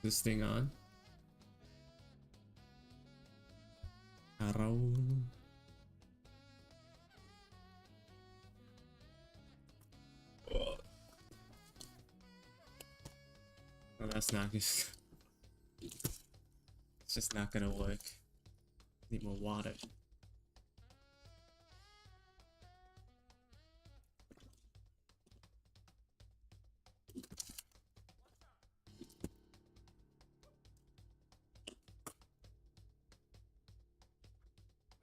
This thing on. Hello. Oh, that's not good. It's just not gonna work. Need more water.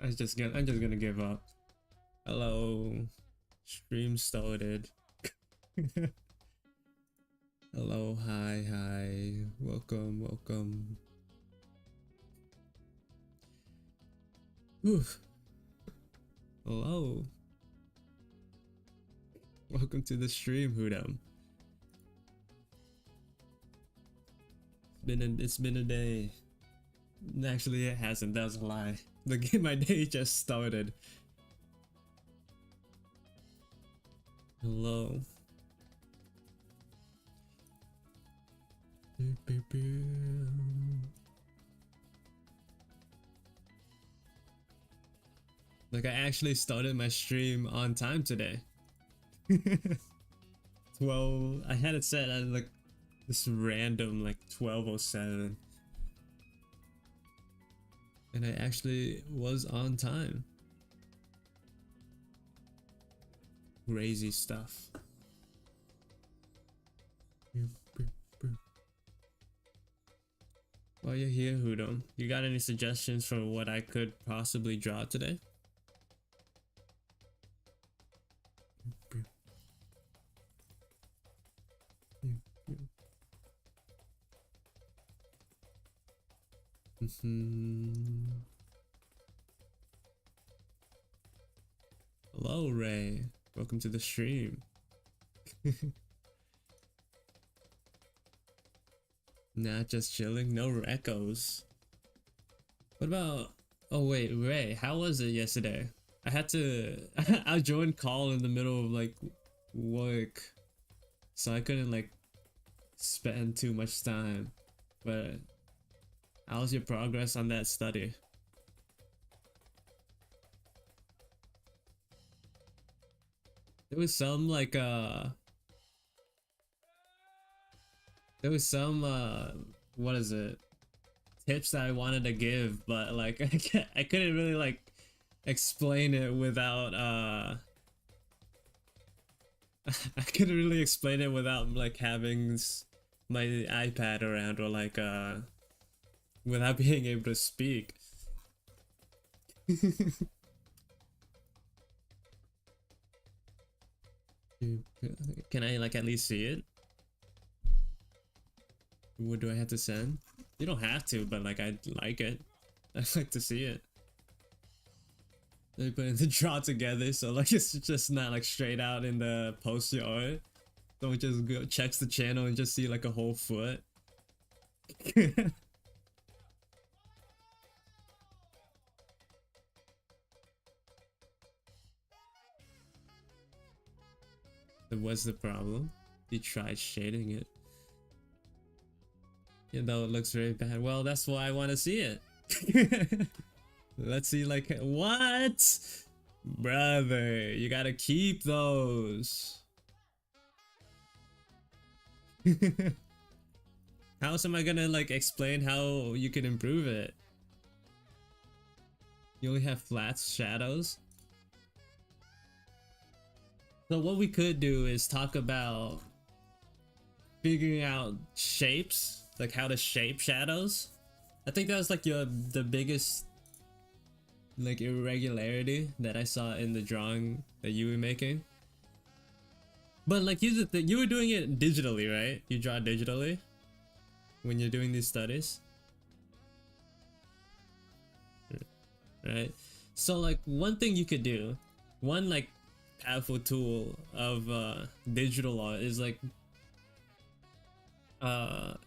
I'm just gonna give up. Hello. Stream started. Hello, hi. Welcome. Whew. Hello. Welcome to the stream, Hoodum. It's been a day. Actually, it hasn't. That was a lie. My day just started. Hello. Like, I actually started my stream on time today. 12. I had it set at like this random like 12:07. And I actually was on time. Crazy stuff. While you're here, Hoodum, you got any suggestions for what I could possibly draw today? Hello, Ray. Welcome to the stream. Nah, just chilling. No echoes. What about... Oh, wait, Ray. How was it yesterday? I had to... I joined call in the middle of, like, work. So I couldn't, like, spend too much time. But... how's your progress on that study? There was some like there was some what is it, tips that I wanted to give, but like I couldn't really like explain it without I couldn't really explain it without like having my iPad around, or like without being able to speak. Can I like at least see it? What do I have to send? You don't have to, but like I'd like it. I'd like to see it. They put in the draw together, so like it's just not like straight out in the poster art. Don't just go checks the channel and just see like a whole foot. What's the problem? You tried shading it. Even though it looks very bad. Well, that's why I want to see it. Let's see, like, what? Brother, you gotta keep those. How else am I gonna, like, explain how you can improve it? You only have flat shadows? So what we could do is talk about figuring out shapes, like how to shape shadows. I think that was like the biggest like irregularity that I saw in the drawing that you were making. But like you were doing it digitally, right? You draw digitally when you're doing these studies, right? So like one thing you could do, one like powerful tool of digital art is like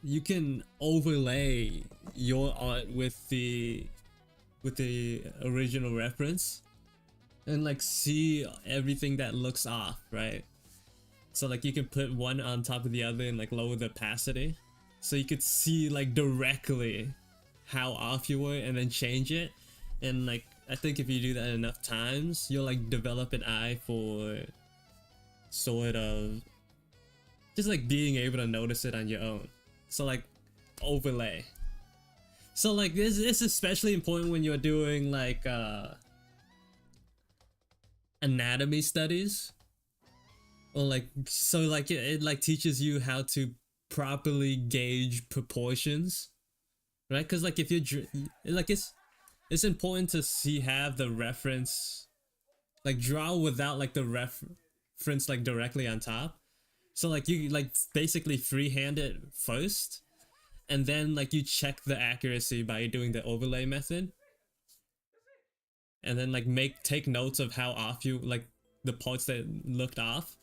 you can overlay your art with the original reference. and like see everything that looks off, right? So like you can put one on top of the other and like lower the opacity, so you could see like directly how off you were and then change it. And like I think if you do that enough times, you'll like develop an eye for sort of just like being able to notice it on your own. So like overlay. So like this is especially important when you're doing like anatomy studies, or like, so like it like teaches you how to properly gauge proportions, right? Because like if you're like it's important to have the reference, like draw without like the reference like directly on top. So like you like basically freehand it first, and then like you check the accuracy by doing the overlay method, and then like take notes of how off you like the parts that looked off,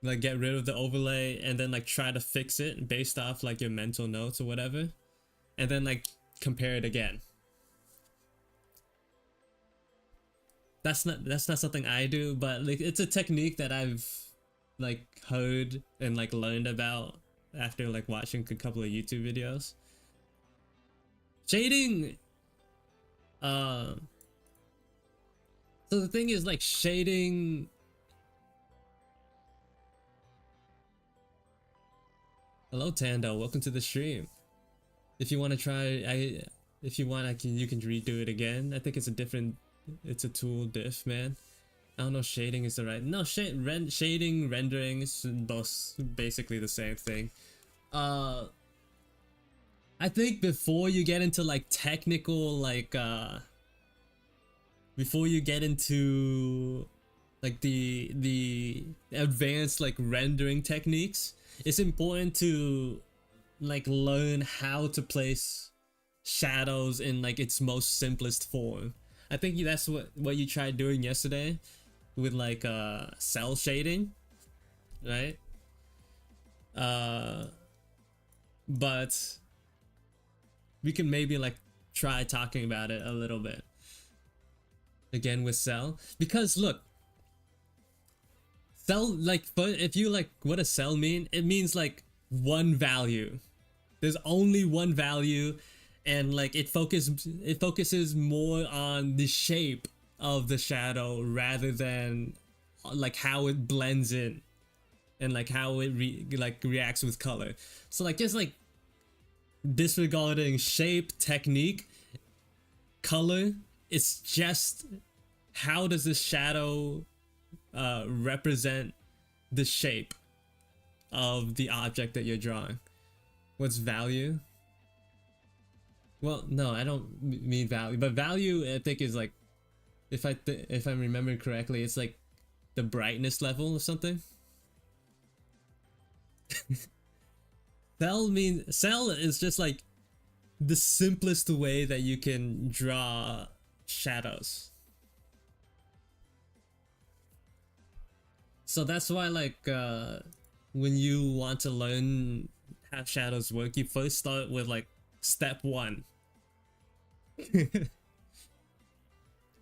like get rid of the overlay, and then like try to fix it based off like your mental notes or whatever, and then like compare it again. That's not something I do, but like it's a technique that I've like heard and like learned about after like watching a couple of YouTube videos. Shading, so the thing is like shading. Hello Tando, welcome to the stream. If you want to try, if you want, you can redo it again. I think it's a tool diff, man. I don't know, shading is the right, no, shading, rendering is both basically the same thing. I think before you get into like technical, like before you get into like the advanced like rendering techniques, it's important to like learn how to place shadows in like its most simplest form. I think that's what you tried doing yesterday with like cell shading, right? But we can maybe like try talking about it a little bit again with cell, because look, cell, like, but if you like what does cell mean, it means like one value. There's only one value, and like it focuses more on the shape of the shadow rather than like how it blends in and like how it reacts with color. So like just like disregarding shape, technique, color, it's just how does this shadow represent the shape of the object that you're drawing. What's value? Well, no, I don't mean value, but value I think is like, if I'm remembering correctly, it's like the brightness level or something. Cell is just like the simplest way that you can draw shadows. So that's why like when you want to learn how shadows work, you first start with like step 1.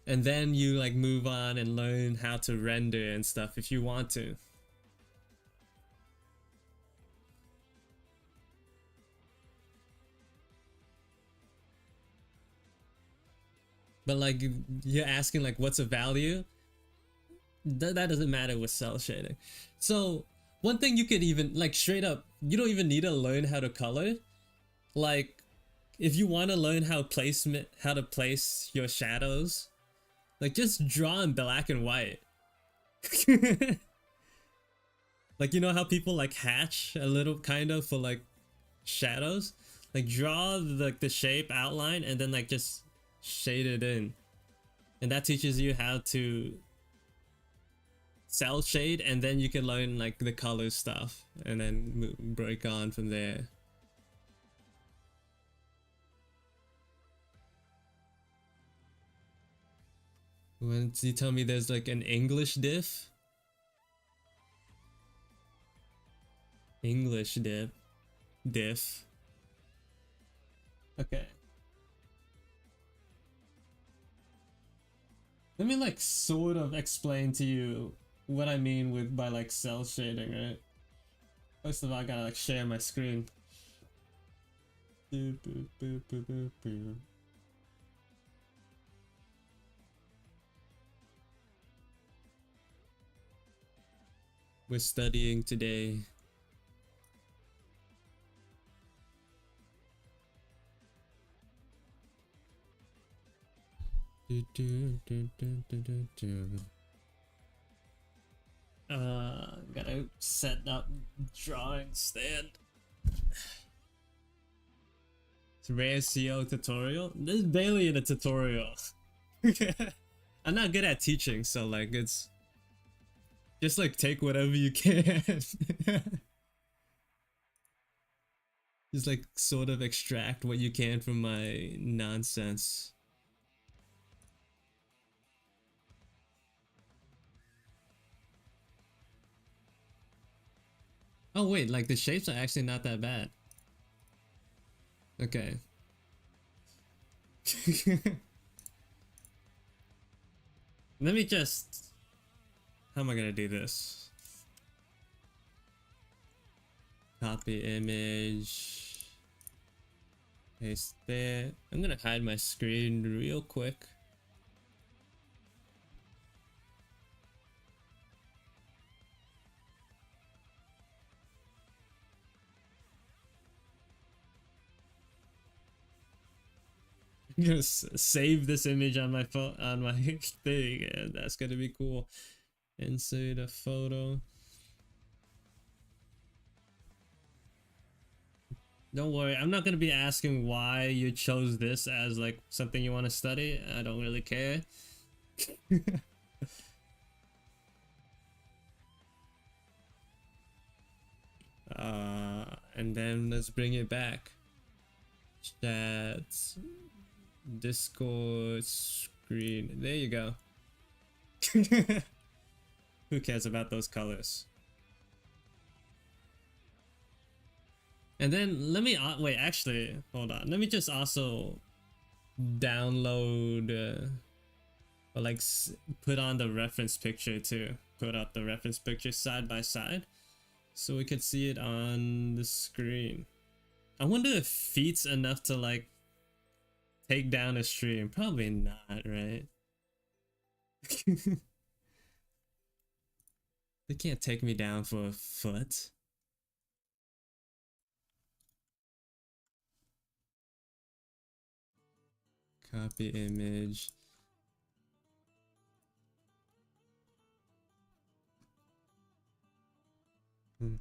And then you like move on and learn how to render and stuff if you want to. But like you're asking like what's a value? That doesn't matter with cell shading. So one thing you could even like straight up, you don't even need to learn how to color. Like if you want to learn how to place your shadows, like just draw in black and white. Like you know how people like hatch a little kind of for like shadows? Like draw like the shape outline and then like just shade it in. And that teaches you how to cell shade, and then you can learn like the color stuff and then break on from there. When you tell me there's like an English diff? English diff. Okay. Let me like sort of explain to you what I mean with by like cell shading, right? First of all, I gotta like share my screen. We're studying today. Gotta set up drawing stand. It's rare CO tutorial. This is barely in a tutorial. I'm not good at teaching, so like it's just like take whatever you can. Just like sort of extract what you can from my nonsense. Oh wait, like the shapes are actually not that bad. Okay. Let me just... How am I gonna do this? Copy image. Paste there. I'm gonna hide my screen real quick. I'm gonna save this image on my phone, on my thing, and that's gonna be cool. Insert a photo. Don't worry, I'm not gonna be asking why you chose this as like something you want to study. I don't really care. And then let's bring it back. Chat, Discord, screen. There you go. Who cares about those colors? And then let me wait. Actually, hold on. Let me just also download or like put on the reference picture too. Put up the reference picture side by side, so we could see it on the screen. I wonder if feet's enough to like take down a stream. Probably not, right? They can't take me down for a foot. Copy image. I'm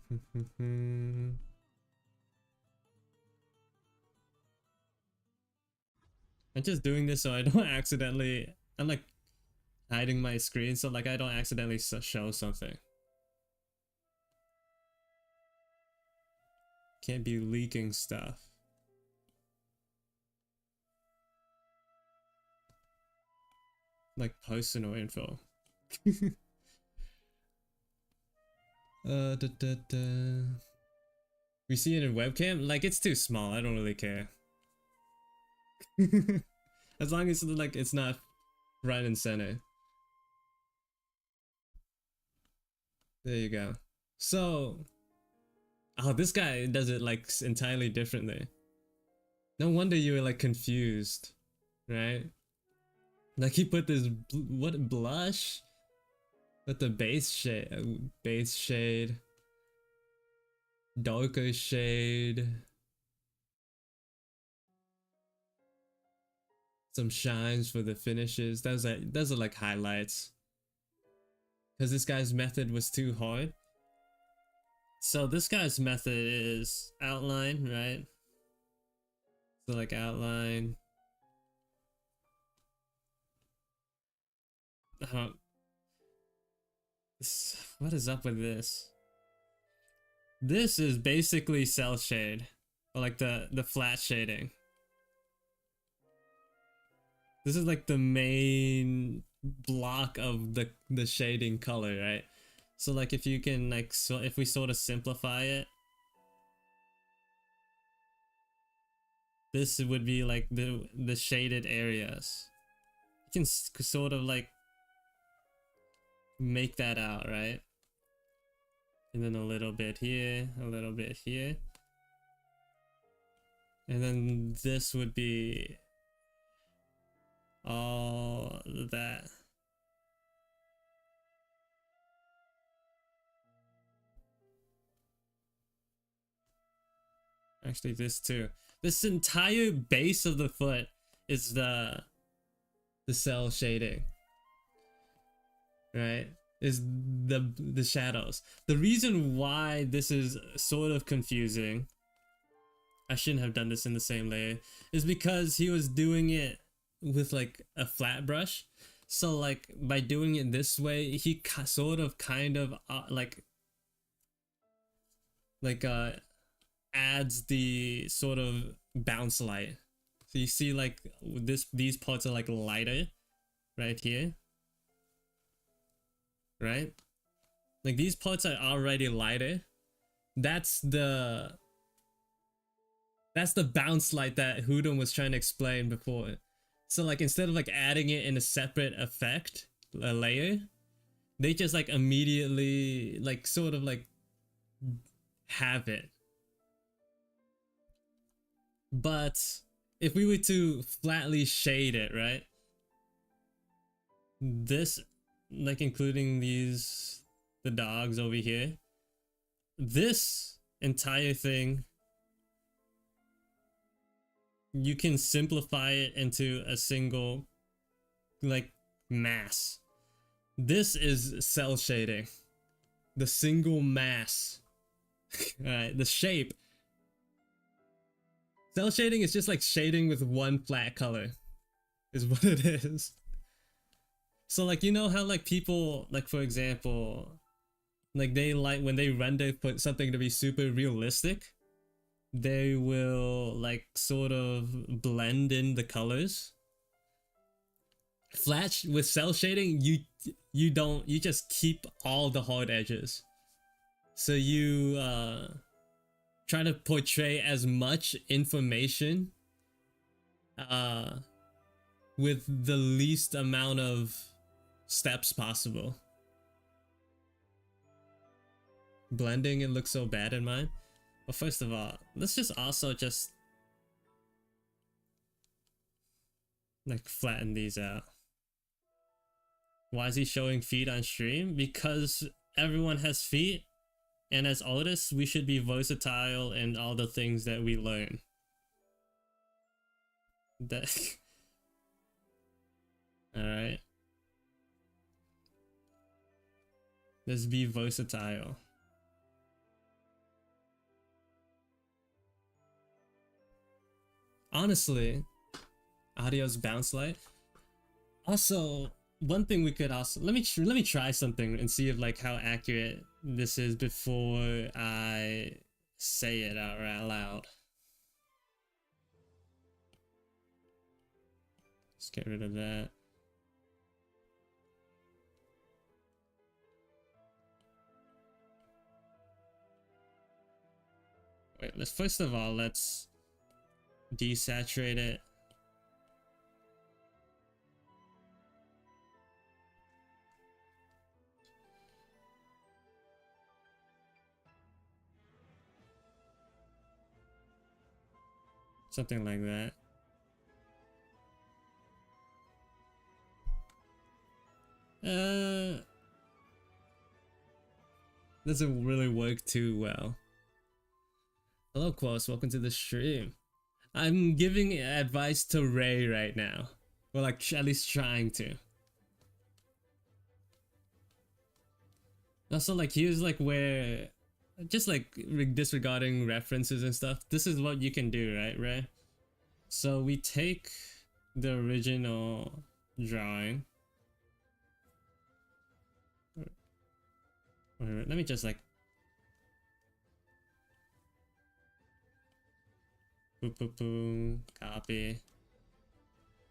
just doing this so I don't accidentally... I'm like hiding my screen so like I don't accidentally show something. Can't be leaking stuff. Like personal info. We see it in webcam? Like it's too small, I don't really care. As long as like it's not right and center. There you go. So, oh, this guy does it like entirely differently. No wonder you were like confused, right? Like he put this what blush with the base shade, darker shade, some shines for the finishes. Those are like highlights. Because this guy's method was too hard. So this guy's method is outline, right? So like outline. What is up with this? This is basically cell shade, or like the flat shading. This is like the main block of the shading color, right? So like if you can like, so if we sort of simplify it, this would be like the shaded areas. You can sort of like make that out, right? And then a little bit here, a little bit here. And then this would be all that. Actually, this too. This entire base of the foot is the cell shading, right? Is the shadows. The reason why this is sort of confusing, I shouldn't have done this in the same layer, is because he was doing it with like a flat brush. So like by doing it this way, he sort of kind of adds the sort of bounce light. So you see like these parts are like lighter right here, right? Like these parts are already lighter. That's the bounce light that Hudon was trying to explain before. So like instead of like adding it in a separate effect, a layer, they just like immediately like sort of like have it. But if we were to flatly shade it, right? This, like including these, the dogs over here, this entire thing, you can simplify it into a single like mass. This is cell shading, the single mass. All right, the shape. Cell shading is just like shading with one flat color, is what it is. So like, you know how like people, like for example, like they like when they render put something to be super realistic, they will like sort of blend in the colors. Flat with cell shading, you don't, you just keep all the hard edges. So you try to portray as much information with the least amount of steps possible. Blending, it looks so bad in mine. But first of all, let's just also just like flatten these out. Why is he showing feet on stream? Because everyone has feet, and as artists, we should be versatile in all the things that we learn. That alright. Let's be versatile. Honestly, audio's bounce light. Also, one thing we could also let me try something and see if like how accurate this is before I say it out loud. Let's get rid of that. Wait, let's first of all let's desaturate it. Something like that. Doesn't really work too well. Hello, Quos. Welcome to the stream. I'm giving advice to Ray right now. Well, like, at least trying to. Also, like, here's like where, just like disregarding references and stuff, this is what you can do, right, Ray? So we take the original drawing. Wait, let me just like boop, boop, boom, copy.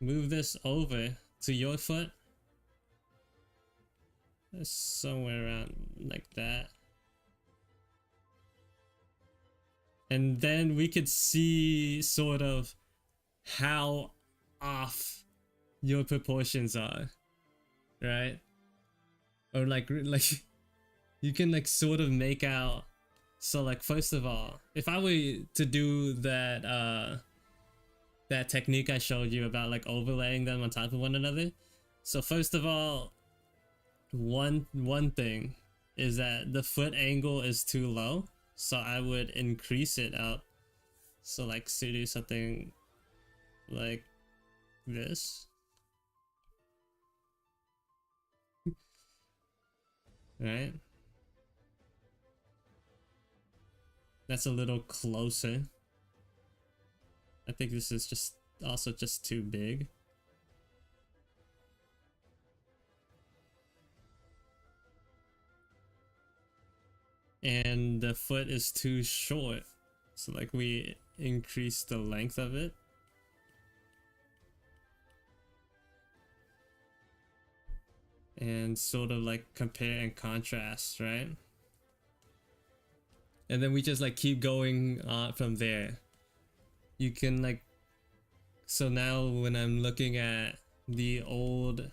Move this over to your foot. Somewhere around like that. And then we could see sort of how off your proportions are, right? or like you can like sort of make out. So like first of all, if I were to do that technique I showed you about like overlaying them on top of one another. So first of all, one thing is that the foot angle is too low, so I would increase it up. So like to do something like this, right? That's a little closer. I think this is just also just too big. And the foot is too short, so like we increase the length of it. And sort of like compare and contrast, right? And then we just like keep going from there. You can like, so now when I'm looking at the old,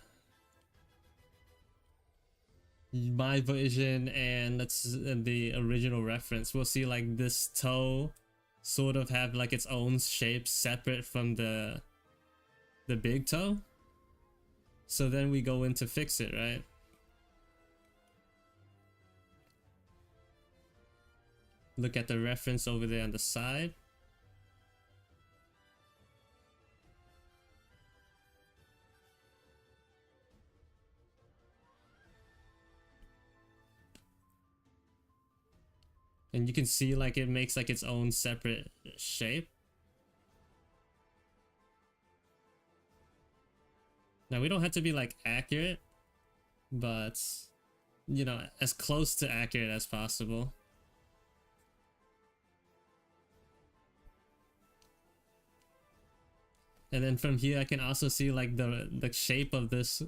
my version and the original reference, we'll see like this toe sort of have like its own shape separate from the big toe. So then we go in to fix it, right? Look at the reference over there on the side. And you can see like it makes like its own separate shape. Now we don't have to be like accurate, but you know, as close to accurate as possible. And then from here I can also see like the shape of this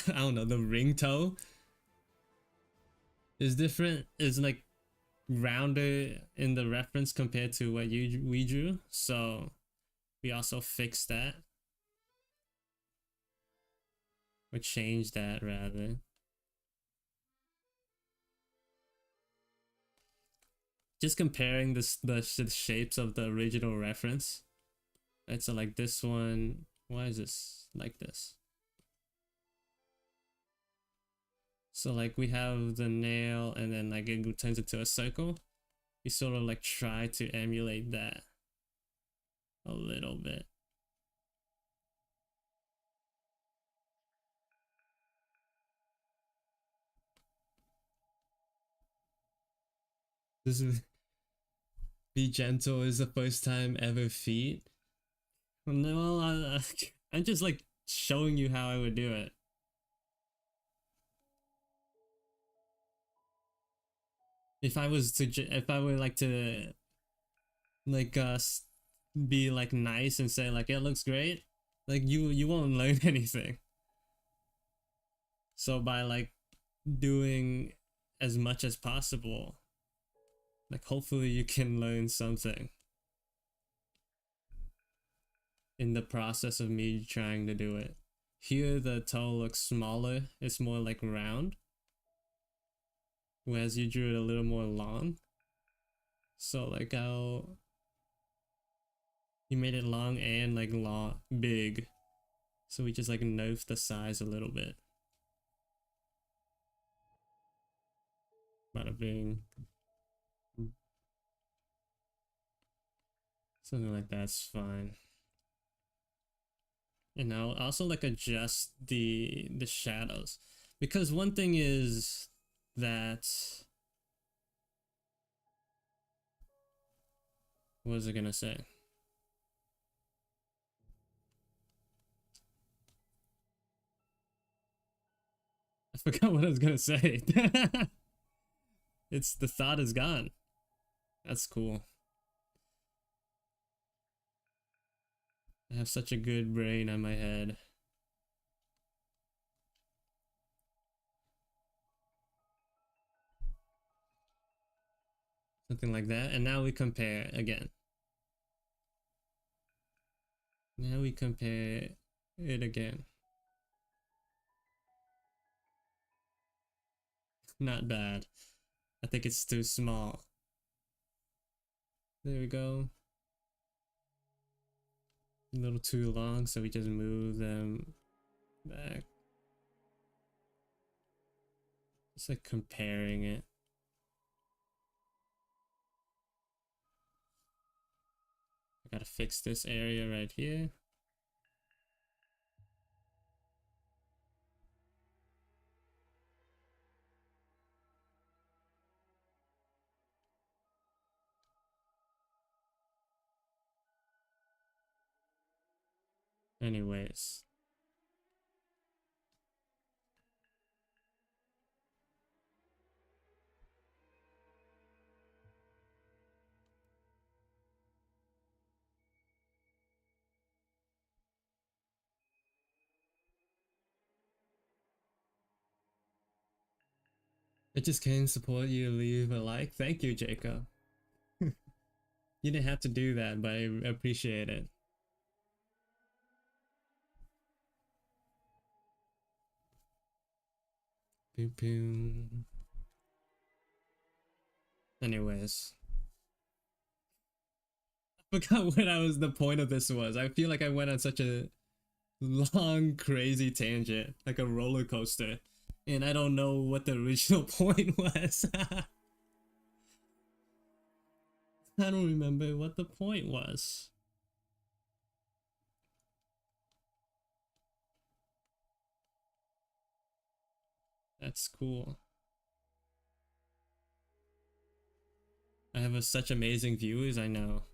I don't know, the ring toe is different, is like rounder in the reference compared to what we drew, so we also fixed that, or changed that rather. Just comparing the shapes of the original reference. Right, so like this one, why is this like this? So like we have the nail and then like it turns into a circle. We sort of like try to emulate that a little bit. This is be gentle is the first time ever feat. No, I'm just like showing you how I would do it. If I was to, if I were like to, like be like nice and say like it looks great, like you won't learn anything. So by like doing as much as possible, like hopefully you can learn something in the process of me trying to do it. Here the toe looks smaller, it's more like round, whereas you drew it a little more long. So like how you made it long and like long big, so we just like nerfed the size a little bit. Bada bing. Something like that's fine. And I'll also like adjust the shadows, because one thing is that, what was I gonna say? I forgot what I was gonna say. It's the thought is gone. That's cool. I have such a good brain on my head. Something like that. And now we compare again. Now we compare it again. Not bad. I think it's too small. There we go. A little too long, so we just move them back. It's like comparing it. I gotta fix this area right here. Anyways. I just can't support you. Leave a like. Thank you, Jacob. You didn't have to do that, but I appreciate it. Boom, boom. Anyways. I forgot what the point of this was. I feel like I went on such a long, crazy tangent, like a roller coaster. And I don't know what the original point was. I don't remember what the point was. That's cool. I have such amazing viewers, I know.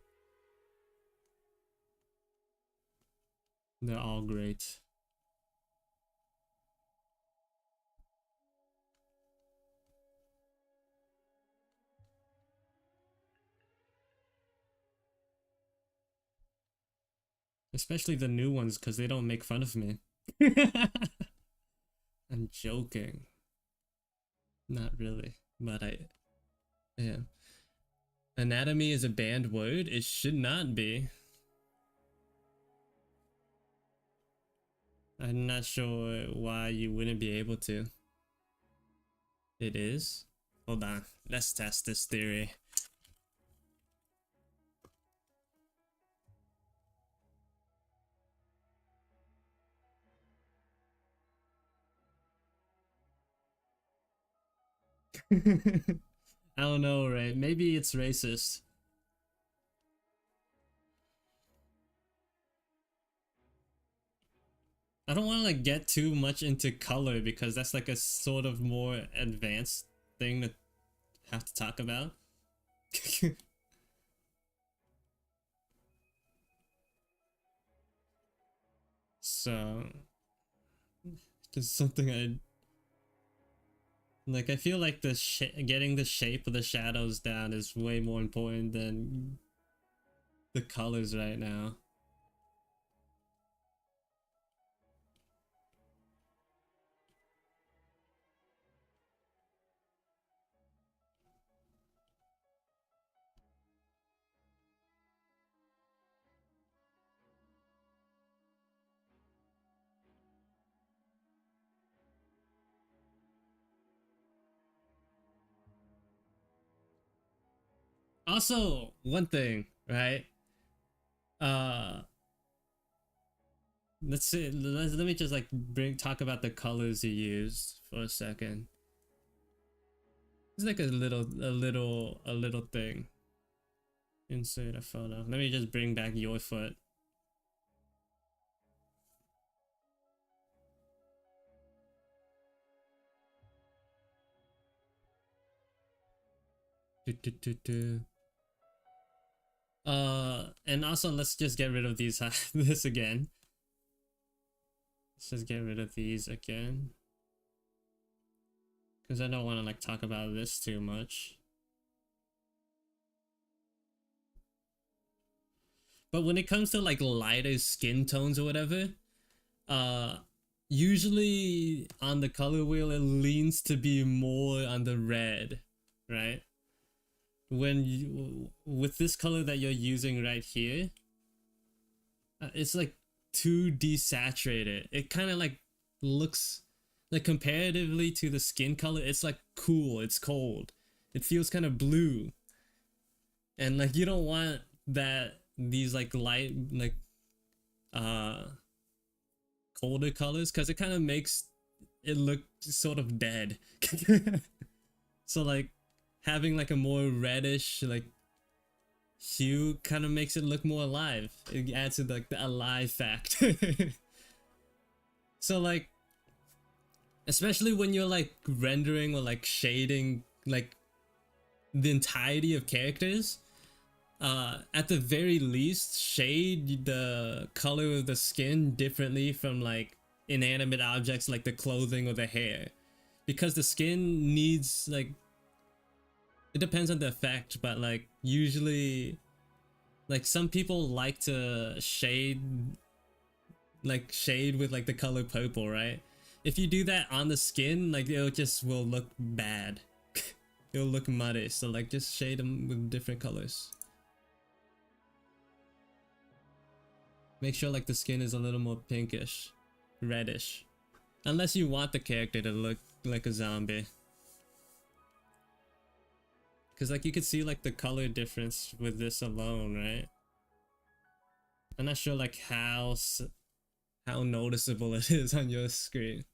They're all great. Especially the new ones, because they don't make fun of me. I'm joking. Not really, but I am. Anatomy is a banned word? It should not be. I'm not sure why you wouldn't be able to. It is? Hold on, let's test this theory. I don't know, right? Maybe it's racist. I don't want to like get too much into color because that's like a sort of more advanced thing to have to talk about. So, just something I like. I feel like getting the shape of the shadows down is way more important than the colors right now. Also, one thing, right? Uh, let's see. Let me just like talk about the colors you used for a second. It's like a little thing. Insert a photo. Let me just bring back your foot. And also let's just get rid of these this again. Let's just get rid of these again. Because I don't want to like talk about this too much. But when it comes to like lighter skin tones or whatever, usually on the color wheel it leans to be more on the red, right? When you, with this color that you're using right here, it's like too desaturated. It kind of like looks like comparatively to the skin color, it's like cool, it's cold. It feels kind of blue. And like you don't want that these like light like uh colder colors because it kind of makes it look sort of dead. So like having like a more reddish like hue kind of makes it look more alive. It adds to like the alive factor. So like especially when you're like rendering or like shading like the entirety of characters, at the very least shade the color of the skin differently from like inanimate objects like the clothing or the hair, because the skin needs like, it depends on the effect, but like usually like some people like to shade with like the color purple, right? If you do that on the skin, like it just will look bad. It'll look muddy, so like just shade them with different colors. Make sure like the skin is a little more pinkish, reddish. Unless you want the character to look like a zombie. Cause like you could see like the color difference with this alone, right? I'm not sure like how noticeable it is on your screen.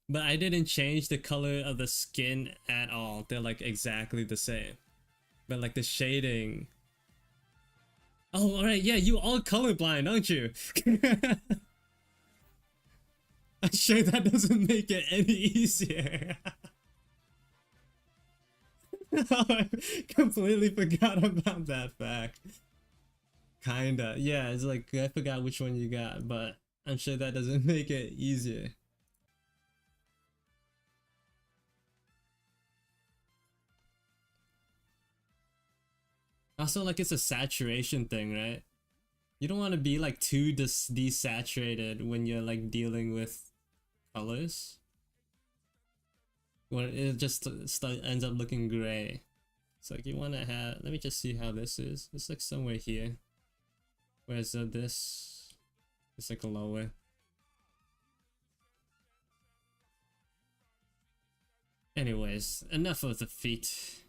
But I didn't change the color of the skin at all. They're like exactly the same. But like the shading. Oh, alright, yeah, you all colorblind, aren't you? I'm sure that doesn't make it any easier. I completely forgot about that fact. Kinda. Yeah, it's like I forgot which one you got, but I'm sure that doesn't make it easier. Also, like it's a saturation thing, right? You don't want to be like too desaturated when you're like dealing with colors. Or it just ends up looking gray. It's like you want to have, let me just see how this is. It's like somewhere here. Whereas this is like lower. Anyways, enough of the feet.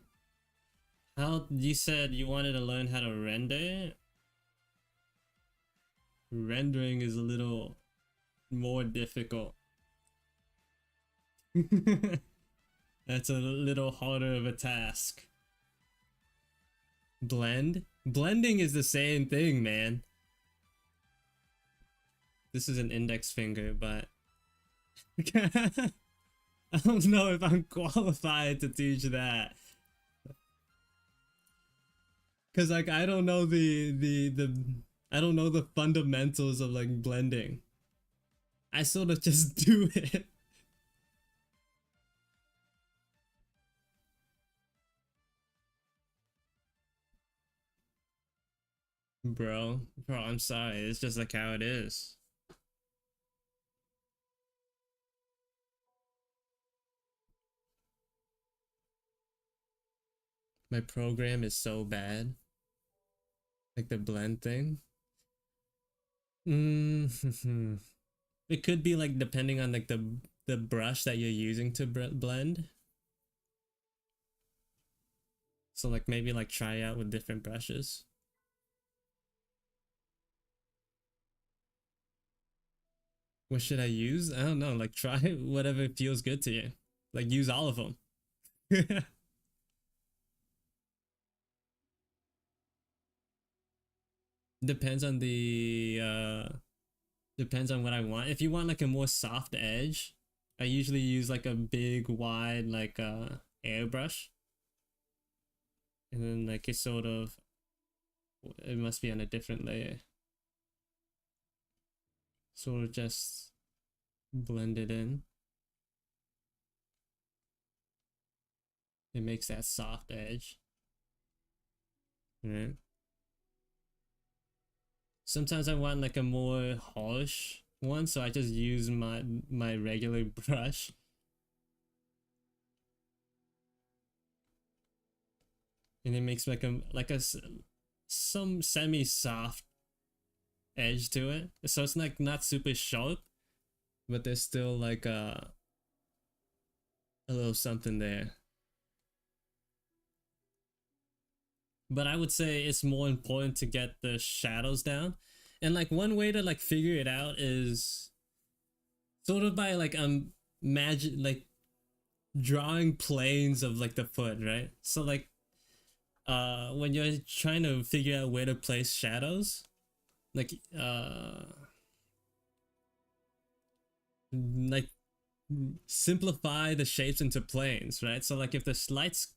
How, you said you wanted to learn how to render? Rendering is a little more difficult. That's a little harder of a task. Blend? Blending is the same thing, man. This is an index finger, but I don't know if I'm qualified to teach that. Cause like I don't know I don't know the fundamentals of like blending. I sort of just do it. Bro, I'm sorry. It's just like how it is. My program is so bad. Like the blend thing. It could be like depending on like the brush that you're using to blend. So like maybe like try out with different brushes. What should I use? I don't know. Like try whatever feels good to you. Like use all of them. Depends on the depends on what I want. If you want like a more soft edge, I usually use like a big wide like airbrush. And then like it's sort of, it must be on a different layer. Sort of just blend it in. It makes that soft edge. Right. Sometimes I want like a more harsh one, so I just use my regular brush. And it makes like some semi-soft edge to it. So it's like not super sharp, but there's still like a little something there. But I would say it's more important to get the shadows down. And like one way to like figure it out is sort of by like magic, like drawing planes of like the foot, right? So like when you're trying to figure out where to place shadows, like like simplify the shapes into planes, right? So like if the light's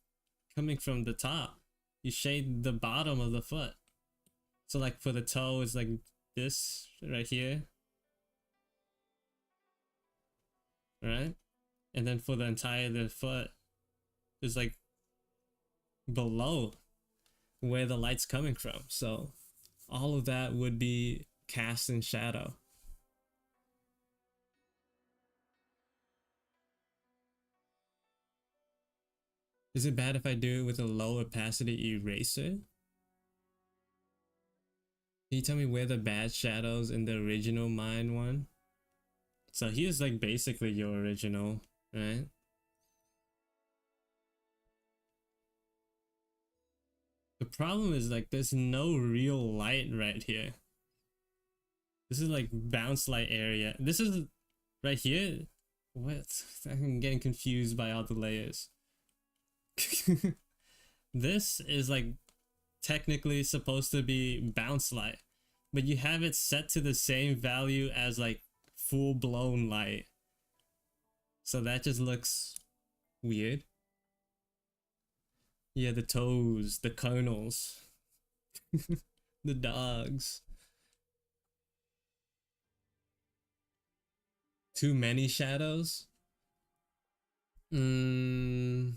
coming from the top, you shade the bottom of the foot. So like for the toe is like this right here, right? And then for the entire the foot is like below where the light's coming from. So all of that would be cast in shadow. Is it bad if I do it with a low opacity eraser? Can you tell me where the bad shadows in the original mine one? So here's like basically your original, right? The problem is like there's no real light right here. This is like bounce light area. This is right here. What? I'm getting confused by all the layers. This is like technically supposed to be bounce light, but you have it set to the same value as like full blown light. So that just looks weird. Yeah, the toes, the kernels, the dogs. Too many shadows? Mm,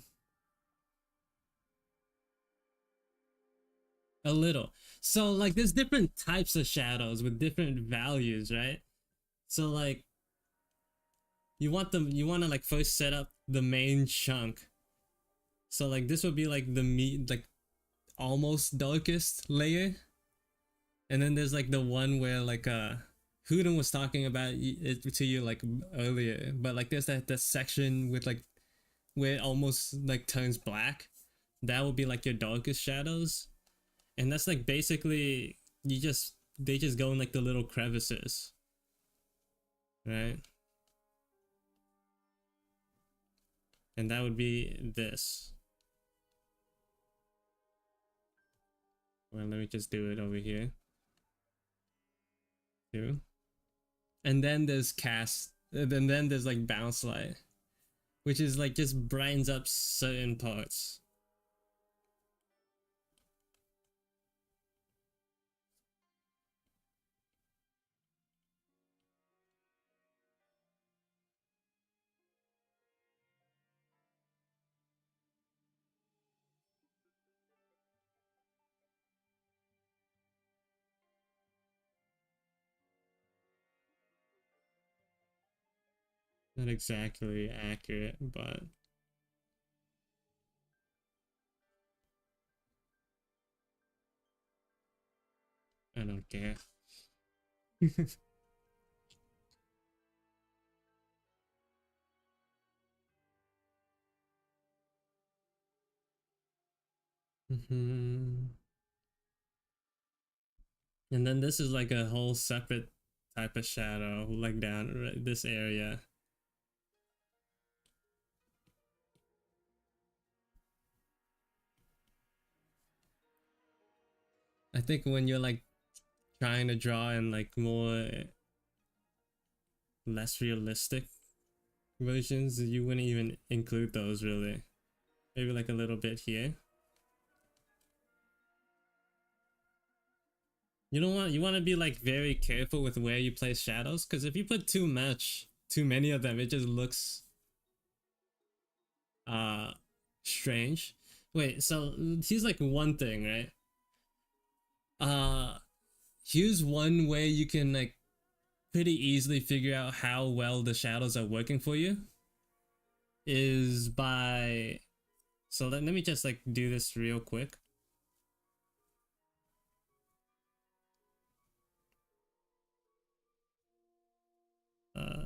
a little. So like there's different types of shadows with different values, right? So like you want to like first set up the main chunk. So like this would be like the meat like almost darkest layer. And then there's like the one where like Huden was talking about it to you like earlier, but like there's that section with like where it almost like turns black. That would be like your darkest shadows. And that's like basically they just go in like the little crevices, right? And that would be this. Well, let me just do it over here. Too. And then there's cast, and then there's like bounce light, which is like just brightens up certain parts. Not exactly accurate, but I don't care. Mhm. And then this is like a whole separate type of shadow, like down this area. I think when you're like trying to draw in like more less realistic versions, you wouldn't even include those really. Maybe like a little bit here. You want to be like very careful with where you place shadows, because if you put too many of them, it just looks uh strange. Wait, so here's like one thing, right? Uh here's one way you can like pretty easily figure out how well the shadows are working for you is by so let me just like do this real quick. Uh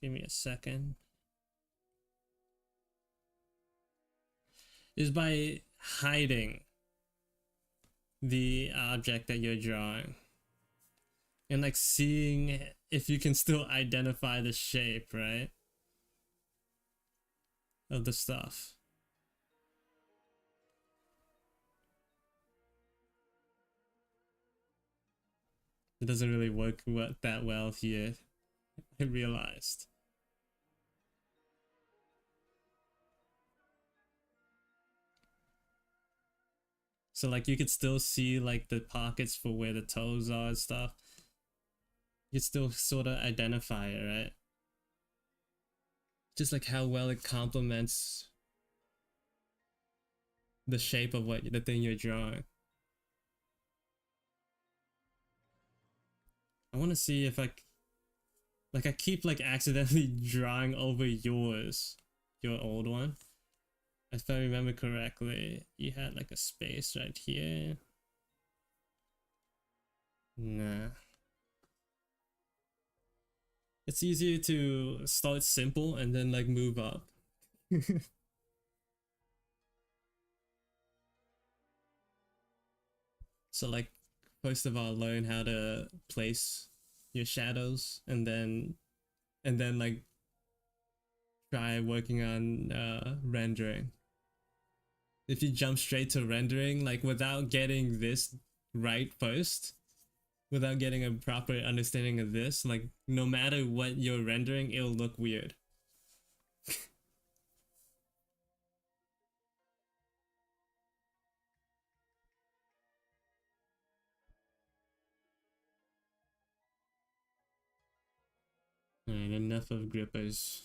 give me a second. is by hiding the object that you're drawing and like seeing if you can still identify the shape, right? Of the stuff. It doesn't really work that well here, I realized. So like you could still see like the pockets for where the toes are and stuff. You could still sort of identify it, right? Just like how well it complements the shape of what the thing you're drawing. I want to see if I keep like accidentally drawing over yours, your old one. If I remember correctly, you had like a space right here. Nah. It's easier to start simple and then like move up. So like first of all learn how to place your shadows and then like try working on rendering. If you jump straight to rendering like without getting this right first, without getting a proper understanding of this, like no matter what you're rendering, it'll look weird. Alright, enough of grippers.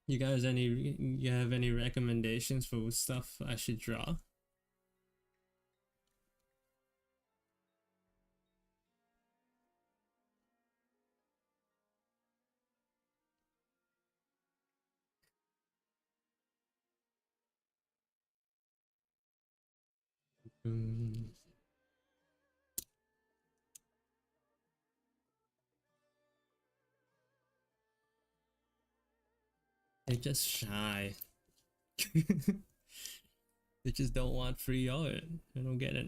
You have any recommendations for stuff I should draw? Mm, they're just shy. They just don't want free art. I don't get it.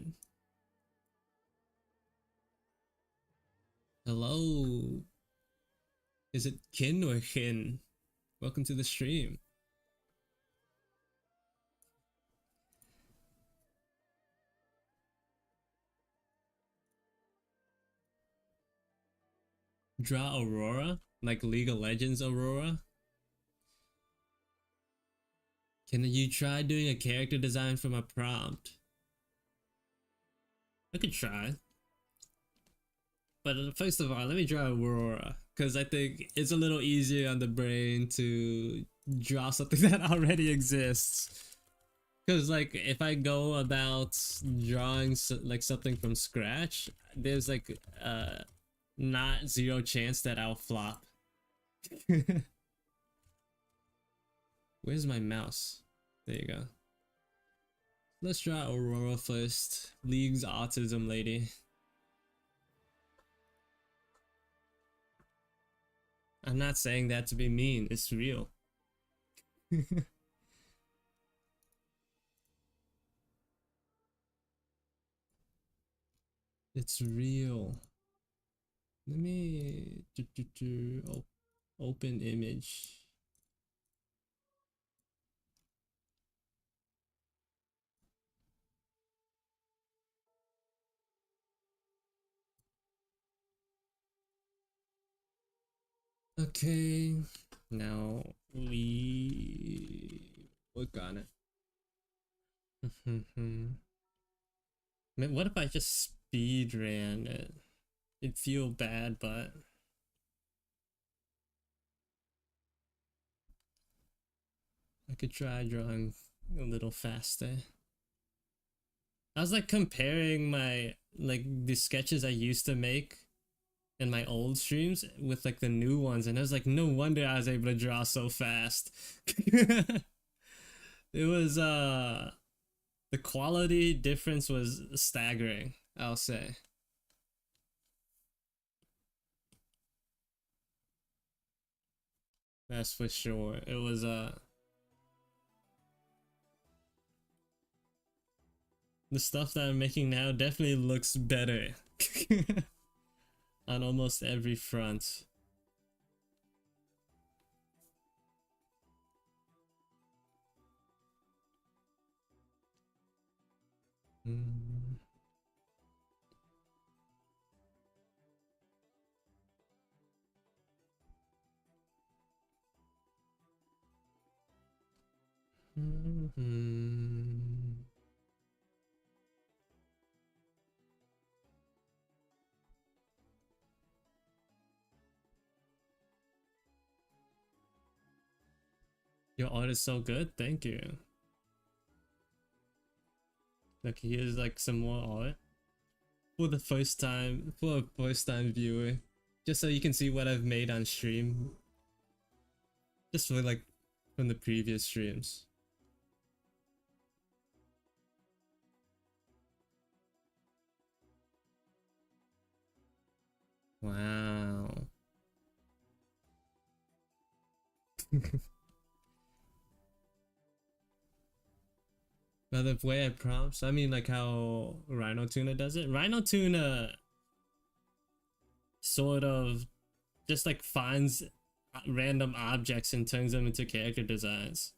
Hello. Is it Kin or Hin? Welcome to the stream. Draw Aurora? Like League of Legends Aurora? Can you try doing a character design from a prompt? I could try. But first of all, let me draw Aurora. Because I think it's a little easier on the brain to draw something that already exists. Because like if I go about drawing like something from scratch, there's like not zero chance that I'll flop. Where's my mouse? There you go. Let's draw Aurora first. League's autism lady. I'm not saying that to be mean, it's real. It's real. Let me open image. Okay, now we work on it. Man, what if I just speed ran it? It'd feel bad, but I could try drawing a little faster. I was like comparing my like the sketches I used to make in my old streams with like the new ones, and I was like, no wonder I was able to draw so fast. It was the quality difference was staggering, I'll say. That's for sure. It was the stuff that I'm making now definitely looks better on almost every front. Mm. Mhm. Your art is so good, thank you. Like here's like some more art for a first time viewer, just so you can see what I've made on stream, just for like from the previous streams. Wow. Now the way I prompts, I mean like how Rhino Tuna does it. Rhino Tuna sort of just like finds random objects and turns them into character designs.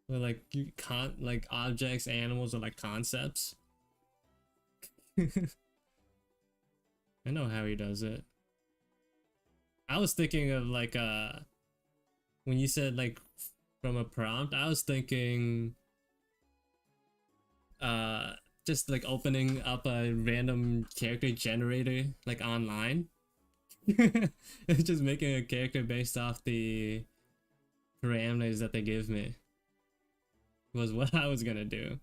Or like you can't like objects, animals, or like concepts. I know how he does it. I was thinking of like when you said like from a prompt, I was thinking uh just like opening up a random character generator like online. Just making a character based off the parameters that they give me was what I was gonna do.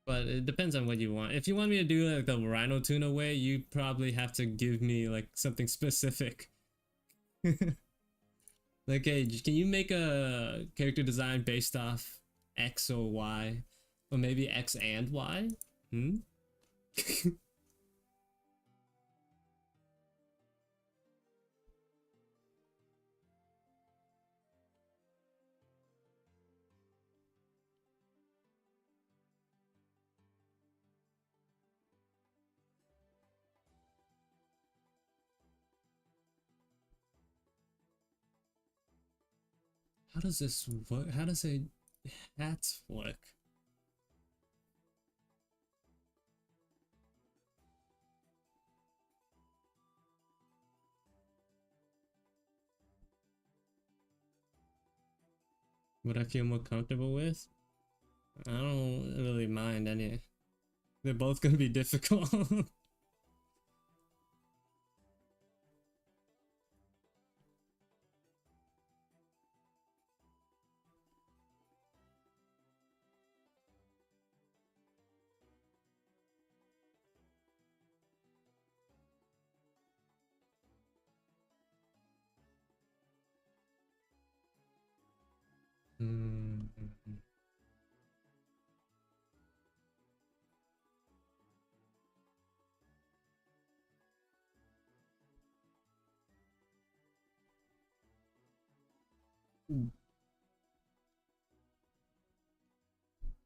But it depends on what you want. If you want me to do like the Rhino Tuna way, you probably have to give me like something specific. Like, hey, can you make a character design based off X or Y? Or maybe X and Y? Hmm? How does this work? How does a hat work? What I feel more comfortable with? I don't really mind any. They're both gonna be difficult. Mm.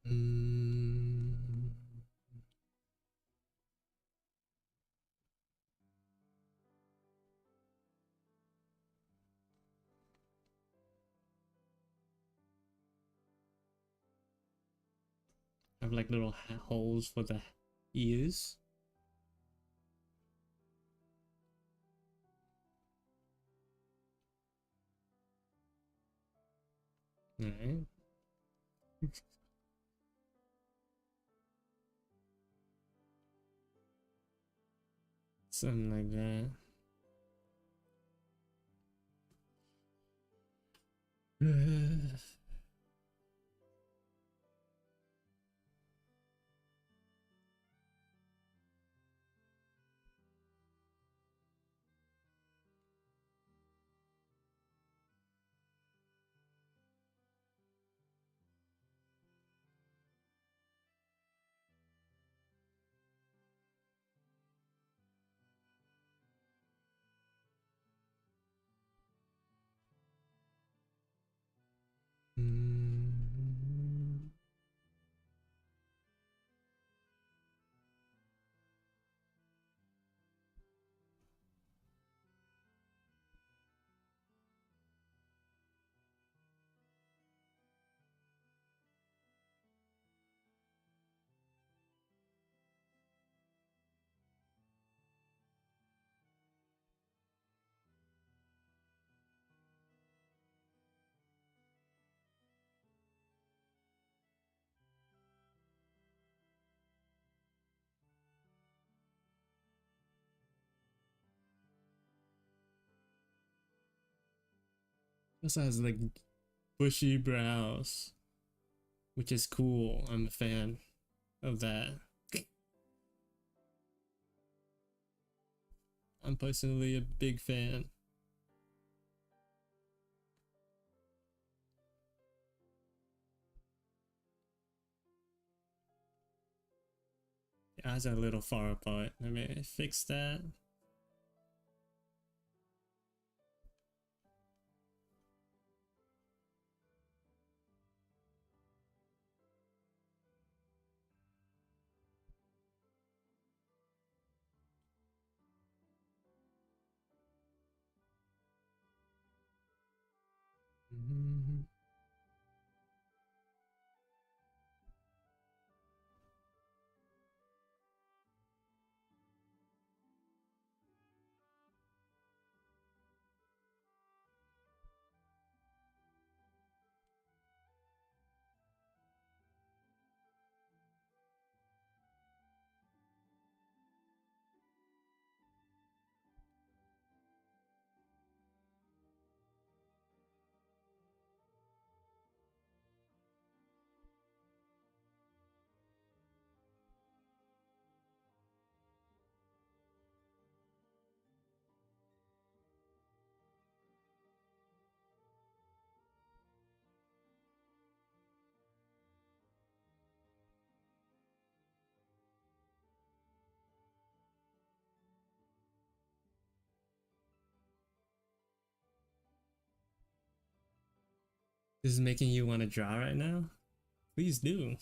Mm. Have like little holes for the ears. Alright. Something like that. Also has like bushy brows, which is cool. I'm a fan of that. I'm personally a big fan. The eyes are a little far apart. Let me fix that. Mhm. This is making you want to draw right now? Please do.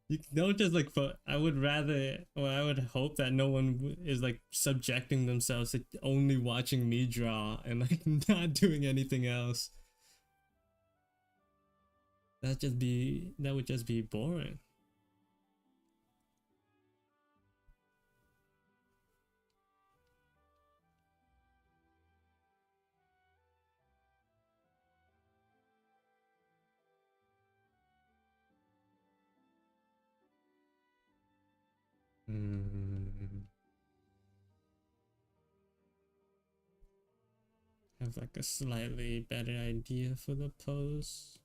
You don't just like I would rather, or I would hope that no one is like subjecting themselves to only watching me draw and like not doing anything else. That would just be boring. Mm, have like a slightly better idea for the pose.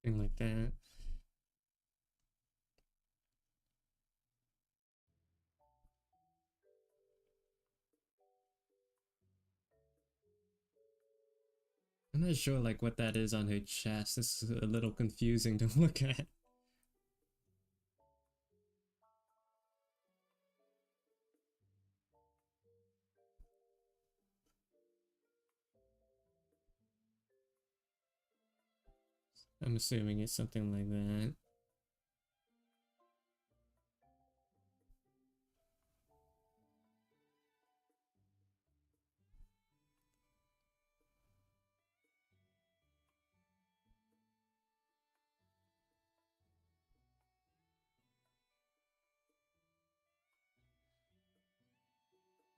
Something like that. I'm not sure like what that is on her chest. This is a little confusing to look at. I'm assuming it's something like that.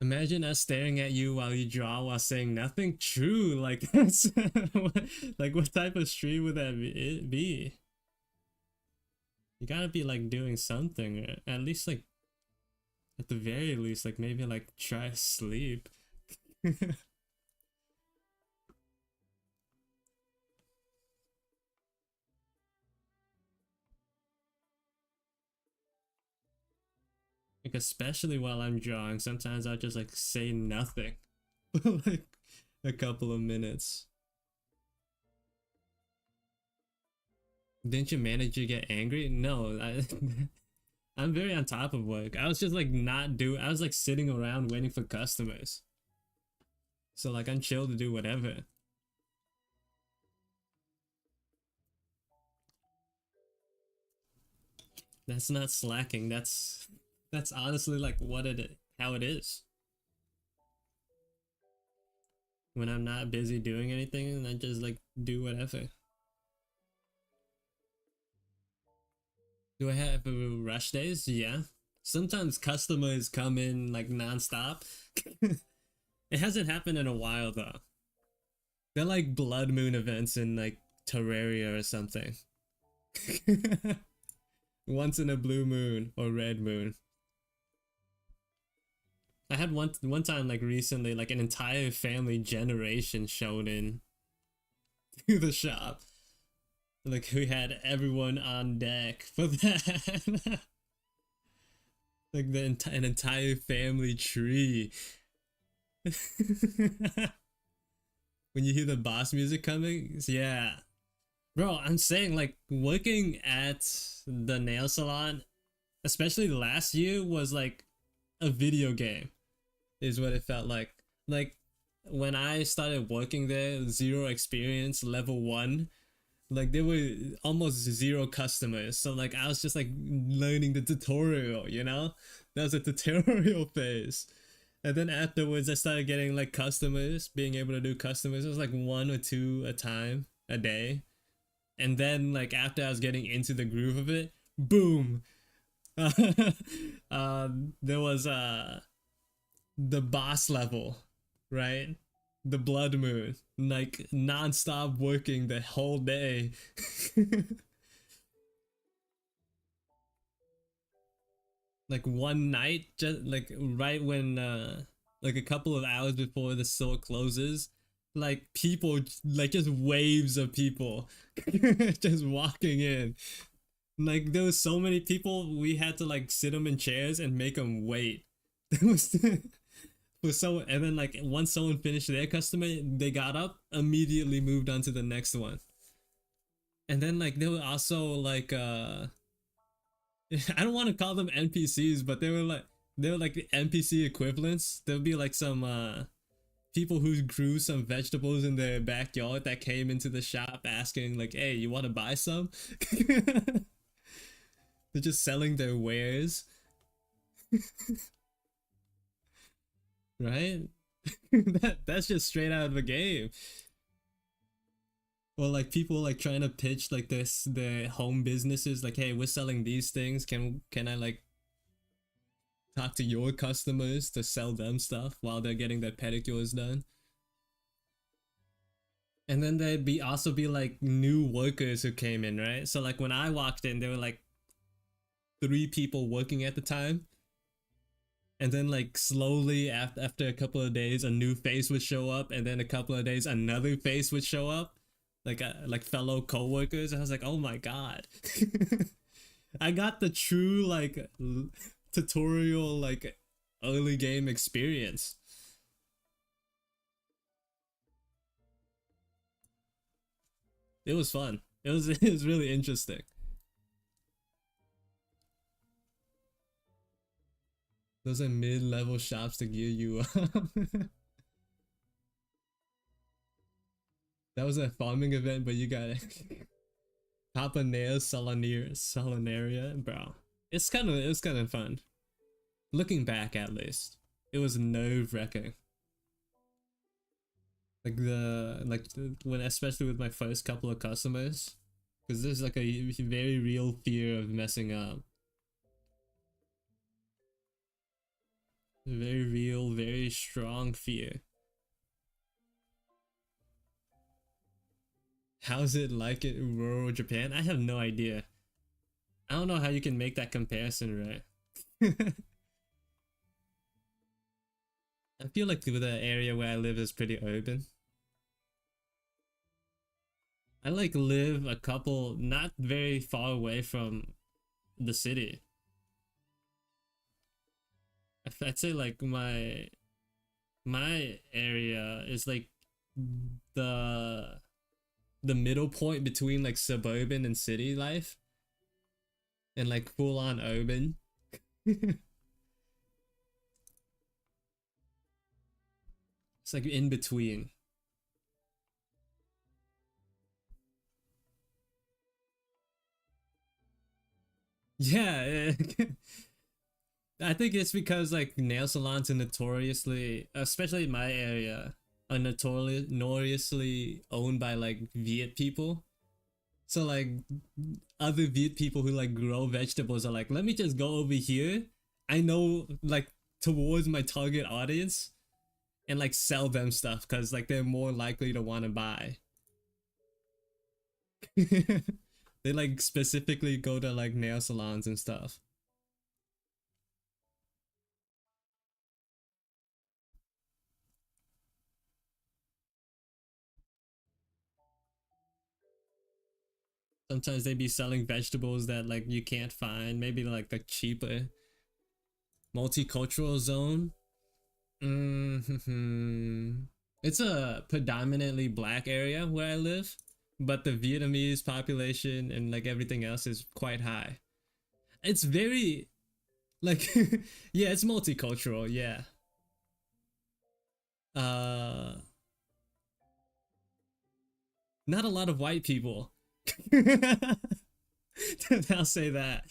Imagine us staring at you while you draw while saying nothing. True, like that's like what type of stream would that be? You gotta be like doing something, or at least like at the very least, like maybe like try to sleep. Like especially while I'm drawing, sometimes I'll just like say nothing for like a couple of minutes. Didn't you manage to get angry? No, I'm very on top of work. I was just like not do. I was like sitting around waiting for customers. So like I'm chill to do whatever. That's not slacking. That's honestly like how it is. When I'm not busy doing anything and I just like do whatever. Do I have rush days? Yeah. Sometimes customers come in like nonstop. It hasn't happened in a while though. They're like blood moon events in like Terraria or something. Once in a blue moon or red moon. I had one time like recently, like an entire family generation showed in to the shop. Like we had everyone on deck for that. Like an entire family tree. When you hear the boss music coming, yeah. Bro, I'm saying like working at the nail salon, especially last year, was like a video game, is what it felt like. Like when I started working there, zero experience, level 1, like there were almost zero customers. So like I was just like learning the tutorial, you know? That was a tutorial phase. And then afterwards I started getting like customers, being able to do customers. It was like 1 or 2 a time a day. And then like after I was getting into the groove of it, boom. There was the boss level, right? The blood moon, like non-stop working the whole day. Like one night, just like right when like a couple of hours before the store closes, like people, like just waves of people just walking in. Like there was so many people, we had to like sit them in chairs and make them wait. That was so. And then like once someone finished their customer, they got up, immediately moved on to the next one. And then like there were also like I don't want to call them NPCs, but they were like the NPC equivalents. There'll be like some people who grew some vegetables in their backyard that came into the shop asking like, "Hey, you want to buy some?" They're just selling their wares, right? That's just straight out of a game. Or like people like trying to pitch like their home businesses, like, "Hey, we're selling these things. Can I like talk to your customers to sell them stuff while they're getting their pedicures done?" And then there'd be also be like new workers who came in, right? So like when I walked in, there were like 3 people working at the time. And then like slowly after a couple of days, a new face would show up, and then a couple of days another face would show up, like fellow co-workers. I was like, oh my god. I got the true like tutorial like early game experience. It was fun. It was really interesting. Those are mid-level shops to gear you up. That was a farming event, but you got it. Papanea Salinaria, bro. It was kind of fun. Looking back, at least, it was nerve-wracking. When, especially with my first couple of customers, because there's like a very real fear of messing up. Very real, very strong fear. How's it like in rural Japan? I have no idea. I don't know how you can make that comparison, right? I feel like the area where I live is pretty urban. I like live a couple, not very far away from the city. I'd say like my area is like the the middle point between like suburban and city life, and like full on urban. It's like in between. Yeah, I think it's because like nail salons are notoriously, especially in my area, are notoriously owned by like Viet people. So like other Viet people who like grow vegetables are like, let me just go over here. I know like towards my target audience and like sell them stuff because like they're more likely to want to buy. They like specifically go to like nail salons and stuff. Sometimes they be selling vegetables that like you can't find. Maybe like the cheaper multicultural zone. Mm-hmm. It's a predominantly black area where I live, but the Vietnamese population and like everything else is quite high. It's very like yeah, it's multicultural. Yeah. Uh, not a lot of white people. I'll say that.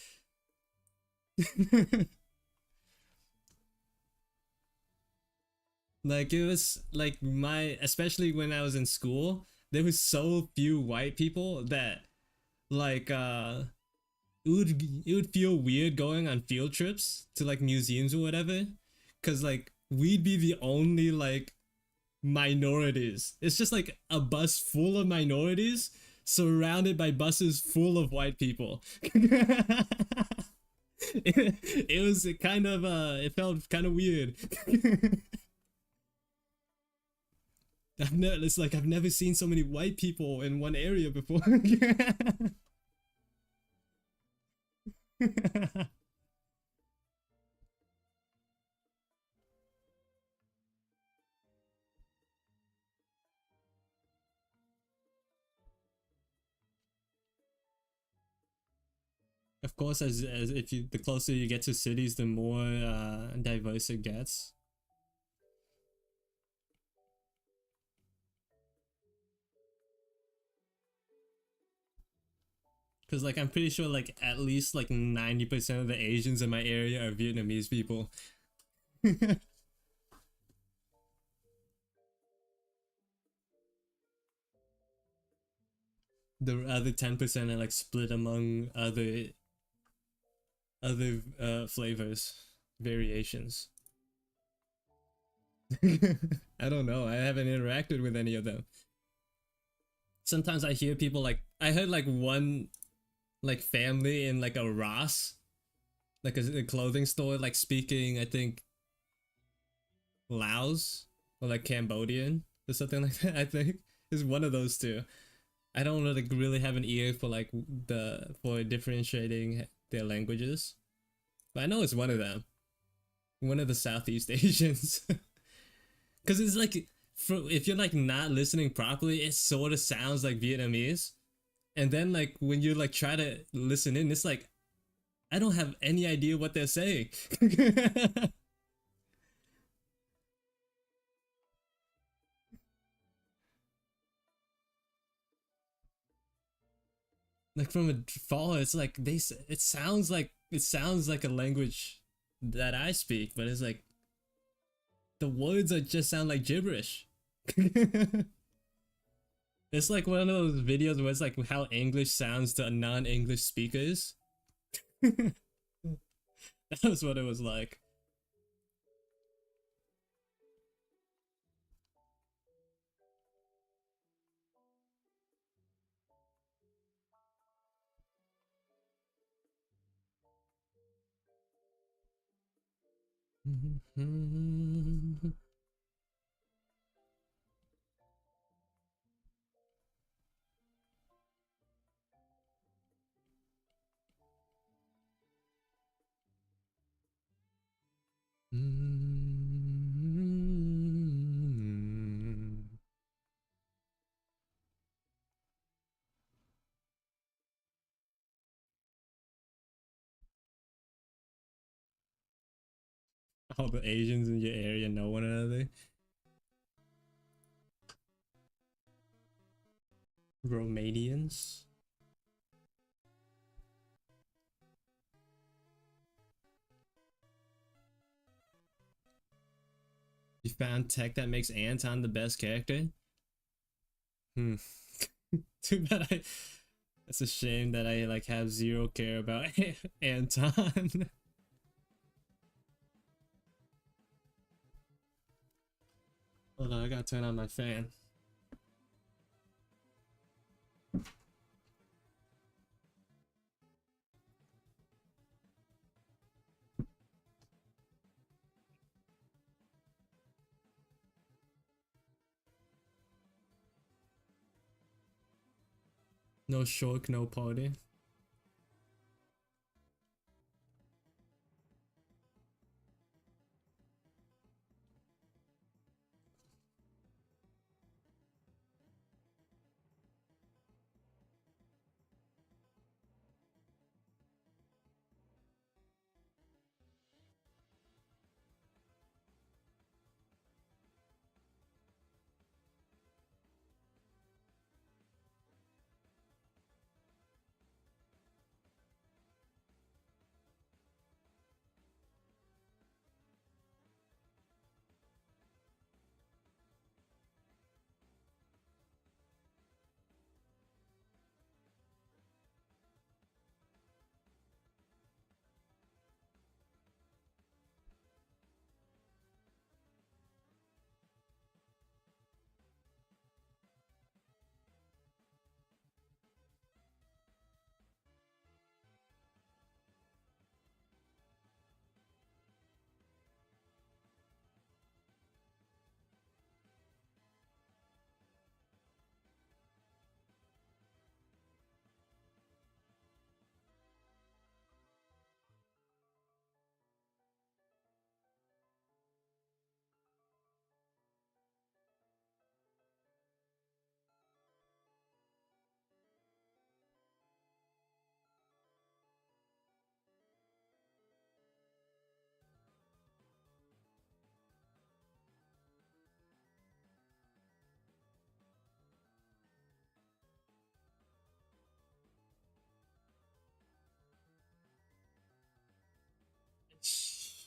Like it was like my, especially when I was in school, there was so few white people that like it would feel weird going on field trips to like museums or whatever, cuz like we'd be the only like minorities. It's just like a bus full of minorities surrounded by buses full of white people. It was kind of it felt kind of weird. It's like I've never seen so many white people in one area before. Of course, as if you, the closer you get to cities, the more diverse it gets. Because like I'm pretty sure like at least like 90% of the Asians in my area are Vietnamese people. The other 10% are like split among other flavors, variations. I don't know. I haven't interacted with any of them. Sometimes I hear people like I heard like one like family in like a Ross, like a clothing store, like speaking I think Laos or like Cambodian or something like that. I think is one of those two. I don't really have an ear for like the for differentiating their languages, but I know it's one of them, one of the Southeast Asians. Because it's like if you're like not listening properly, it sort of sounds like Vietnamese, and then like when you like try to listen in, it's like I don't have any idea what they're saying. Like from a far, it's like it sounds like a language that I speak, but it's like the words are just sound like gibberish. It's like one of those videos where it's like how English sounds to non-English speakers. That was what it was like. all the Asians in your area know one another. Romanians. You found tech that makes Anton the best character? Hmm. Too bad I. It's a shame that I like have zero care about Anton. Hold on, I gotta turn on my fan. No shork, no party.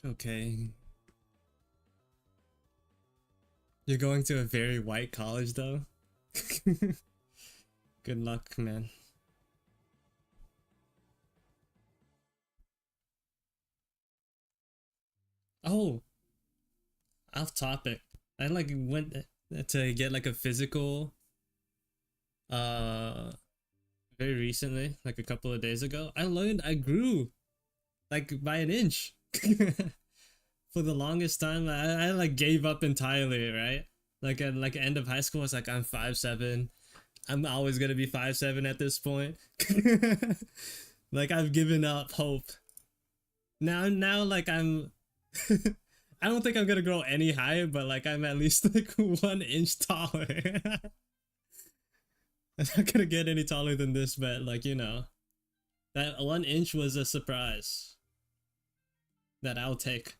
Okay. You're going to a very white college though? Good luck, man. Oh, off topic. I like went to get like a physical uh very recently, like a couple of days ago. I learned I grew like by an inch. For the longest time, I like gave up entirely, right? Like at like end of high school, I was like, I'm 5'7". I'm always gonna be 5'7" at this point. Like I've given up hope. Now like I'm I don't think I'm gonna grow any higher, but like I'm at least like 1 inch taller. I'm not gonna get any taller than this, but like that 1 inch was a surprise that I'll take.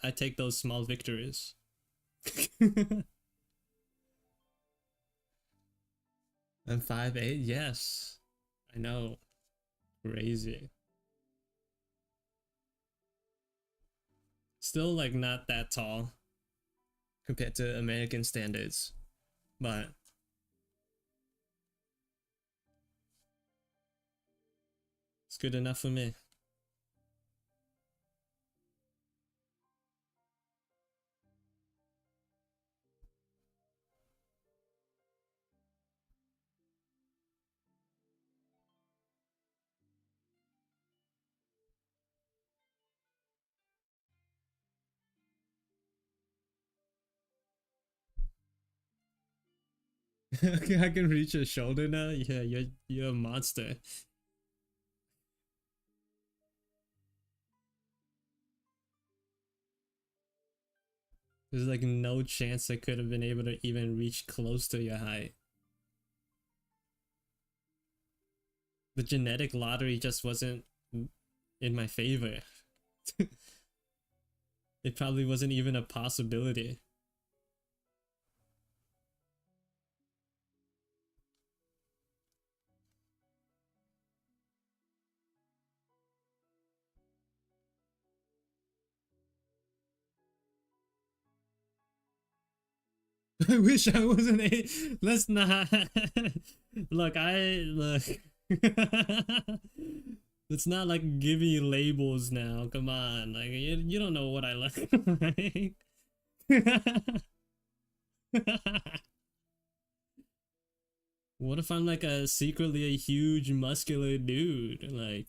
I take those small victories. I'm 5'8". Yes, I know. Crazy. Still like not that tall compared to American standards, but it's good enough for me. Okay, I can reach your shoulder now. Yeah, you're a monster. There's like no chance I could have been able to even reach close to your height. The genetic lottery just wasn't in my favor. It probably wasn't even a possibility. I wish I wasn't a. Let's not. Look, look. It's not like give me labels now. Come on, like you don't know what I look like. What if I'm like a secretly a huge muscular dude? Like,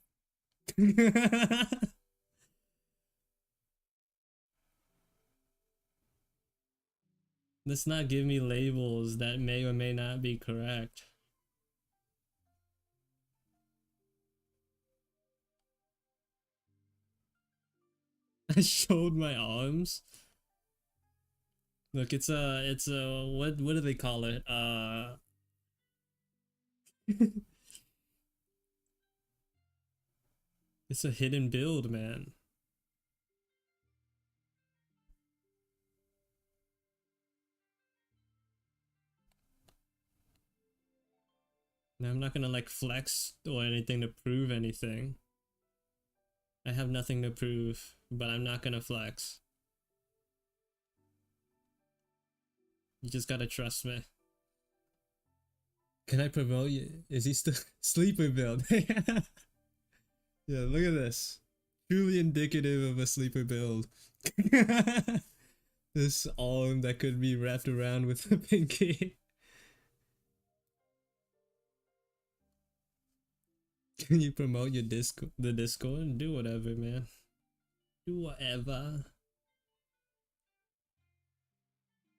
let's not give me labels that may or may not be correct. I showed my arms. Look, it's a, what do they call it? It's a hidden build, man. Now, I'm not gonna like flex or anything to prove anything. I have nothing to prove, but I'm not gonna flex. You just gotta trust me. Can I promote you? Is he still sleeper build? Yeah, look at this. Truly indicative of a sleeper build. This arm that could be wrapped around with a pinky. Can you promote your Discord? The Discord? Do whatever, man. Do whatever.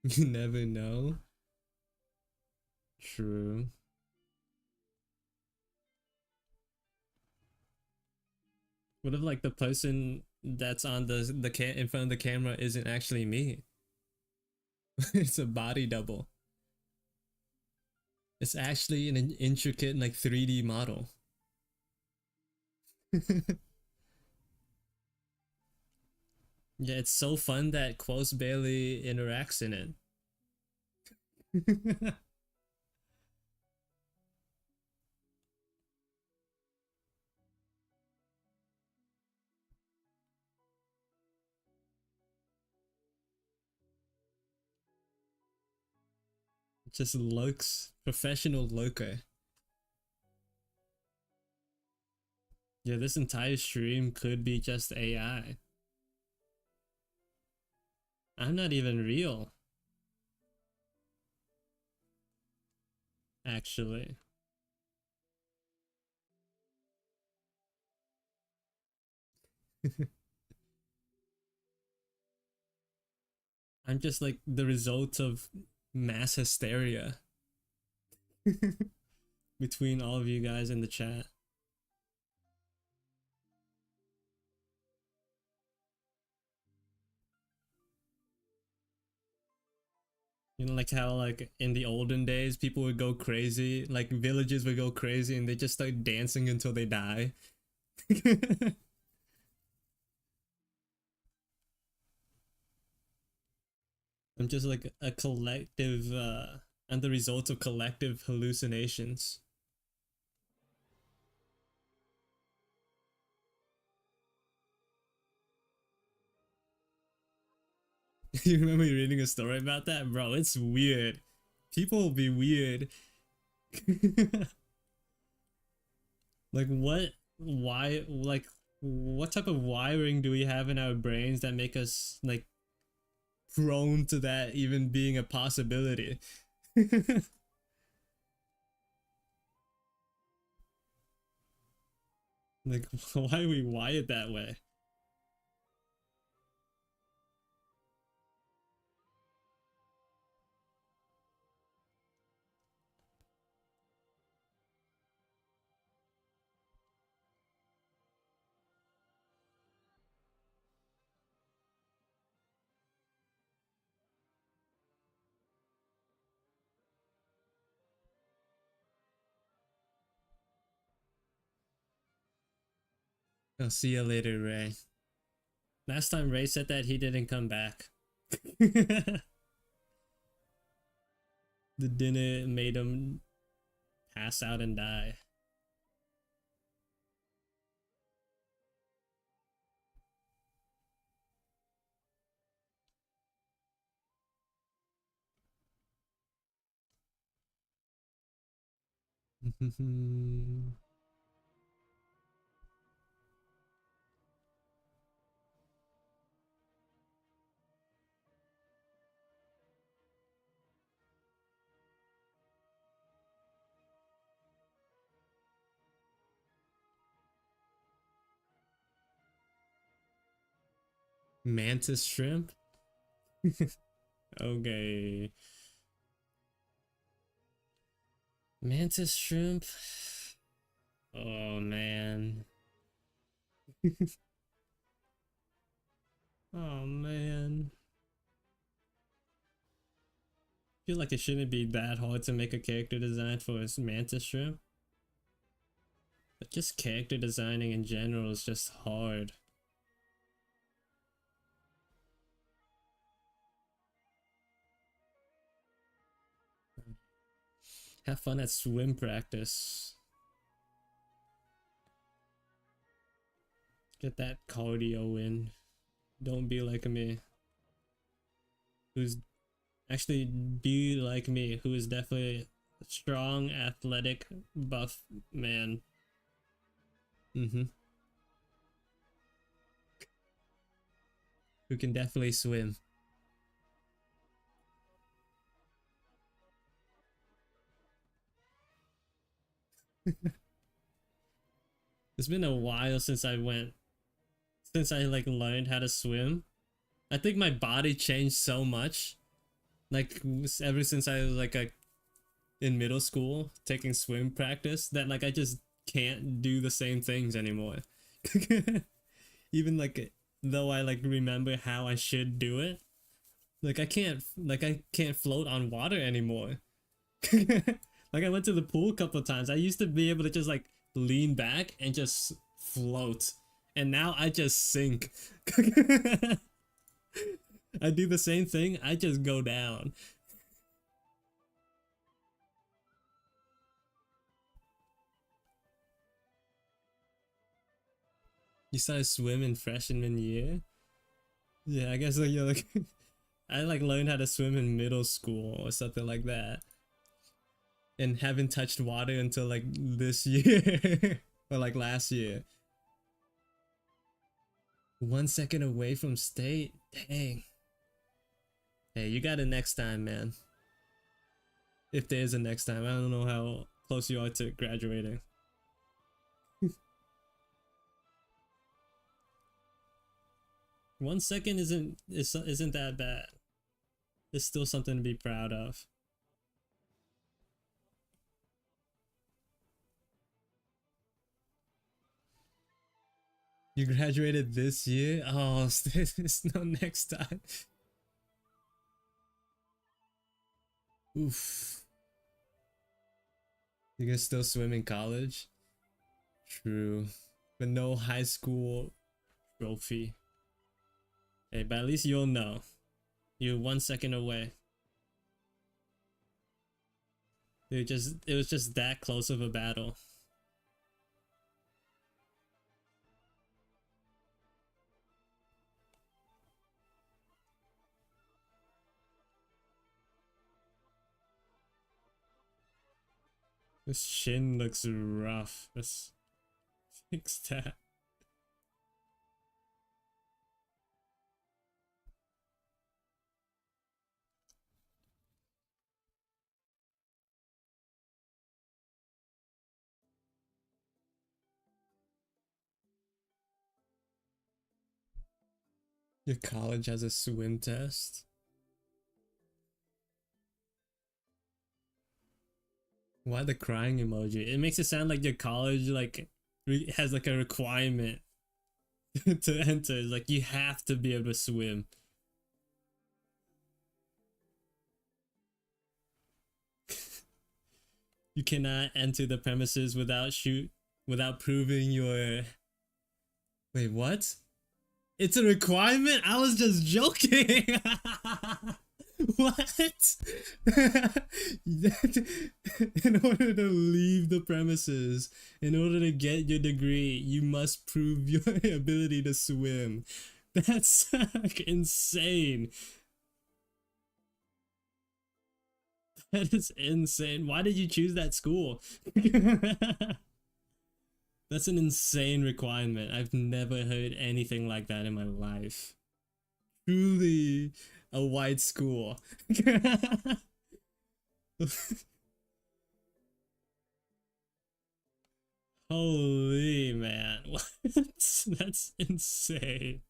You never know. True. What if like the person that's on the in front of the camera isn't actually me? It's a body double. It's actually an intricate like 3D model. Yeah, it's so fun that Quos barely interacts in it. It just looks professional looker. Yeah, this entire stream could be just AI. I'm not even real, actually. I'm just like the result of mass hysteria between all of you guys in the chat. You know, like how like in the olden days people would go crazy, like villages would go crazy and they just start dancing until they die. I'm just like a collective I'm the result of collective hallucinations. You remember reading a story about that? Bro, it's weird. People will be weird. Like what, why, like what type of wiring do we have in our brains that make us like prone to that even being a possibility? Like why are we wired that way? I'll see you later, Ray. Last time Ray said that, he didn't come back. The dinner made him pass out and die. Mantis shrimp? Okay. Mantis shrimp? Oh man. Oh man. I feel like it shouldn't be that hard to make a character design for a mantis shrimp. But just character designing in general is just hard. Have fun at swim practice. Get that cardio in. Don't be like me. Who's actually be like me, who is definitely a strong, athletic, buff man. Who can definitely swim. It's been a while since I like learned how to swim. I think my body changed so much. Like ever since I was like in middle school taking swim practice that like I just can't do the same things anymore. Even like though I like remember how I should do it, like I can't float on water anymore. Like I went to the pool a couple of times. I used to be able to just like lean back and just float, and now I just sink. I do the same thing. I just go down. You started swimming freshman year? Yeah, I guess like you're like I like learned how to swim in middle school or something like that. And haven't touched water until like this year or like last year. 1 second away from state? Dang. Hey, you got it next time, man. If there is a next time. I don't know how close you are to graduating. 1 second isn't that bad. It's still something to be proud of. You graduated this year? Oh, there's no next time. Oof. You can still swim in college? True. But no high school trophy. Hey, but at least you'll know. You're 1 second away. It was just that close of a battle. This shin looks rough. Let's fix that. Your college has a swim test? Why the crying emoji? It makes it sound like your college like has like a requirement to enter. It's like you have to be able to swim. You cannot enter the premises without proving your. Wait, what? It's a requirement? I was just joking. What? In order to leave the premises, in order to get your degree, you must prove your ability to swim. That's like insane. That is insane. Why did you choose that school? That's an insane requirement. I've never heard anything like that in my life. Truly a white school. Holy man. What? That's insane.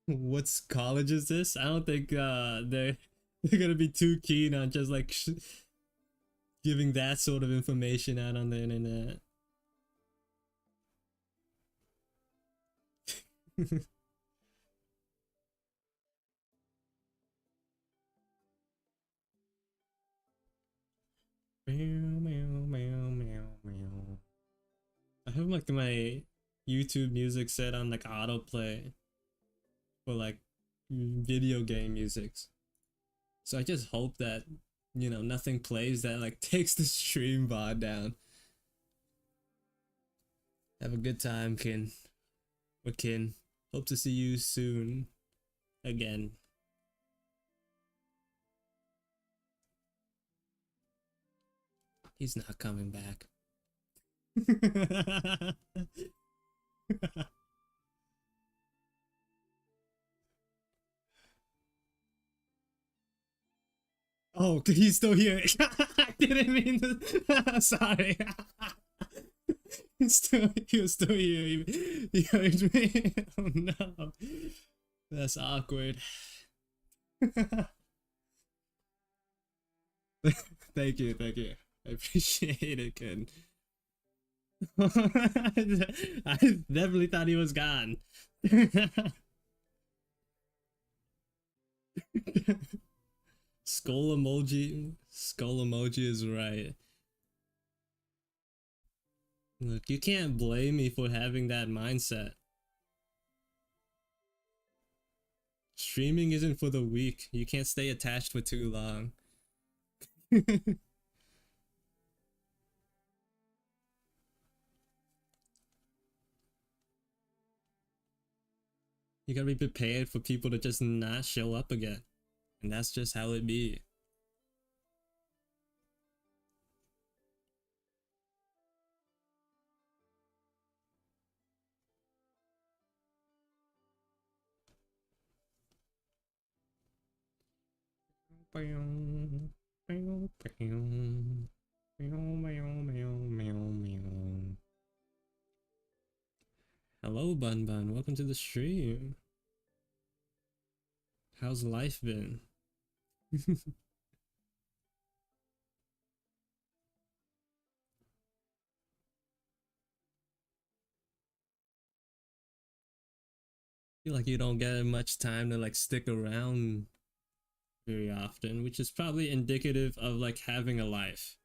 What's college is this? I don't think they're gonna be too keen on just like giving that sort of information out on the internet. Meow, meow, meow, meow, meow. I have like my YouTube music set on like autoplay for like video game musics. So I just hope that, you know, nothing plays that like takes the stream bar down. Have a good time, Kin. Or Kin. Hope to see you soon again. He's not coming back. Oh, he's still here. I didn't mean to. Sorry. He was still here. He heard me. Oh no. That's awkward. Thank you, thank you. I appreciate it, kid. I definitely thought he was gone. Skull emoji is right. Look, you can't blame me for having that mindset. Streaming isn't for the weak. You can't stay attached for too long. You gotta be prepared for people to just not show up again. And that's just how it be. Hello, Bun Bun. Welcome to the stream. How's life been? Feel like you don't get much time to like stick around very often, which is probably indicative of like having a life.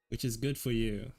Which is good for you.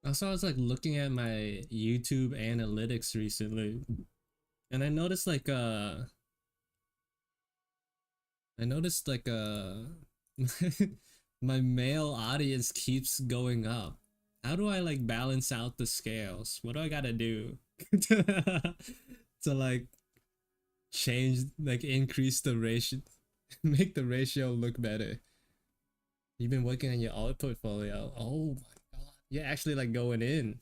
Also, I was like looking at my YouTube analytics recently, and I noticed like my male audience keeps going up. How do I like balance out the scales? What do I gotta do to, to like change, like increase the ratio, make the ratio look better? You've been working on your art portfolio. Oh my god, you're actually like going in.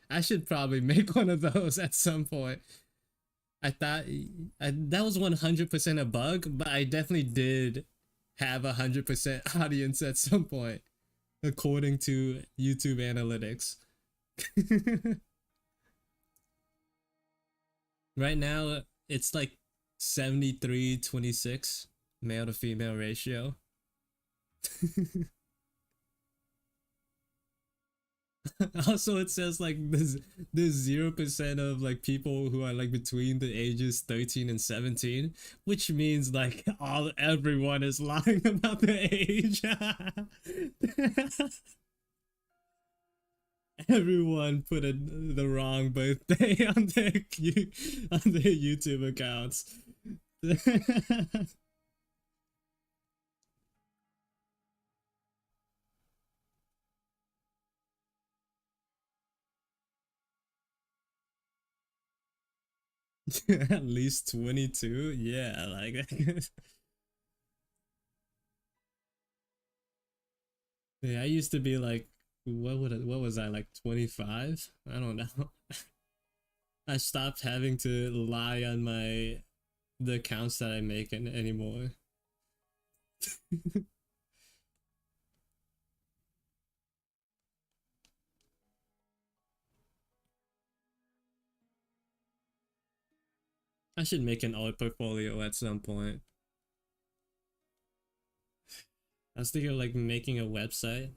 I should probably make one of those at some point. I thought that was 100% a bug, but I definitely did have 100% audience at some point, according to YouTube analytics. Right now, it's like 73-26 male to female ratio. Also, it says like there's 0% of like people who are like between the ages 13 and 17, which means like everyone is lying about their age. Everyone put the wrong birthday on their YouTube accounts. At least 22, yeah, like yeah, I used to be like, what was I, like 25? I don't know. I stopped having to lie on the accounts that I make anymore. I should make an art portfolio at some point. I was thinking of like making a website.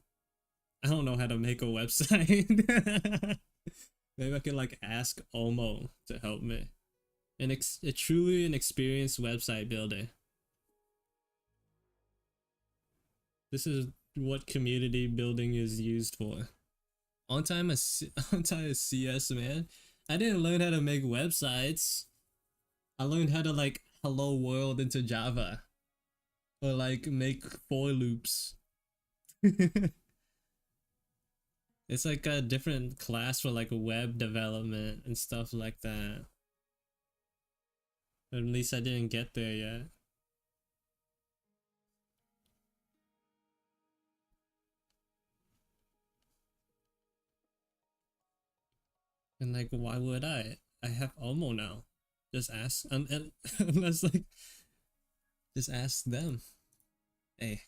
I don't know how to make a website. Maybe I could like ask Omo to help me. A truly an experienced website builder. This is what community building is used for. On time a CS, man. I didn't learn how to make websites. I learned how to like hello world into Java or like make for loops. It's like a different class for like web development and stuff like that. But at least I didn't get there yet. And like, why would I? I have Omo now. Just ask, unless like, just ask them. Hey,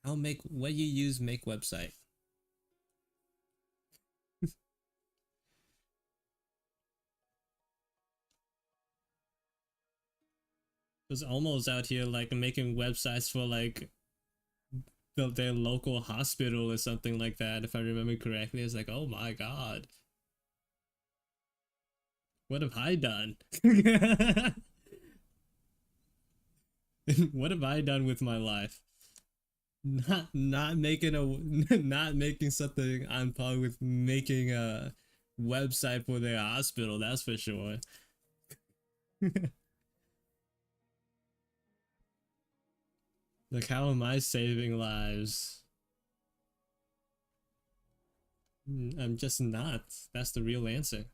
I'll make what you use. Make website. Was almost out here like making websites for like their local hospital or something like that. If I remember correctly, it's like, oh my god, what have I done? What have I done with my life? Not making not making something on par with making a website for their hospital. That's for sure. Like, how am I saving lives? I'm just not. That's the real answer.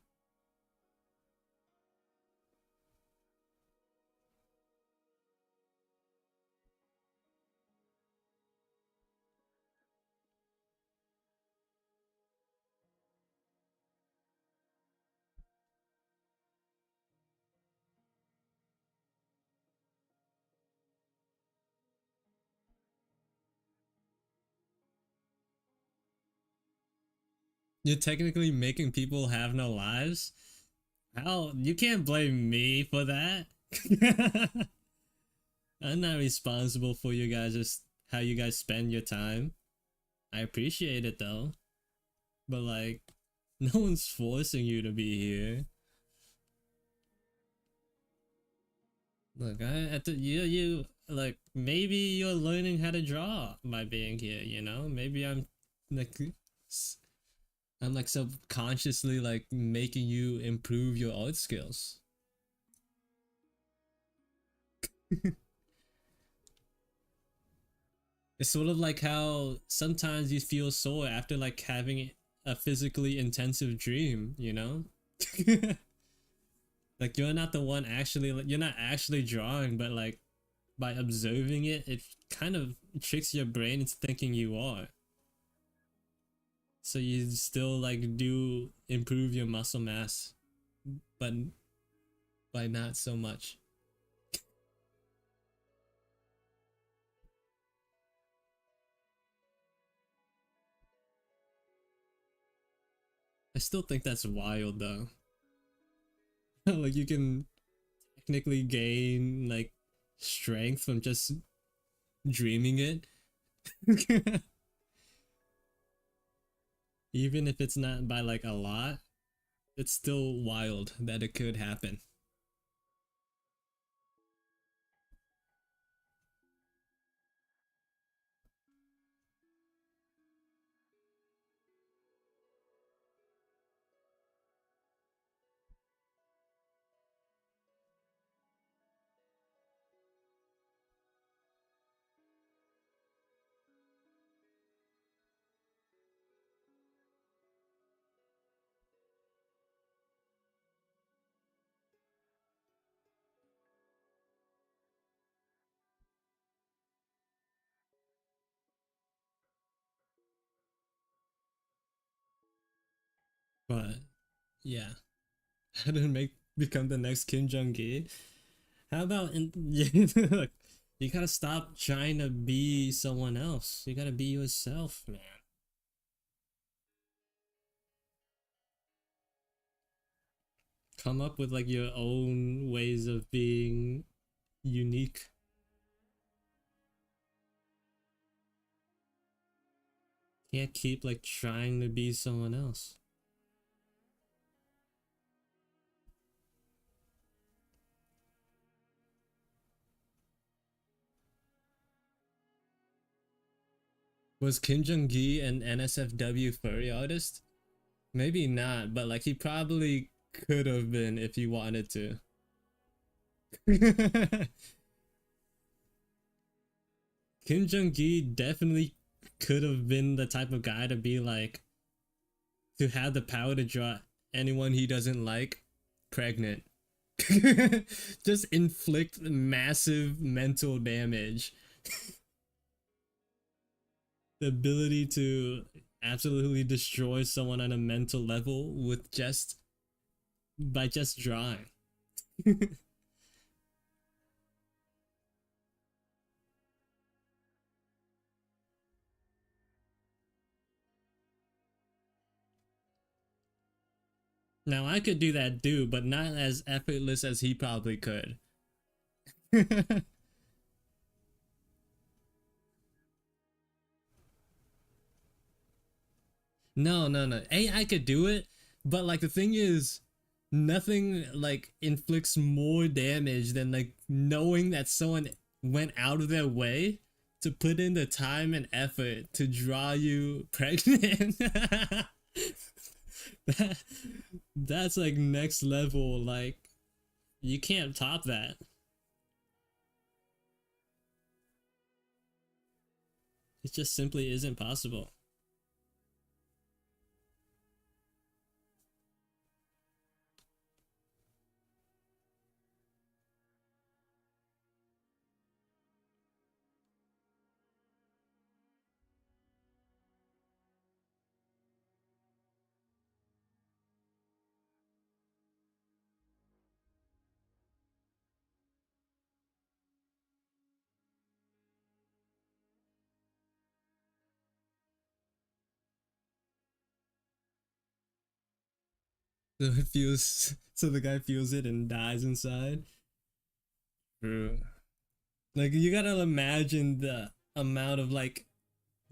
You're technically making people have no lives? How? You can't blame me for that. I'm not responsible for you guys, just how you guys spend your time. I appreciate it though, but like, no one's forcing you to be here. Look, at the you like maybe you're learning how to draw by being here. You know, maybe I'm like I'm like subconsciously like making you improve your art skills. It's sort of like how sometimes you feel sore after like having a physically intensive dream, you know? Like you're not the one actually, you're not actually drawing, but like by observing it, it kind of tricks your brain into thinking you are. So you still like do improve your muscle mass, but by not so much. I still think that's wild though. Like you can technically gain like strength from just dreaming it. Even if it's not by like a lot, it's still wild that it could happen. But yeah, how to make become the next Kim Jong Gi? How about look, you gotta stop trying to be someone else. You gotta be yourself, man. Come up with like your own ways of being unique. Can't keep like trying to be someone else. Was Kim Jong Gi an NSFW furry artist? Maybe not, but like he probably could have been if he wanted to. Kim Jong Gi definitely could have been the type of guy to be like to have the power to draw anyone he doesn't like pregnant. Just inflict massive mental damage. The ability to absolutely destroy someone on a mental level with just by just drawing. Now I could do that too, but not as effortless as he probably could. No, no, no. AI could do it, but like the thing is, nothing like inflicts more damage than like knowing that someone went out of their way to put in the time and effort to draw you pregnant. that, that's like next level. Like you can't top that. It just simply isn't possible. So it feels so the guy feels it and dies inside. True. Like you gotta imagine the amount of like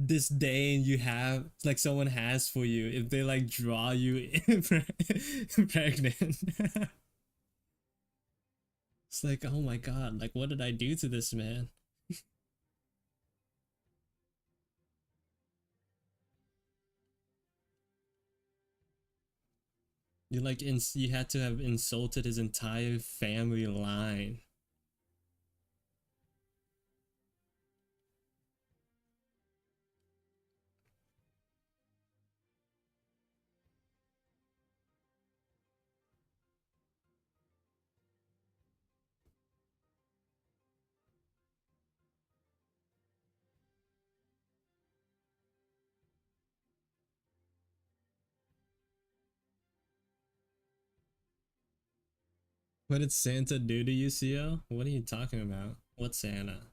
disdain you have like someone has for you if they like draw you pregnant. It's like, oh my god, like what did I do to this man? You like you had to have insulted his entire family line. What did Santa do to you, CO? What are you talking about? What Santa?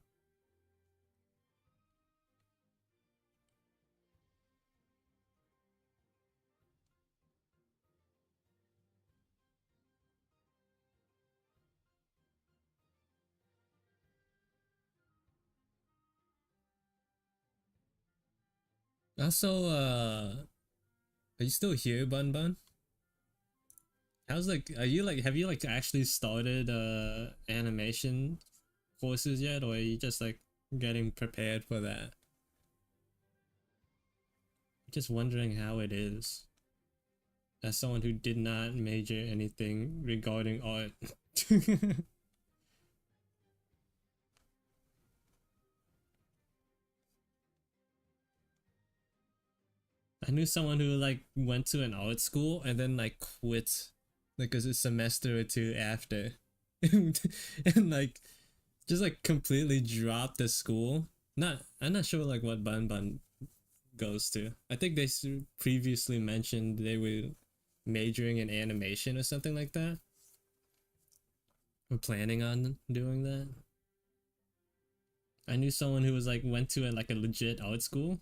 Also, are you still here, Bun Bun? How's like, are you like, have you like actually started animation courses yet, or are you just like getting prepared for that? Just wondering how it is as someone who did not major anything regarding art. I knew someone who like went to an art school and then like quit like a semester or two after, and like just like completely dropped the school. Not, I'm not sure like what Bun Bun goes to. I think they previously mentioned they were majoring in animation or something like that. Or planning on doing that. I knew someone who was like went to like a legit art school,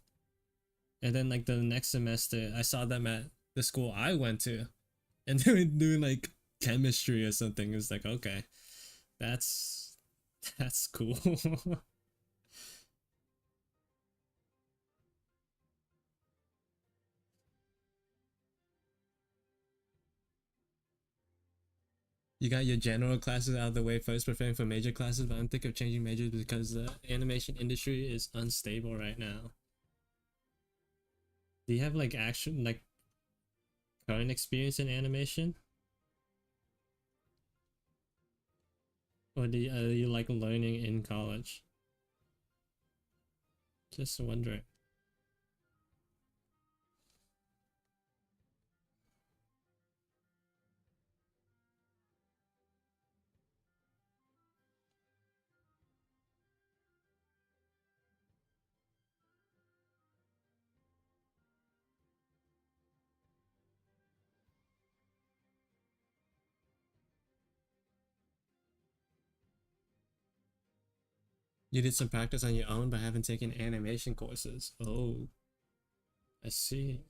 and then like the next semester I saw them at the school I went to, and they were doing like chemistry or something. It was like, okay, that's that's cool. You got your general classes out of the way first, preparing for major classes, but I'm thinking of changing majors because the animation industry is unstable right now. Do you have like actual like current experience in animation, or are you like learning in college? Just wondering. You did some practice on your own but haven't taken animation courses. Oh, I see.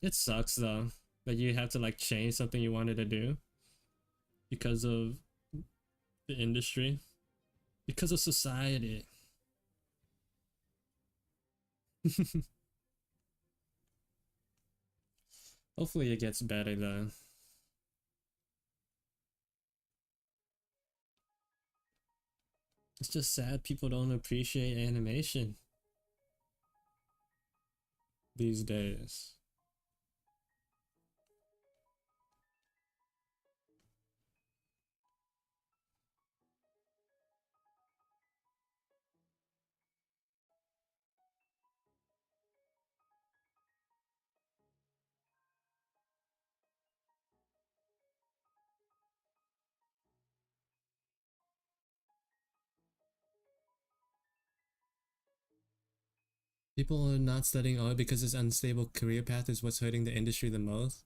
It sucks though that you have to like change something you wanted to do because of the industry, because of society. Hopefully it gets better though. It's just sad people don't appreciate animation these days. People are not studying art because this unstable career path is what's hurting the industry the most.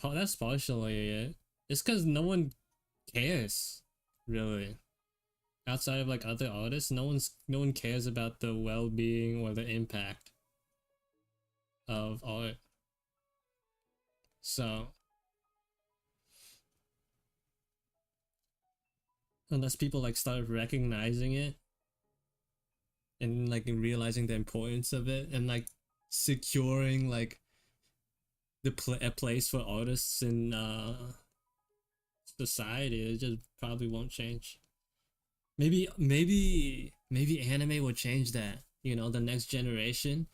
That's partially it. It's because no one cares, really. Outside of like other artists, no one cares about the well-being or the impact of art. So unless people like start recognizing it and like realizing the importance of it and like securing like a place for artists in society, it just probably won't change. Maybe anime will change that. you know, the next generation,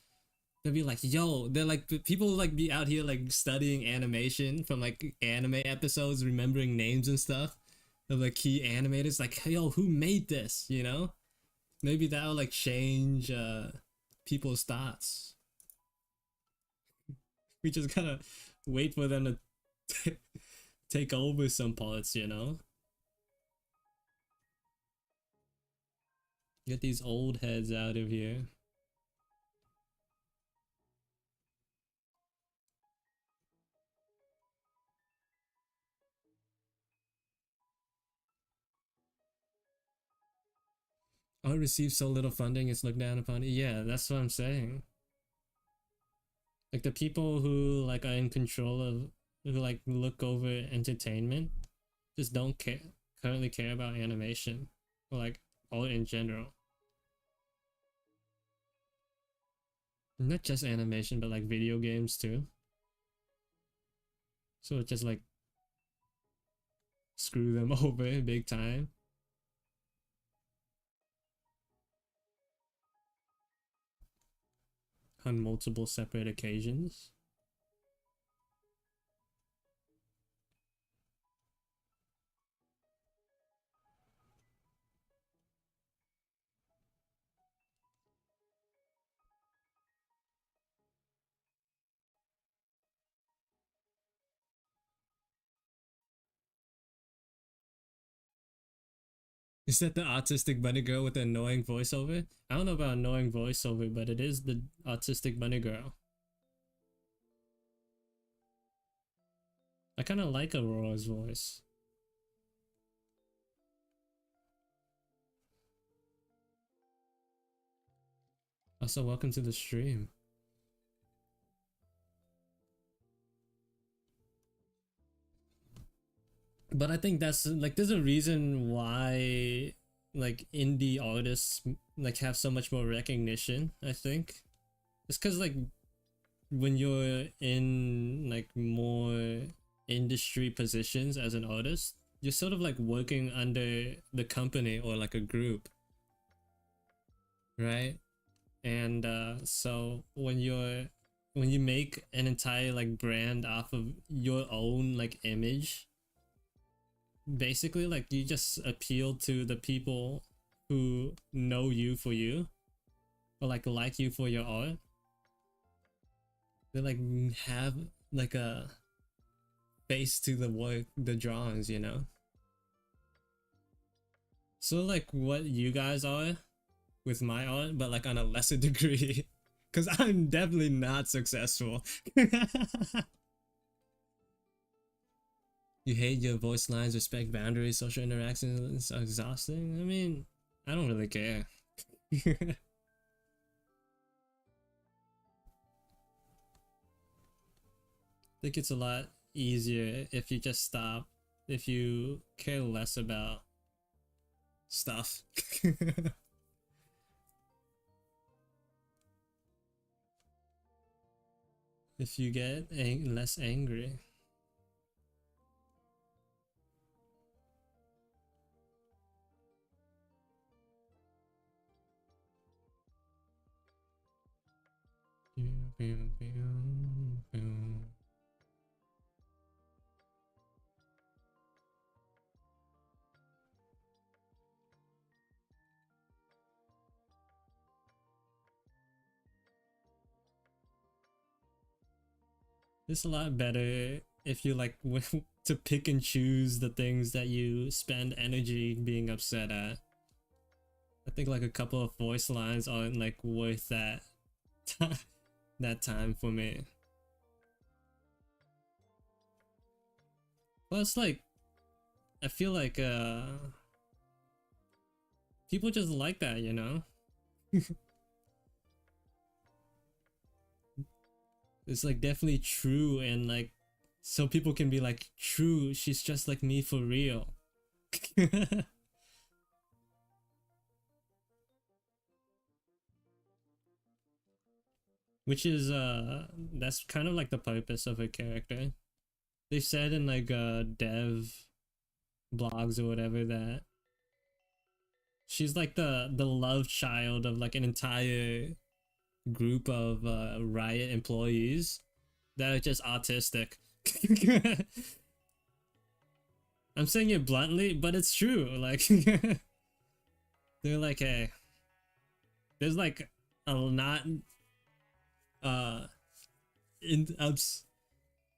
they'll be like, yo, they're like, people like be out here like studying animation from like anime episodes, remembering names and stuff of like key animators, like, yo, who made this, you know? Maybe that'll like change people's thoughts. We just gotta wait for them to take over some parts, you know? Get these old heads out of here. Oh, it receives so little funding, it's looked down upon. Yeah, that's what I'm saying. Like the people who like are in control of, who like look over entertainment, just don't care, currently care about animation or like art in general. Not just animation, but like video games too. So it just like screw them over big time. On multiple separate occasions. Is that the autistic bunny girl with the annoying voiceover? I don't know about annoying voiceover, but it is the autistic bunny girl. I kind of like Aurora's voice. Also, welcome to the stream. But I think that's like, there's a reason why like indie artists like have so much more recognition. I think it's because like when you're in like more industry positions as an artist, you're sort of like working under the company or like a group, right? And so when you make an entire like brand off of your own like image, basically like you just appeal to the people who know you for you, or like you for your art. They like have like a face to the work, the drawings, you know? So like what you guys are with my art, but like on a lesser degree. Cause I'm definitely not successful. You hate your voice lines, respect boundaries, social interactions, it's exhausting. I mean, I don't really care. I think it's a lot easier if you just stop, if you care less about stuff. If you get less angry. It's a lot better if you like to pick and choose the things that you spend energy being upset at. I think like a couple of voice lines aren't like worth that that time for me. Plus like I feel like people just like that, you know? It's like definitely true, and like so people can be like, true, she's just like me for real. Which is that's kind of like the purpose of a character. They said in like dev blogs or whatever that She's like the love child of like an entire group of Riot employees that are just autistic. I'm saying it bluntly, but it's true. Like they're like, hey, there's like a not uh in ups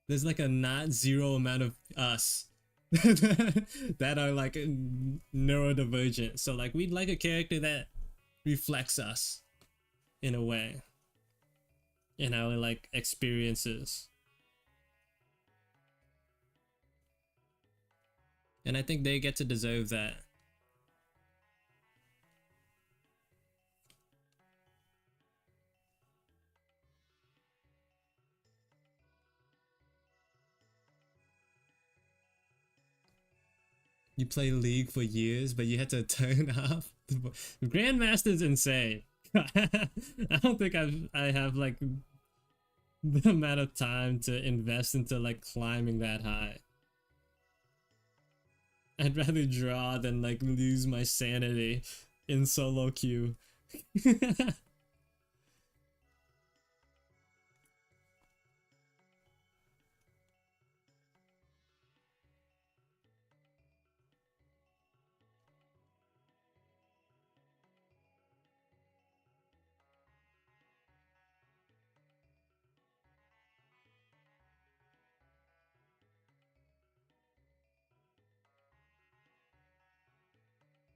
there's like a not zero amount of us that are like neurodivergent. So like we'd like a character that reflects us in a way, in our like experiences. And I think they get to deserve that. You play League for years, but you had to turn off. Grandmaster's insane. I don't think I have like the amount of time to invest into like climbing that high. I'd rather draw than like lose my sanity in solo queue.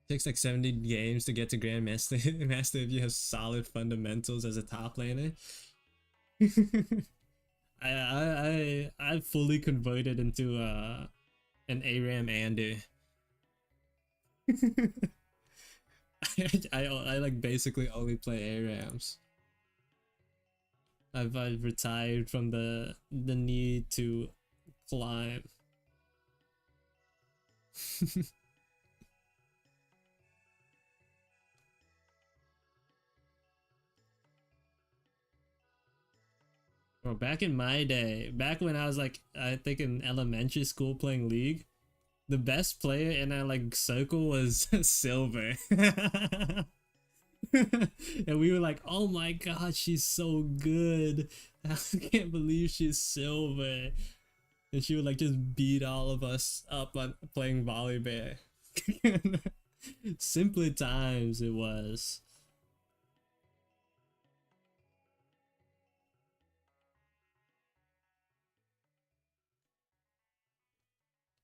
Takes like 70 games to get to Grandmaster Master if you have solid fundamentals as a top laner. I fully converted into an ARAM Andy. I like basically only play ARAMs. I've retired from the need to climb. Bro, back in my day, back when I was like, I think in elementary school playing League, the best player in our like circle was Silver. And we were like, oh my god, she's so good. I can't believe she's Silver. And she would like just beat all of us up on playing volleyball. Simpler times it was.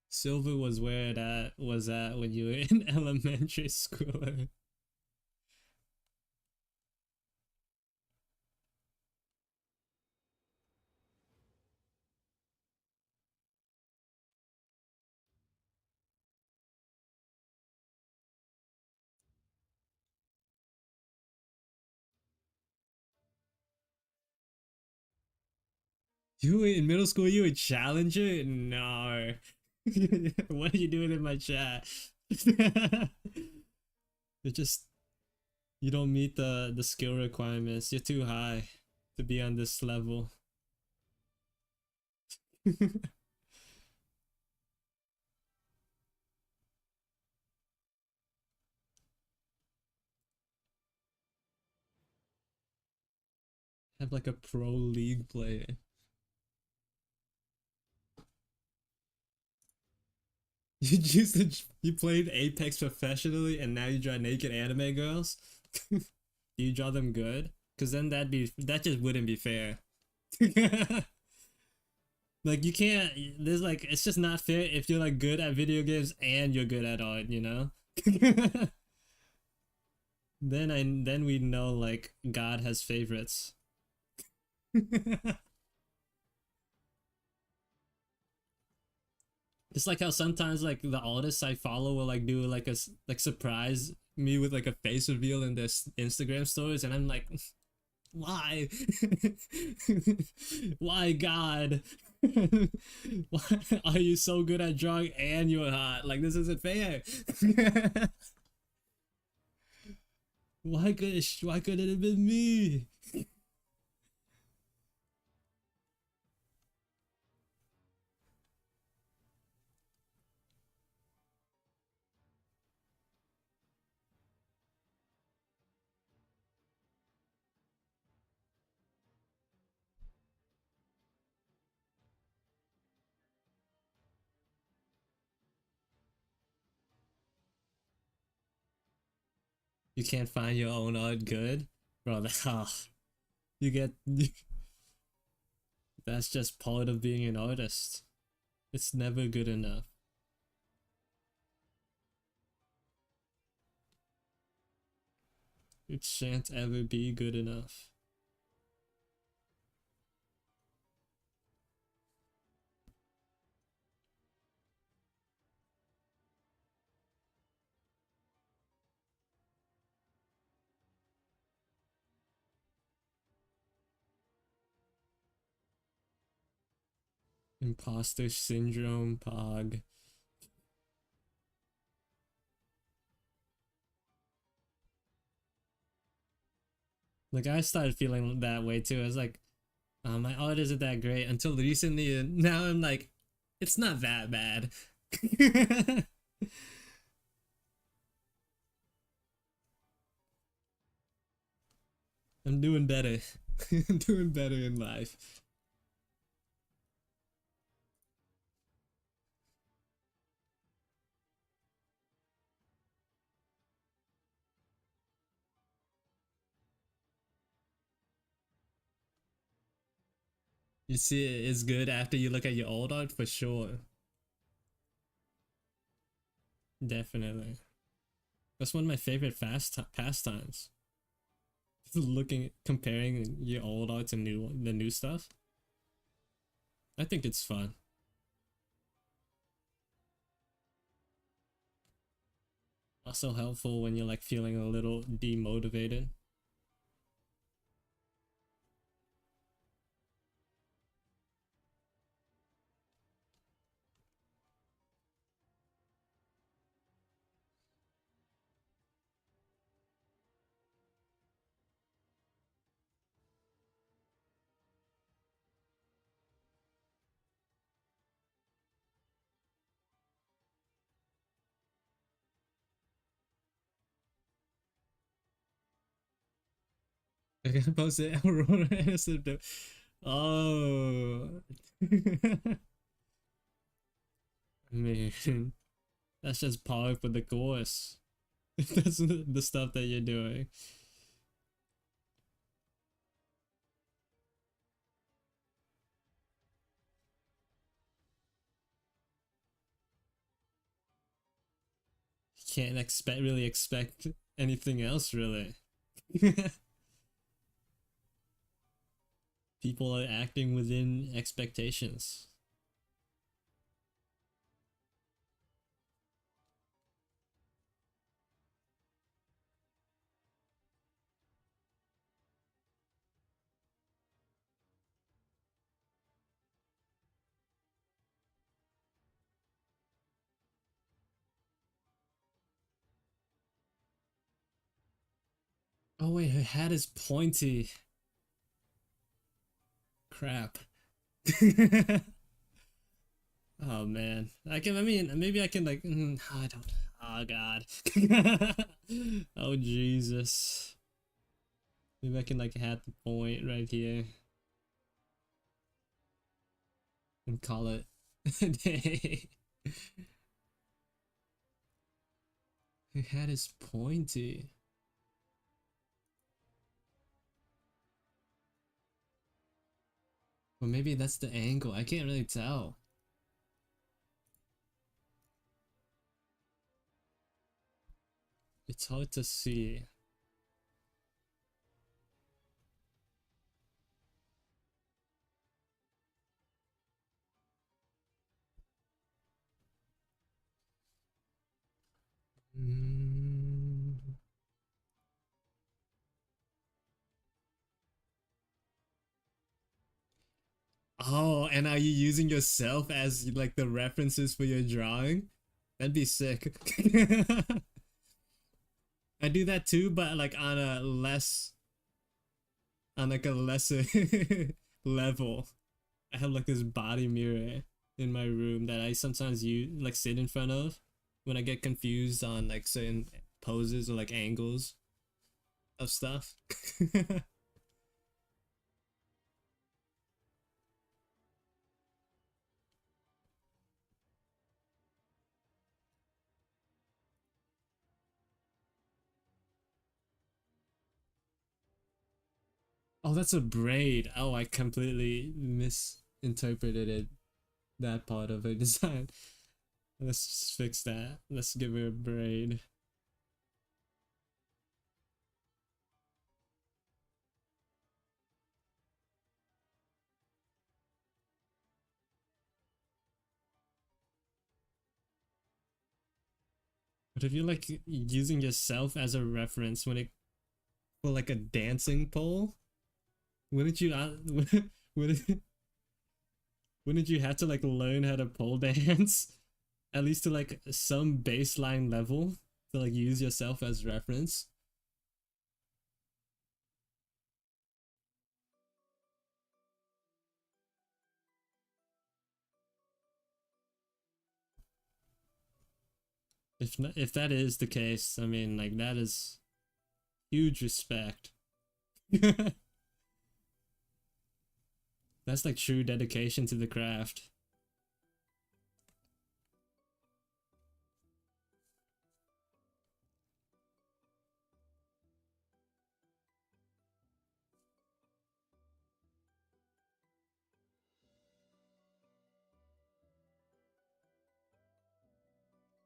Silver was where that was at when you were in elementary school. You were in middle school, you were challenger? No. What are you doing in my chat? You're just, you don't meet the skill requirements. You're too high to be on this level. Have like a pro league player. You played Apex professionally and now you draw naked anime girls? Do you draw them good? Cause then that just wouldn't be fair. Like you can't, there's like, it's just not fair if you're like good at video games and you're good at art, you know? Then we know like God has favorites. It's like how sometimes like the artists I follow will like do like like surprise me with like a face reveal in their Instagram stories, and I'm like, why? Why God? Why are you so good at drawing and you're hot? Like this isn't fair. Why could it have been me? You can't find your own art good, bro. You get that's just part of being an artist. It's never good enough. It shan't ever be good enough. Imposter syndrome, Pog. Like I started feeling that way too. I was like, my art isn't that great until recently, and now I'm like, it's not that bad. I'm doing better. I'm doing better in life. You see it is good after you look at your old art for sure. Definitely. That's one of my favorite pastimes. Looking comparing your old art to the new stuff. I think it's fun. Also helpful when you're like feeling a little demotivated. I can post it. Aurora Innocent. Oh. Man, that's just par for the course. That's the stuff that you're doing. You can't expect anything else really. People are acting within expectations. Oh wait, her hat is pointy. Crap. Oh man, I mean, maybe I can like. I don't. Oh god. Oh Jesus. Maybe I can like hat the point right here and call it a day. Her hat is pointy. Or maybe that's the angle. I can't really tell. It's hard to see. Mm. Oh, and are you using yourself as like the references for your drawing? That'd be sick. I do that too, but like on like a lesser level. I have like this body mirror in my room that I sometimes use like sit in front of when I get confused on like certain poses or like angles of stuff. Oh, that's a braid. Oh, I completely misinterpreted it. That part of the design. Let's just fix that. Let's give her a braid. But if you're like using yourself as a reference when it for like a dancing pole, wouldn't you wouldn't wouldn't you have to like learn how to pole dance at least to like some baseline level to like use yourself as reference? If that is the case, I mean like that is huge respect. That's like true dedication to the craft.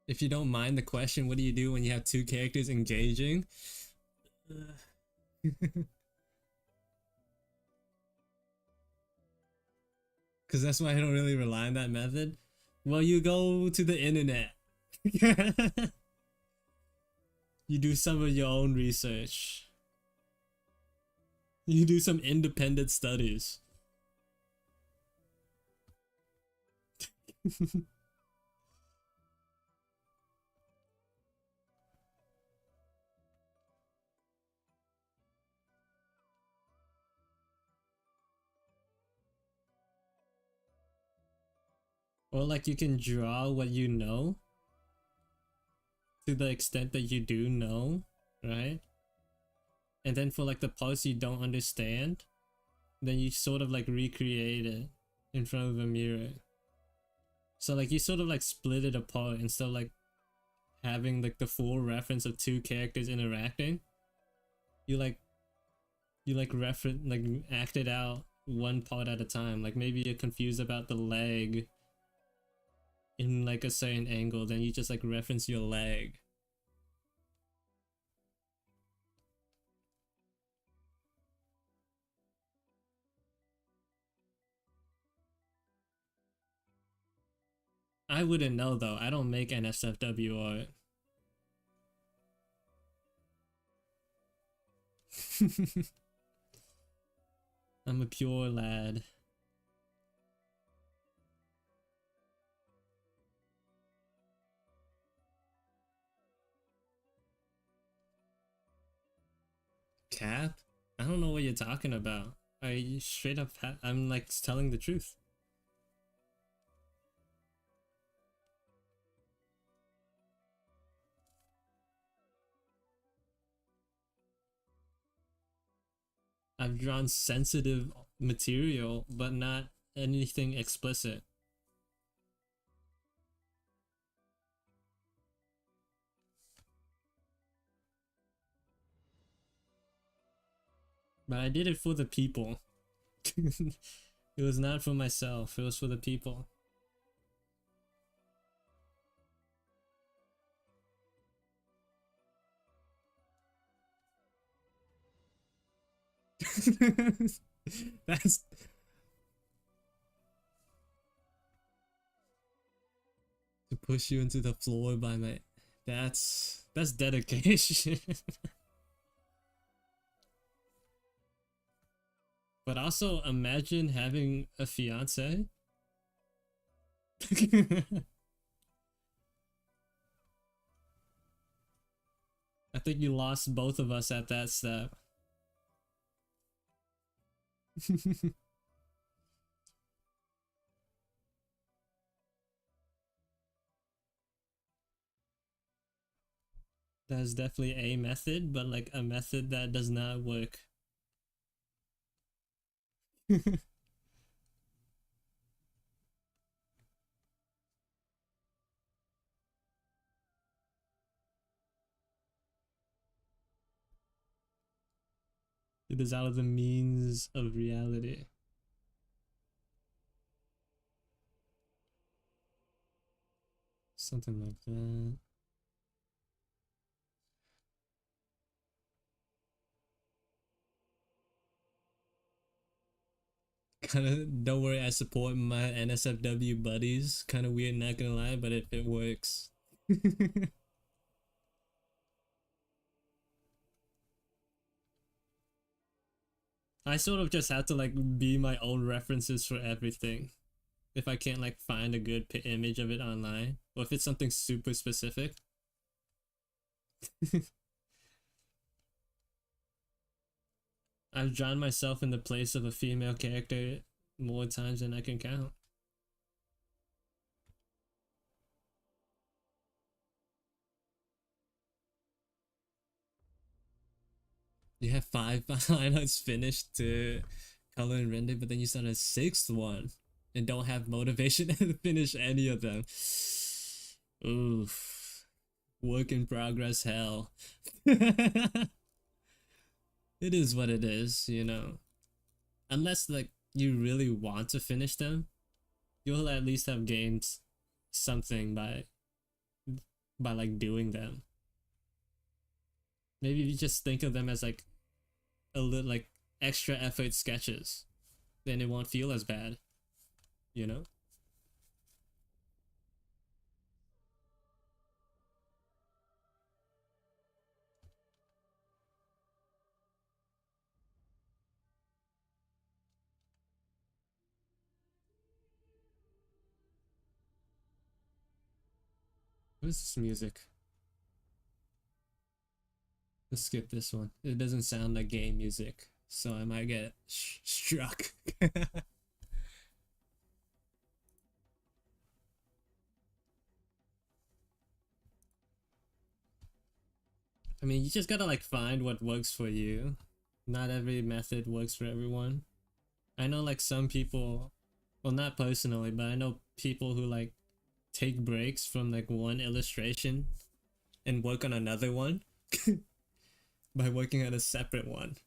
If you don't mind the question, what do you do when you have two characters engaging? Because that's why I don't really rely on that method. Well, you go to the internet. You do some of your own research. You do some independent studies. Or like you can draw what you know to the extent that you do know, right? And then for like the parts you don't understand, then you sort of like recreate it in front of a mirror. So like you sort of like split it apart instead of like having like the full reference of two characters interacting. You like reference like act it out one part at a time. Like maybe you're confused about the leg in like a certain angle, then you just like reference your leg. I wouldn't know though. I don't make NSFW art. I'm a pure lad. Cap? I don't know what you're talking about. I straight up, I'm like telling the truth. I've drawn sensitive material, but not anything explicit. But I did it for the people. It was not for myself, it was for the people. That's to push you into the floor by my that's dedication. But also imagine having a fiance. I think you lost both of us at that step. That's definitely a method, but like a method that does not work. It is out of the means of reality. Something like that. Kinda, don't worry, I support my NSFW buddies. Kinda weird, not gonna lie, but it works. I sort of just have to like be my own references for everything. If I can't like find a good image of it online, or if it's something super specific. I've drawn myself in the place of a female character more times than I can count. You have 5 highlights finished to color and render, but then you start a 6th one and don't have motivation to finish any of them. Oof. Work in progress hell. It is what it is, you know. Unless like you really want to finish them, you'll at least have gained something by like doing them. Maybe you just think of them as like a little like extra effort sketches, then it won't feel as bad, you know? What is this music? Let's skip this one. It doesn't sound like game music, so I might get struck. I mean, you just gotta like find what works for you. Not every method works for everyone. I know like some people, well, not personally, but I know people who like take breaks from like one illustration and work on another one by working on a separate one.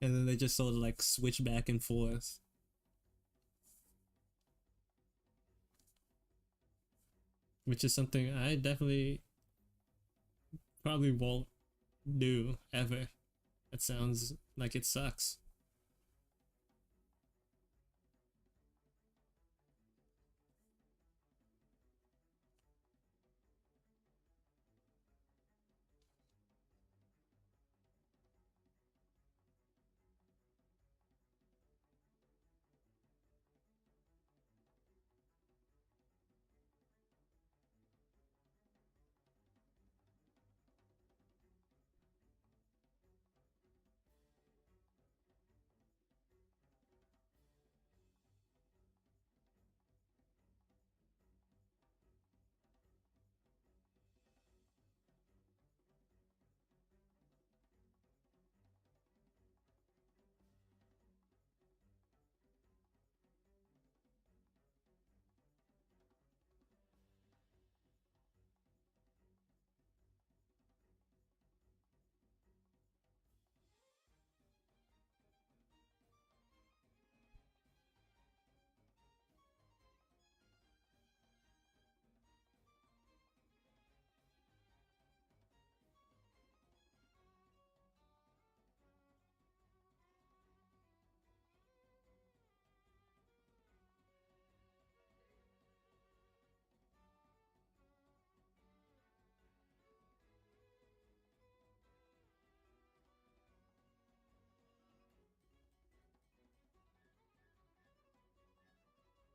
And then they just sort of like switch back and forth. Which is something I definitely probably won't do ever. It sounds like it sucks.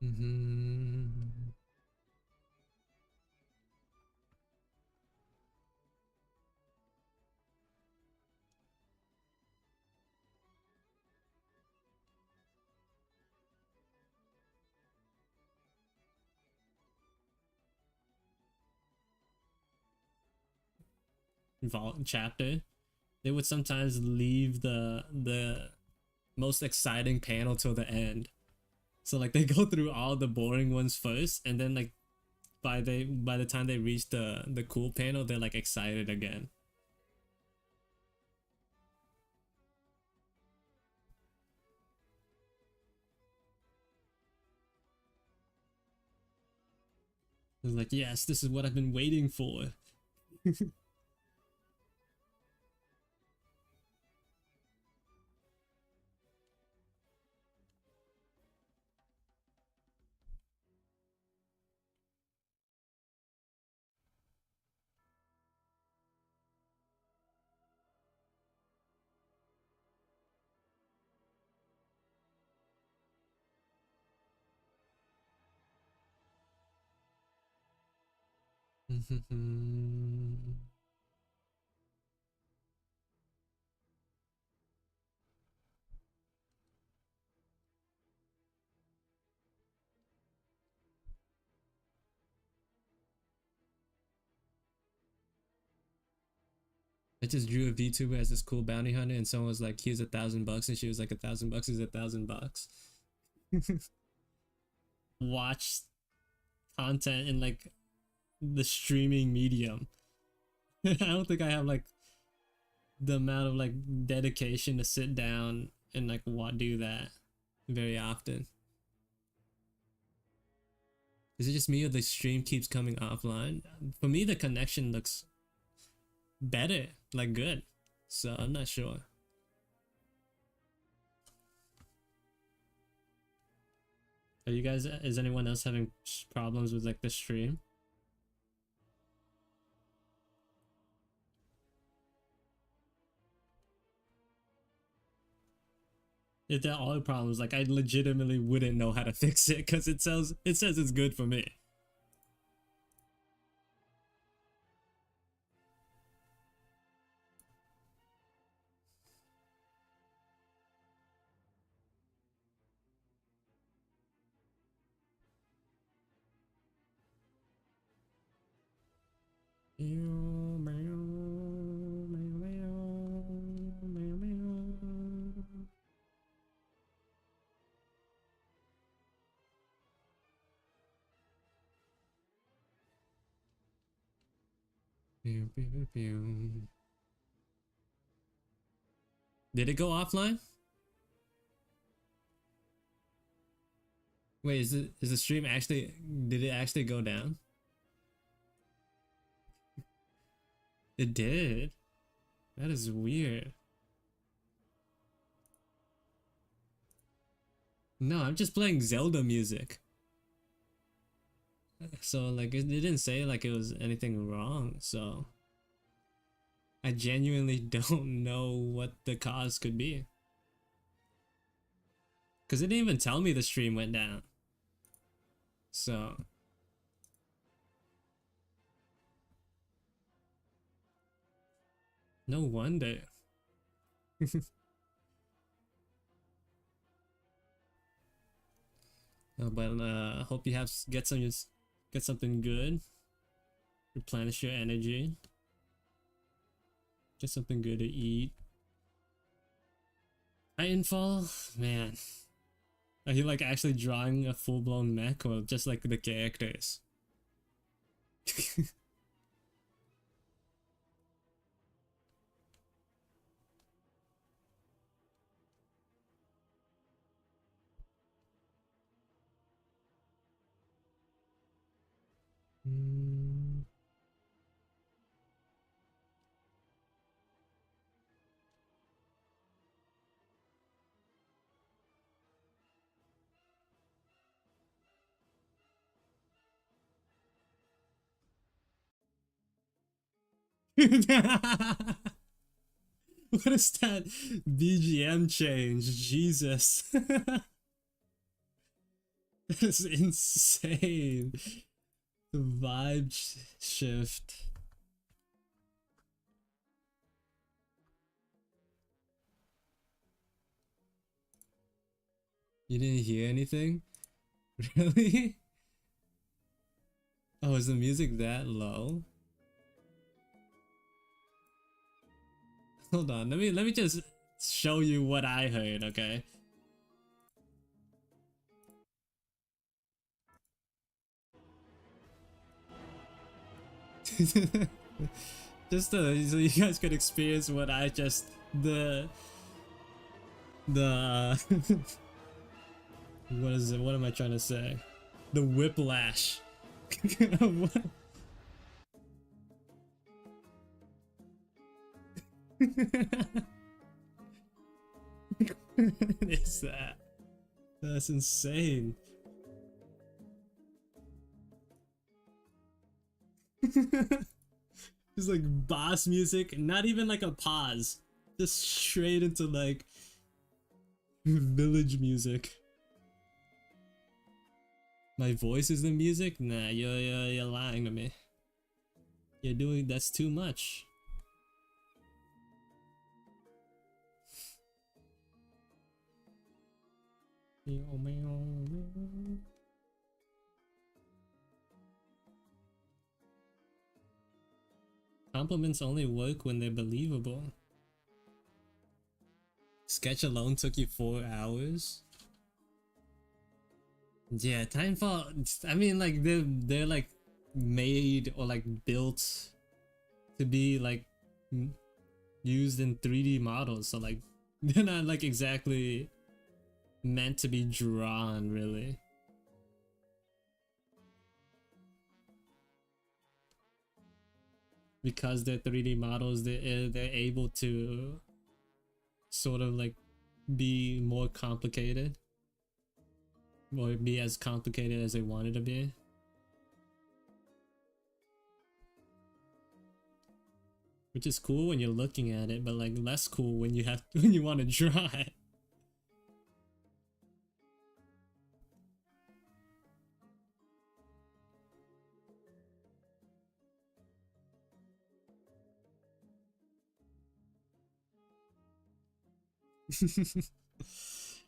Mm-hmm. Chapter, they would sometimes leave the most exciting panel till the end. So like they go through all the boring ones first, and then like by the time they reach the cool panel, they're like excited again. was like, yes, this is what I've been waiting for. I just drew a VTuber as this cool bounty hunter, and someone was like, "Here's $1,000," and she was like, "$1,000 is $1,000." Watch content in like the streaming medium. I don't think I have like the amount of like dedication to sit down and like do that very often. Is it just me or the stream keeps coming offline? For me, the connection looks better, like good. So I'm not sure. Are you guys, is anyone else having problems with like the stream? If there are problems, like I legitimately wouldn't know how to fix it because it says it's good for me. Did it go offline? Wait, is the stream actually, did it actually go down? It did. That is weird. No, I'm just playing Zelda music. So like it didn't say like it was anything wrong, so I genuinely don't know what the cause could be. Cause it didn't even tell me the stream went down. So no wonder. But hope you have get something good. Replenish your energy. Get something good to eat. Titanfall, man. Are you like actually drawing a full-blown mech or just like the characters? What is that BGM change? Jesus. That is insane. The vibe shift. You didn't hear anything? Really? Oh, is the music that low? Hold on, let me just show you what I heard, okay? Just so you guys could experience what I just the what is it? What am I trying to say? The whiplash What is that? That's insane. Just like boss music, not even like a pause. Just straight into like village music. My voice is the music? Nah, you're lying to me. You're doing that's too much. Compliments only work when they're believable. Sketch alone took you 4 hours? Yeah, Timefall, I mean like they're like made or like built to be like used in 3D models, so like they're not like exactly meant to be drawn really. Because they're 3D models, they're able to sort of like be more complicated or be as complicated as they wanted to be. Which is cool when you're looking at it, but like less cool when you have when you want to draw it.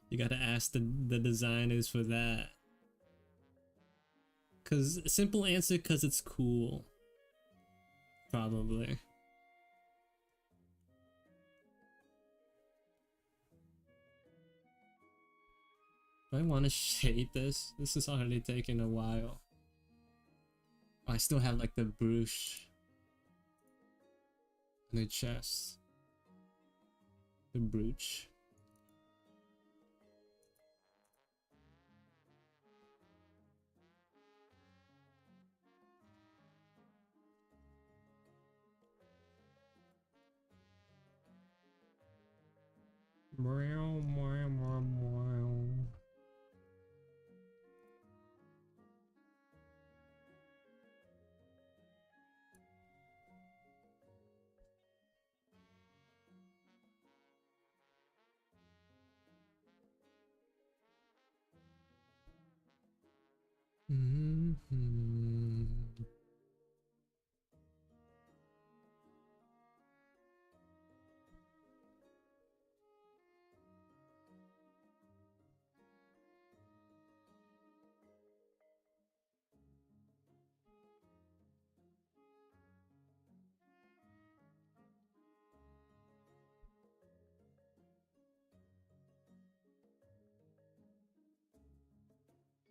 You gotta ask the designers for that. Cause simple answer, cause it's cool. Probably. Do I want to shape this? This is already taking a while. Oh, I still have like the brush on the chest. The brooch. Meow, meow, meow, meow.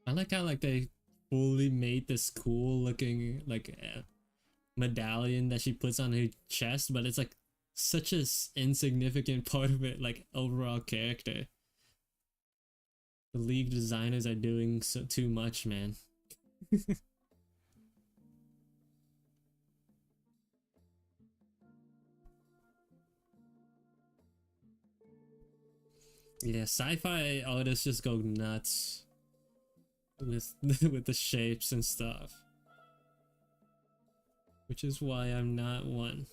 I like how like they fully made this cool looking like medallion that she puts on her chest, but it's like such a insignificant part of it, like overall character. The league designers are doing so too much, man. Yeah, sci-fi artists just go nuts with with the shapes and stuff, which is why I'm not one.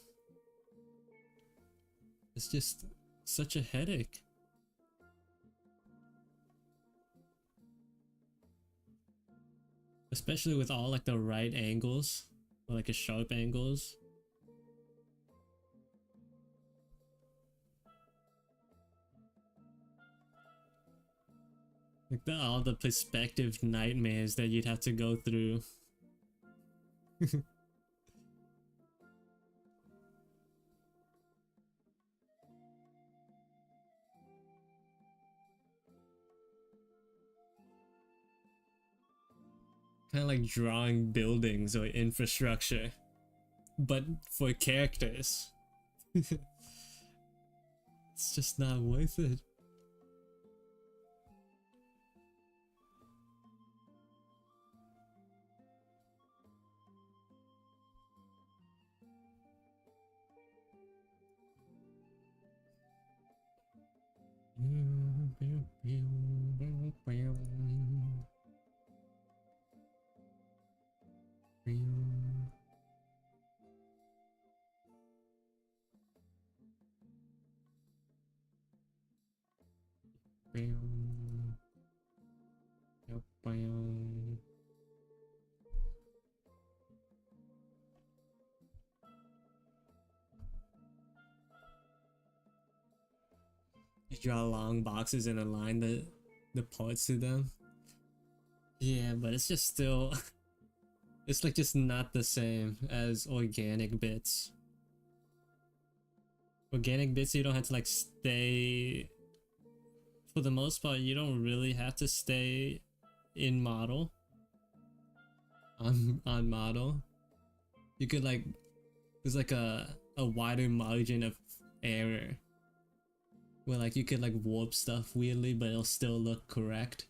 It's just such a headache. Especially with all like the right angles, or like a sharp angles. Like all the perspective nightmares that you'd have to go through. Kind of like drawing buildings or infrastructure, but for characters. It's just not worth it. You draw long boxes and align the parts to them. Yeah, but it's just still it's like just not the same as organic bits. Organic bits you don't have to like stay, for the most part you don't really have to stay in model on model. You could like, there's like a wider margin of error where like you could like warp stuff weirdly but it'll still look correct.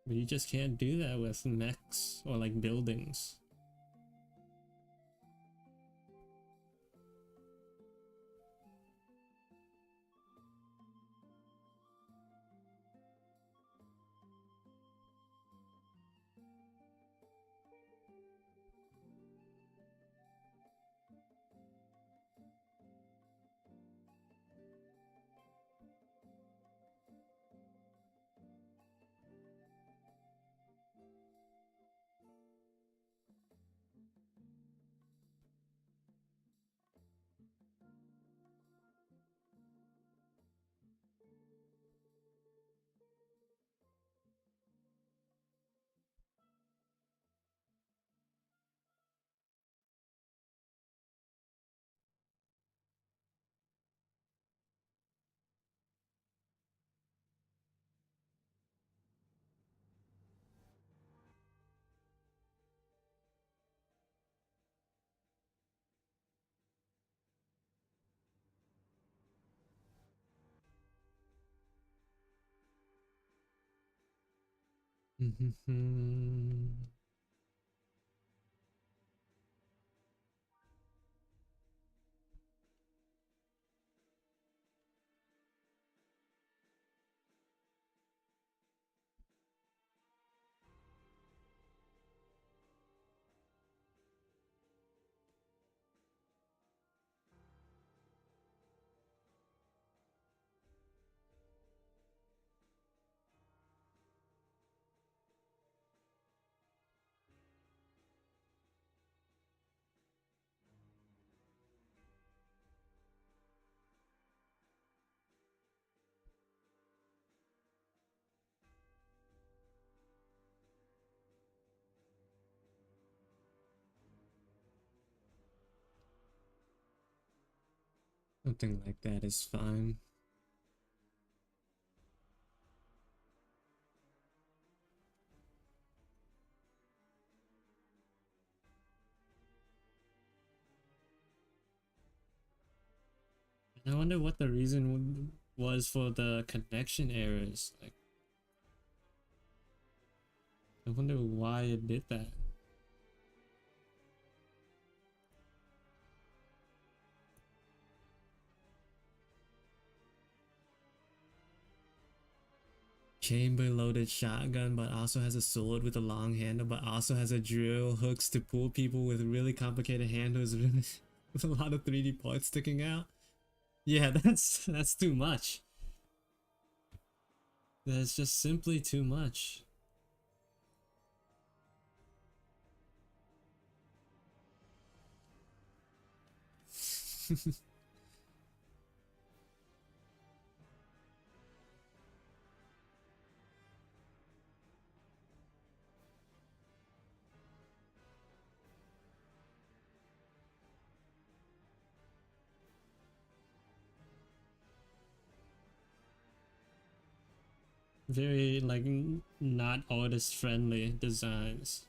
But you just can't do that with mechs or like buildings. Something like that is fine. And I wonder what the reason was for the connection errors. Like, I wonder why it did that. Chamber loaded shotgun, but also has a sword with a long handle, but also has a drill, hooks to pull people with really complicated handles with a lot of 3D parts sticking out. Yeah, that's too much. That's just simply too much. Very like not artist friendly designs.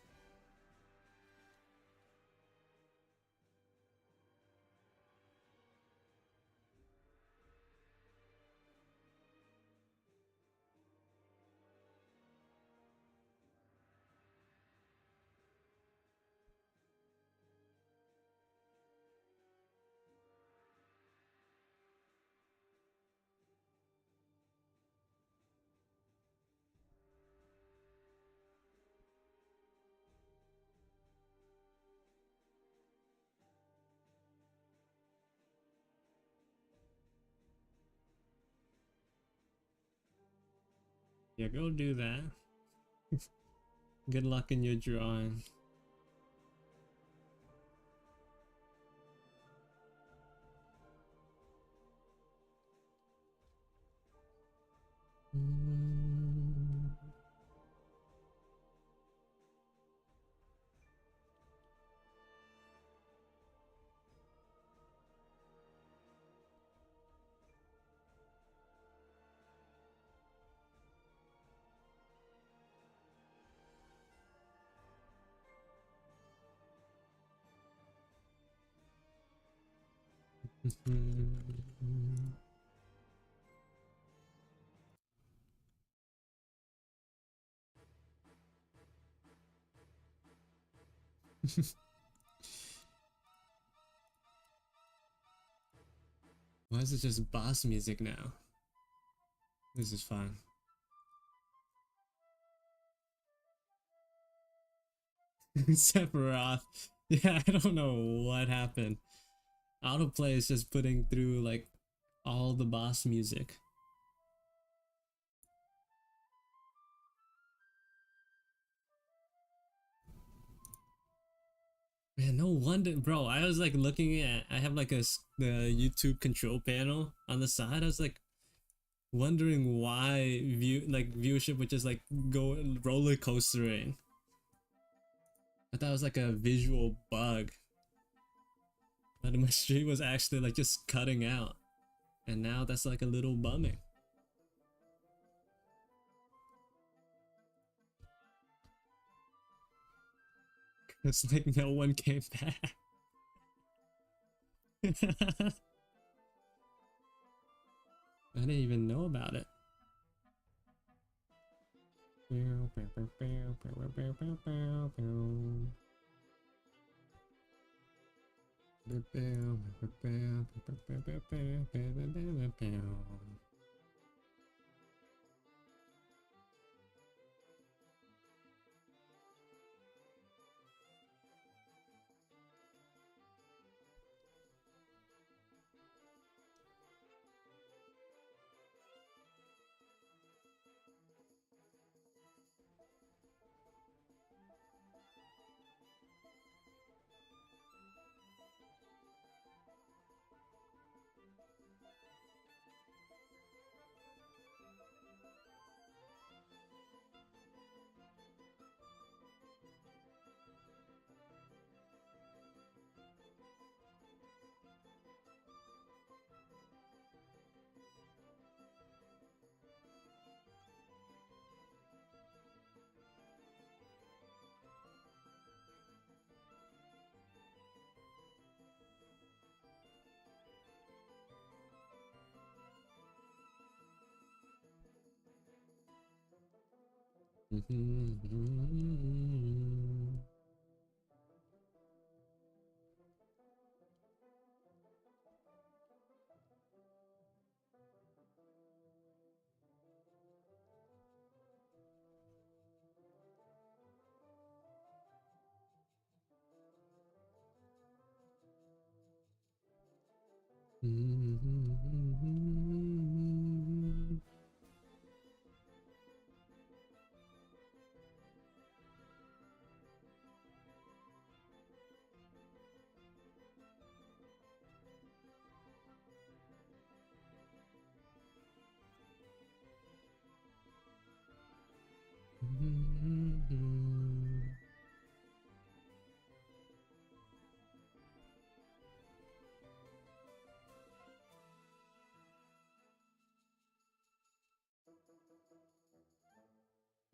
Yeah, go do that. Good luck in your drawing. Why is it just boss music now? This is fine. Sephiroth. Yeah, I don't know what happened. Autoplay is just putting through like all the boss music. Man, no wonder, bro. I was like looking at, I have like the YouTube control panel on the side. I was like wondering why viewership would just like go roller coastering. I thought it was like a visual bug, but my stream was actually like just cutting out, and now that's like a little bumming. It's like no one came back. I didn't even know about it.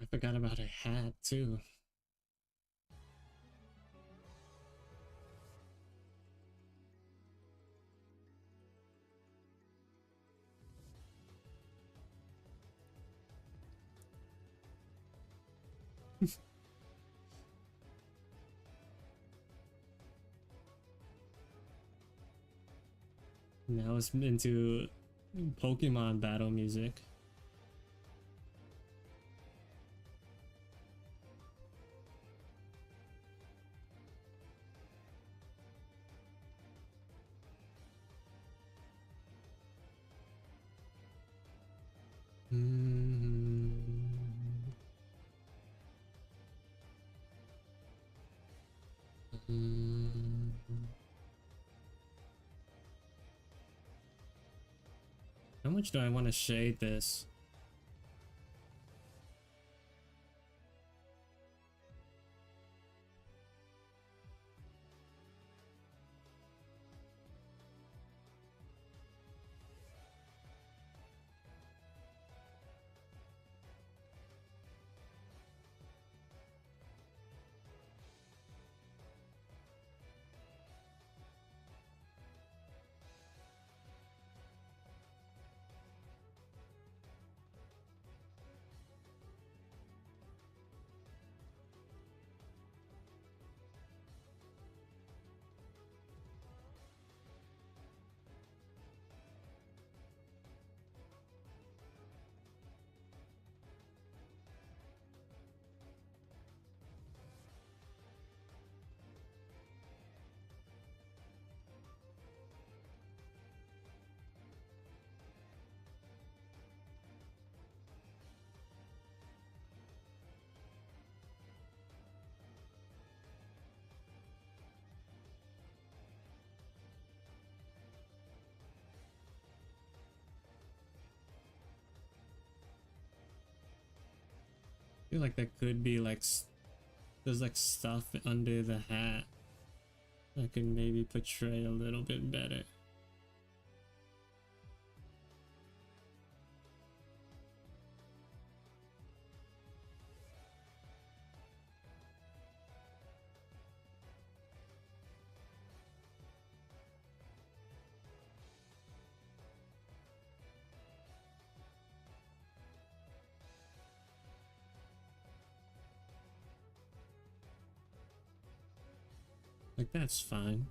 I forgot about her hat too. Now it's into Pokemon battle music. How much do I want to shade this? I feel like there could be like there's like stuff under the hat that could maybe portray a little bit better. Like that's fine.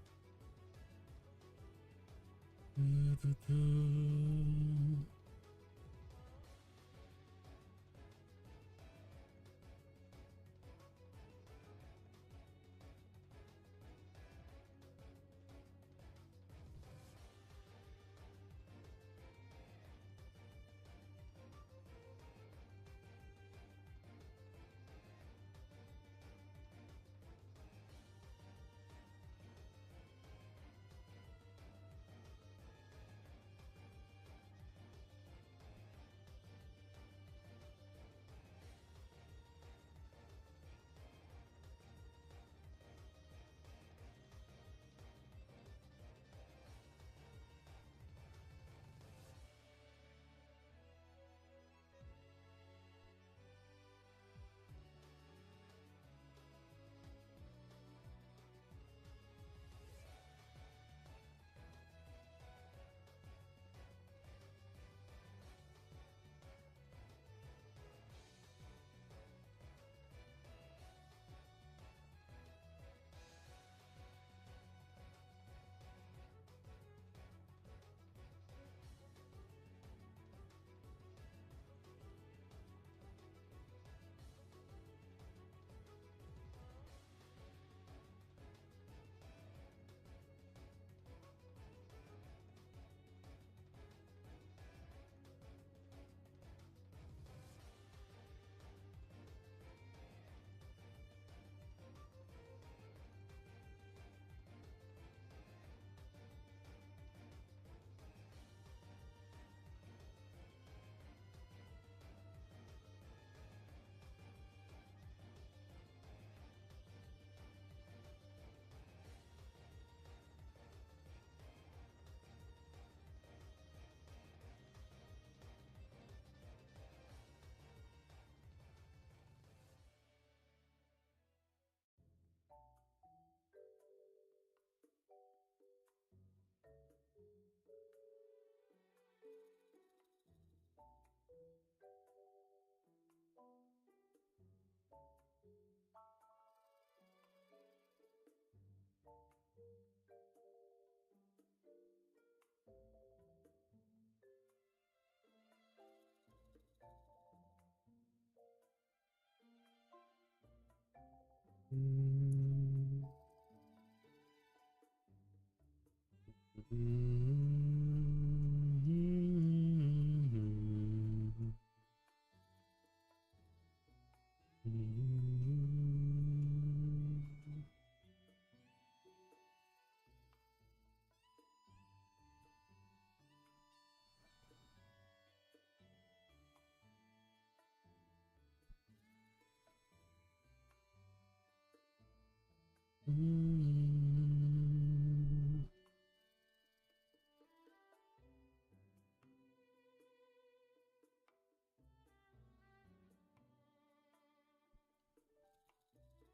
Mm.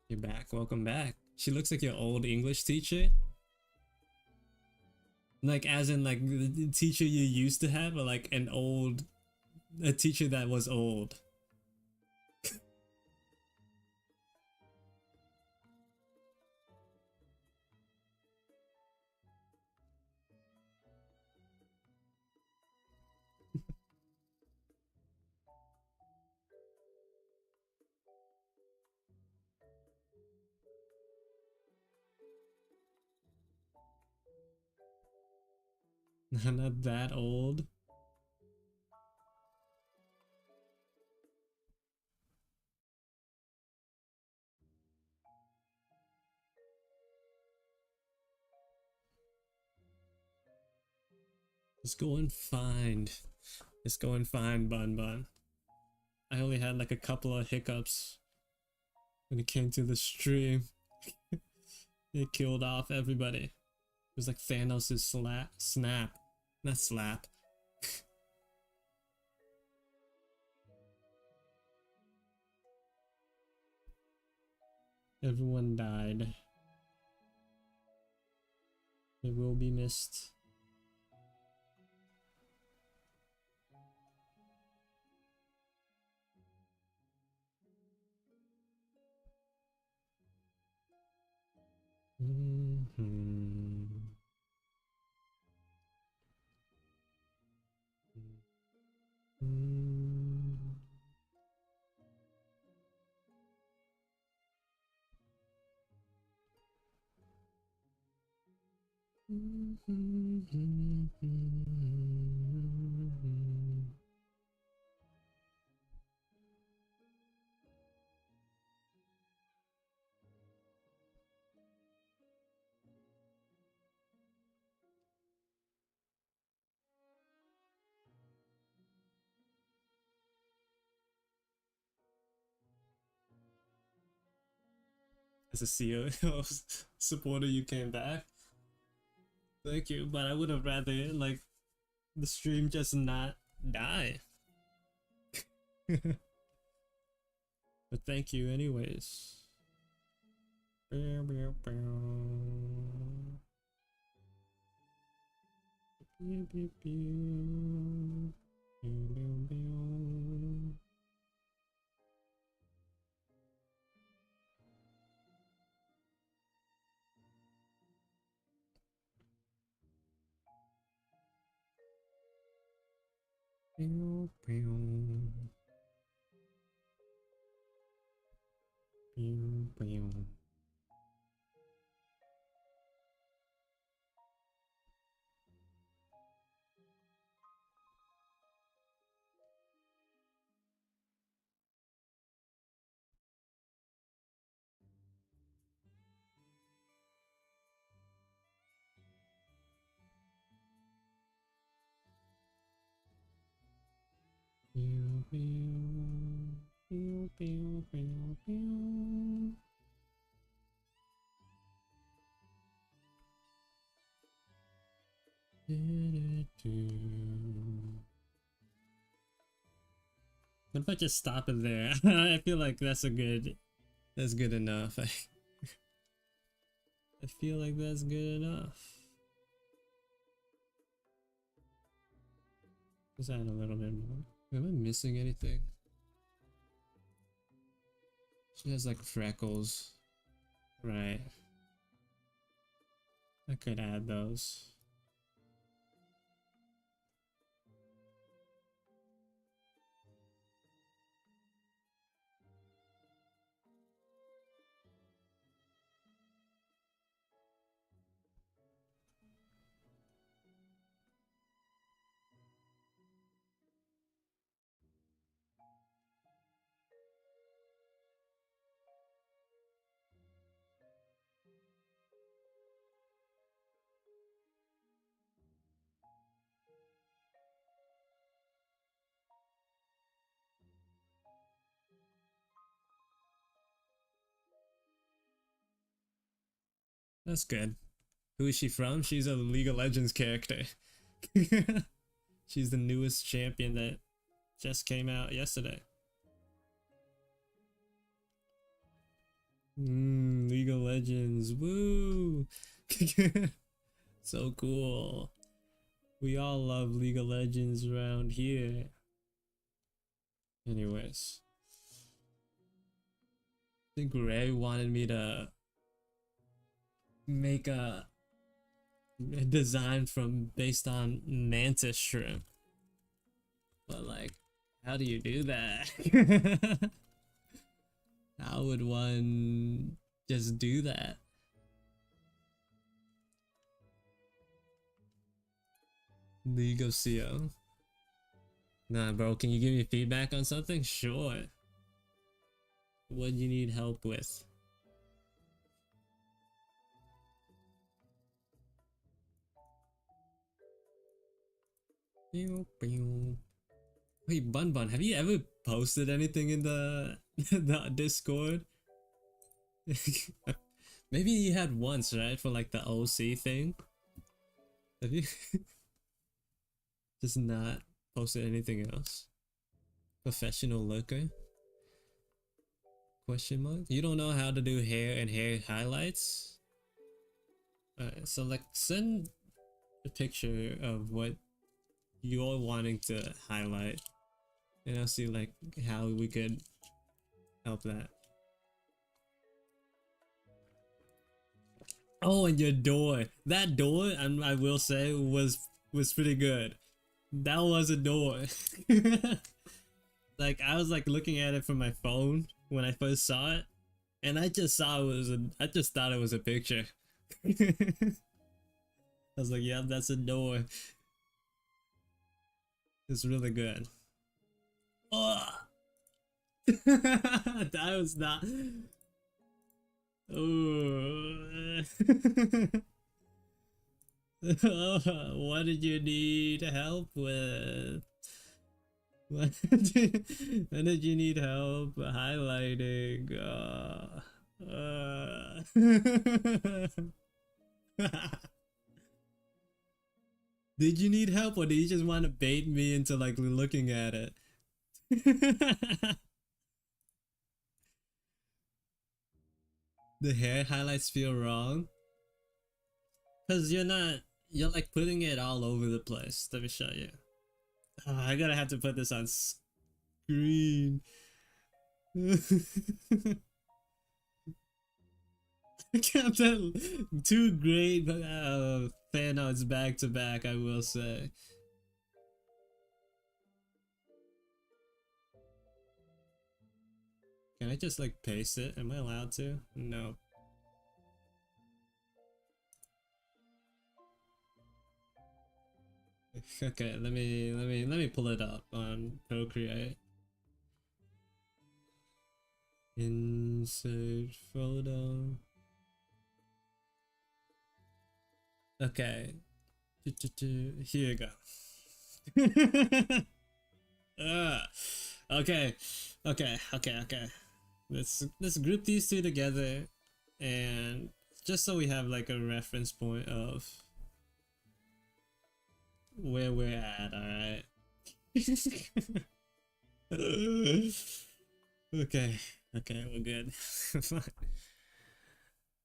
You're back. Welcome back. She looks like your old English teacher. Like, as in, like, the teacher you used to have, or like a teacher that was old. Not that old. It's going fine. It's going fine, Bun Bun. I only had like a couple of hiccups when it came to the stream. It killed off everybody. It was like Thanos' snap. Not slap. Everyone died. It will be missed. Mm-hmm. Mm-hmm. As a CEO supporter, you came back. Thank you, but I would have rather like the stream just not die. But thank you anyways. Pew, pew, pew. Pew, pew, pew. Pew, pew, pew. Pew, pew. Pew, pew. Pew, pew. Pew, pew, pew, pew. What if I just stop it there? I feel like that's good enough. I feel like that's good enough. Just add a little bit more. Am I missing anything? She has like freckles. Right. I could add those. That's good. Who is she from? She's a League of Legends character. She's the newest champion that just came out yesterday. League of Legends. Woo! So cool. We all love League of Legends around here. Anyways. I think Ray wanted me to make a design based on mantis shrimp. But like, how do you do that? How would one just do that? League of CO. Nah, bro, can you give me feedback on something? Sure. What do you need help with? Wait, Bun Bun, have you ever posted anything in the, the Discord? Maybe you had once, right? For like the OC thing? Have you just not posted anything else? Professional looker? Question mark? You don't know how to do hair and hair highlights? Alright, so like send a picture of what you're wanting to highlight, and I'll see like how we could help that. Oh, and your door. That door, I will say, was pretty good. That was a door. Like I was like looking at it from my phone when I first saw it, and I just thought it was a picture. I was like, yeah, that's a door. It's really good. Oh! That was not. Oh. What did you need help with? What did you need help highlighting? Did you need help, or did you just want to bait me into like looking at it? The hair highlights feel wrong because you're you're like putting it all over the place. Let me show you. Oh, I gotta have to put this on screen. Captain, two great fan arts back to back, I will say. Can I just like paste it? Am I allowed to? No. Okay, let me pull it up on Procreate. Insert photo. Okay. Here you go. Okay. Let's group these two together, and just so we have like a reference point of where we're at, alright? Okay, we're good.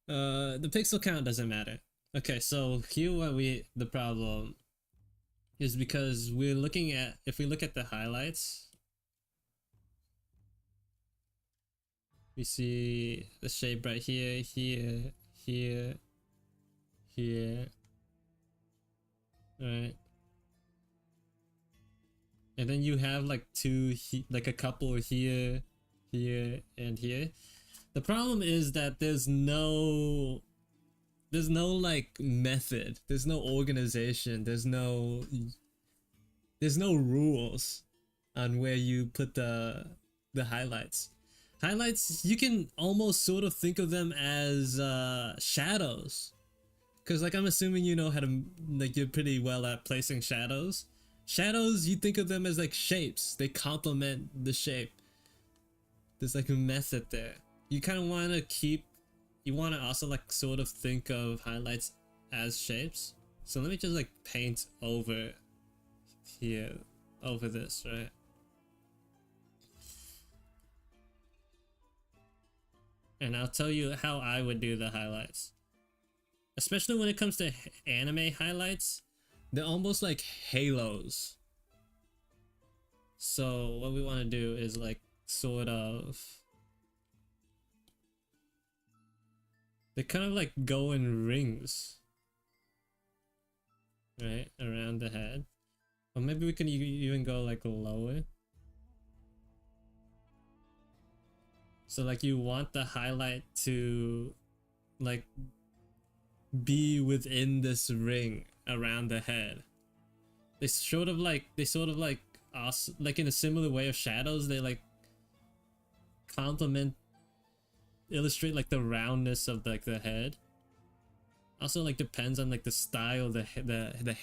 The pixel count doesn't matter. Okay, so here the problem is because we're looking at, if we look at the highlights, we see the shape right here, here, right? And then you have like like a couple here, and here. The problem is that there's no like method, there's no organization, there's no rules on where you put the highlights. Highlights, you can almost sort of think of them as shadows, because like I'm assuming you know how to, like you're pretty well at placing shadows. Shadows, you think of them as like shapes, they complement the shape. There's like a method there. You kind of want to keep you want to also like sort of think of highlights as shapes. So let me just like paint over here, over this, right? And I'll tell you how I would do the highlights. Especially when it comes to anime highlights, they're almost like halos. So what we want to do is like sort of, they kind of like go in rings, right, around the head. Or maybe we can even go like lower. So like you want the highlight to like be within this ring around the head. They sort of like us, like in a similar way of shadows, they like complement, illustrate like the roundness of like the head. Also like depends on like the style, the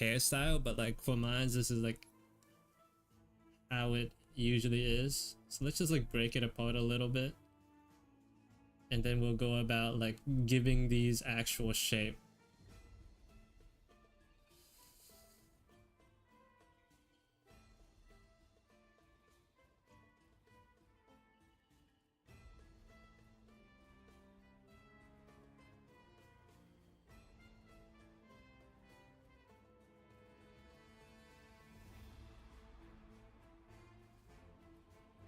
hairstyle, but like for mine this is like how it usually is. So let's just like break it apart a little bit, and then we'll go about like giving these actual shape.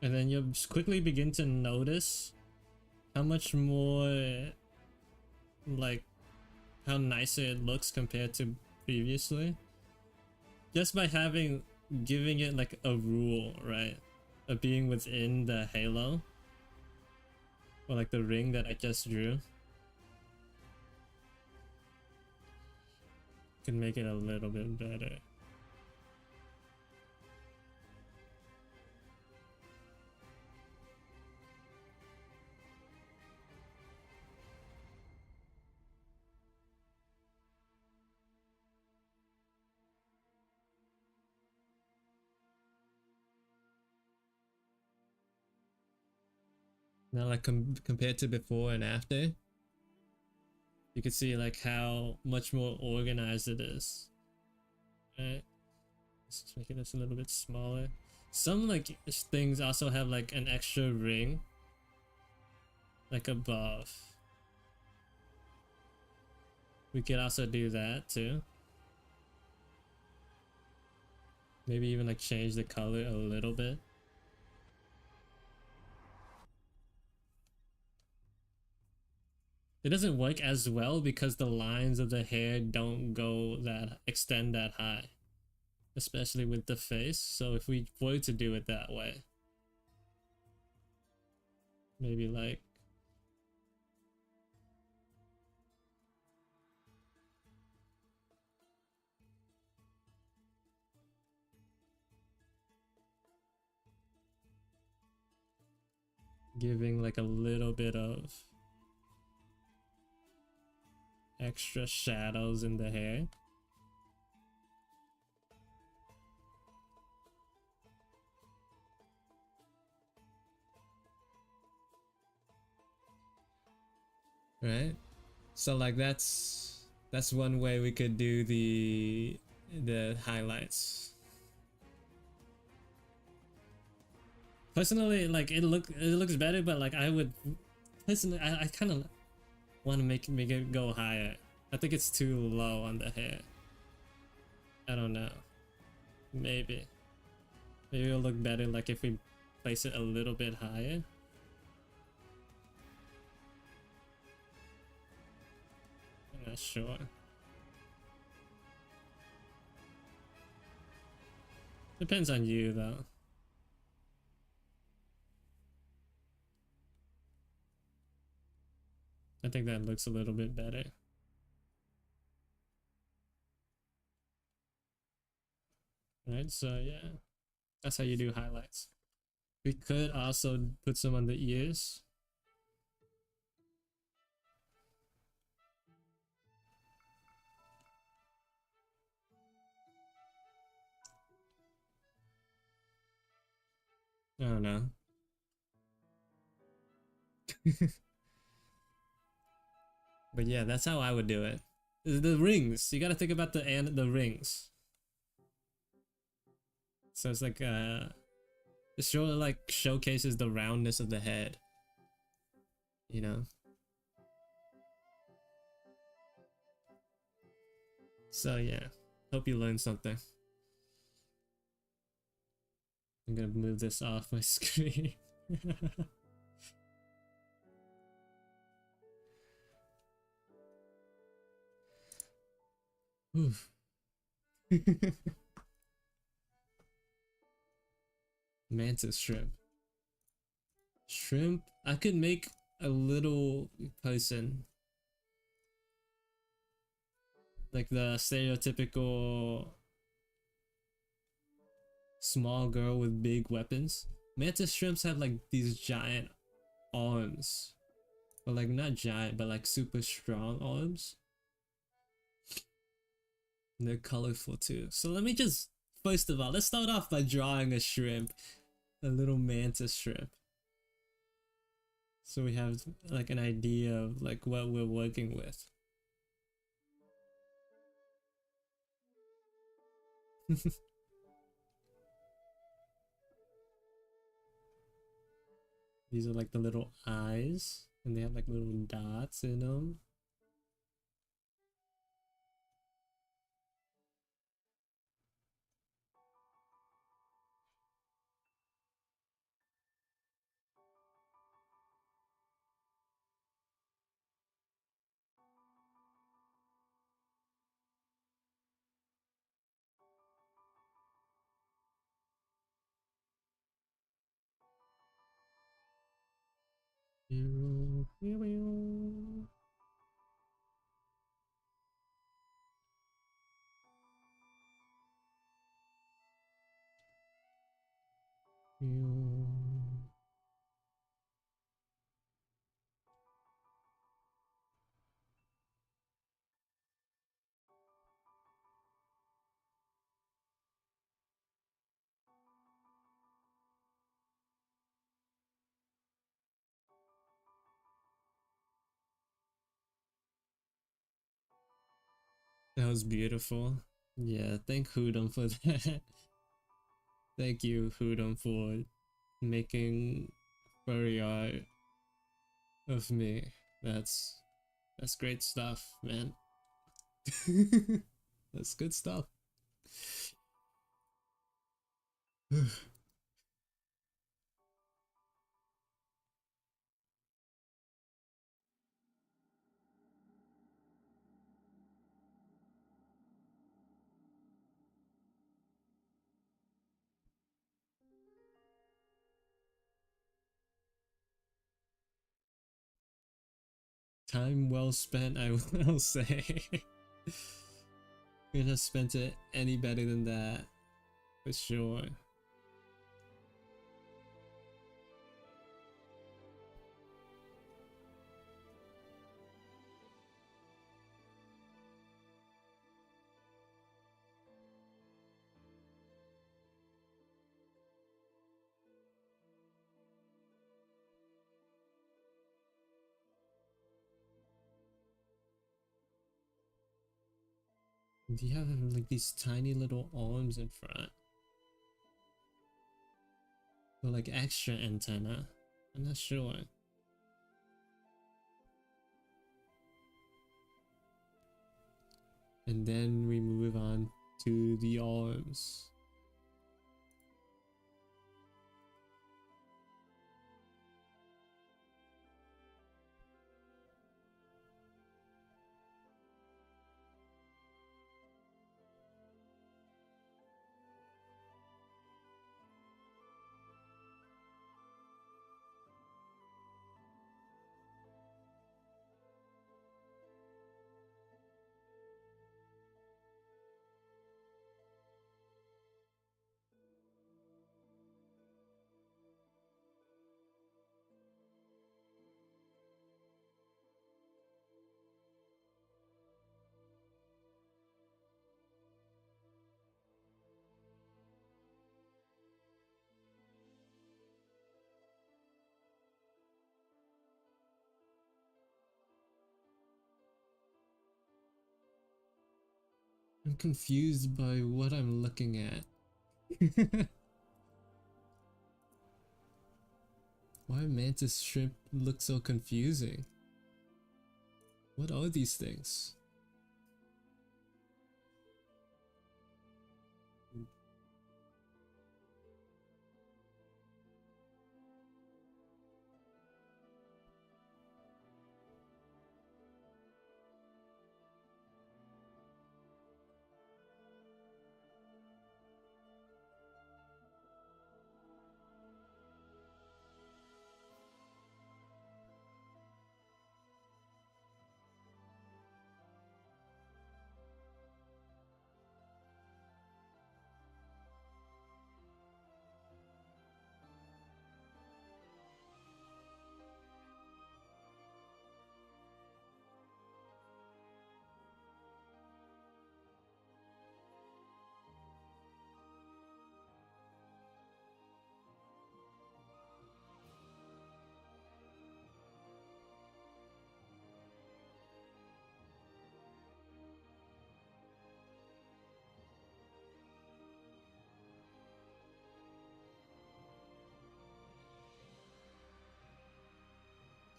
And then you'll just quickly begin to notice how much more, like, how nicer it looks compared to previously. Just by giving it like a rule, right? Of being within the halo. Or like the ring that I just drew. Can make it a little bit better. Now like compared to before and after, you can see like how much more organized it is. Right? Let's just make this a little bit smaller. Some like things also have like an extra ring, like above. We could also do that too. Maybe even like change the color a little bit. It doesn't work as well because the lines of the hair don't extend that high, especially with the face. So if we were to do it that way, maybe like giving like a little bit of extra shadows in the hair. Right? So like that's one way we could do the highlights. Personally, like it looks better, but like I would personally, I kind of want to make it go higher. I think it's too low on the hair. I don't know. Maybe it'll look better like if we place it a little bit higher. I'm not sure. Depends on you though. I think that looks a little bit better. Right, so yeah, that's how you do highlights. We could also put some on the ears. I don't know. But yeah, that's how I would do it. The rings. You gotta think about the rings. So it's like it like showcases the roundness of the head. You know? So yeah. Hope you learned something. I'm gonna move this off my screen. Mantis shrimp. Shrimp. I could make a little person. Like the stereotypical small girl with big weapons. Mantis shrimps have like these giant arms. But like not giant, but like super strong arms. And they're colorful too. So let me just, first of all, let's start off by drawing a shrimp. A little mantis shrimp. So we have like an idea of like what we're working with. These are like the little eyes, and they have like little dots in them. That was beautiful. Yeah, thank Hudum for that. Thank you, Hudum, for making furry art of me. That's great stuff, man. That's good stuff. Time well spent, I will say. Couldn't have spent it any better than that, for sure. Do you have like these tiny little arms in front? Or like extra antenna? I'm not sure. And then we move on to the arms. I'm confused by what I'm looking at. Why mantis shrimp look so confusing? What are these things?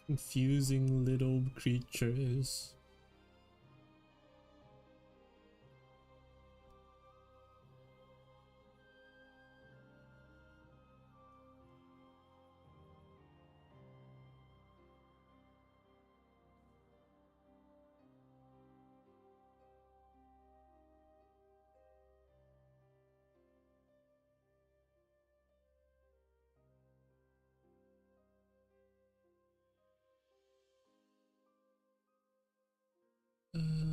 Confusing little creatures. Uh,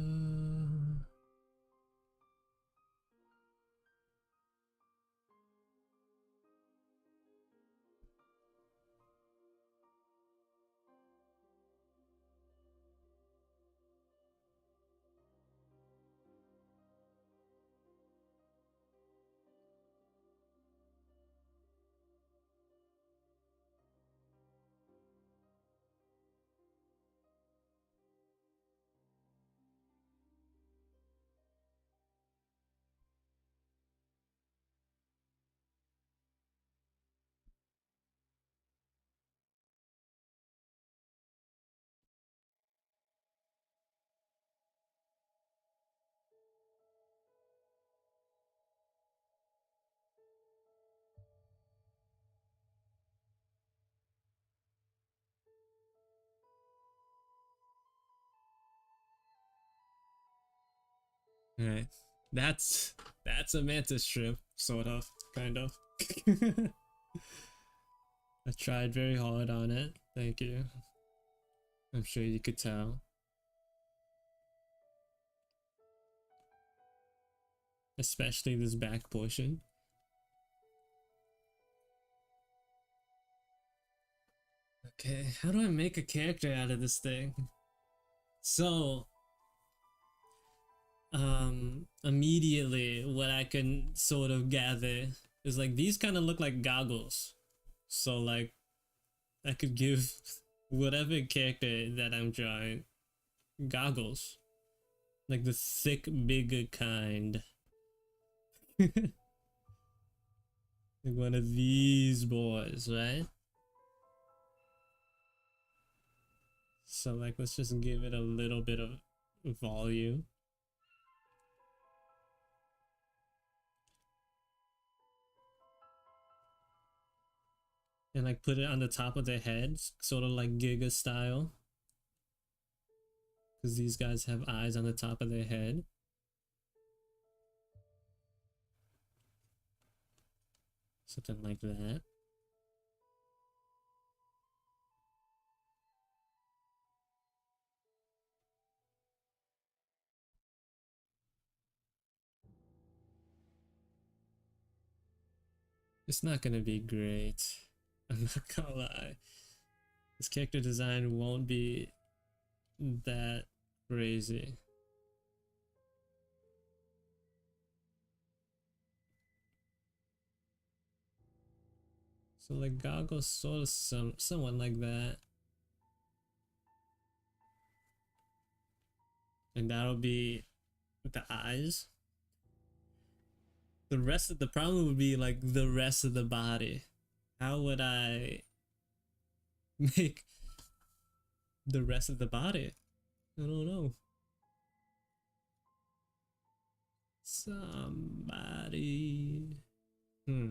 Alright. That's a mantis shrimp, sort of, kind of. I tried very hard on it. Thank you. I'm sure you could tell. Especially this back portion. Okay, how do I make a character out of this thing? So, immediately what I can sort of gather is like these kind of look like goggles. So like I could give whatever character that I'm drawing goggles. Like the thick, bigger kind. Like one of these boys, right? So like let's just give it a little bit of volume. And like put it on the top of their heads, sort of like Giga style. Because these guys have eyes on the top of their head. Something like that. It's not gonna be great. I'm not gonna lie. This character design won't be that crazy. So like goggles sort of somewhat like that. And that'll be the eyes. The rest of the problem would be like the rest of the body. How would I make the rest of the body? I don't know. Somebody. Hmm.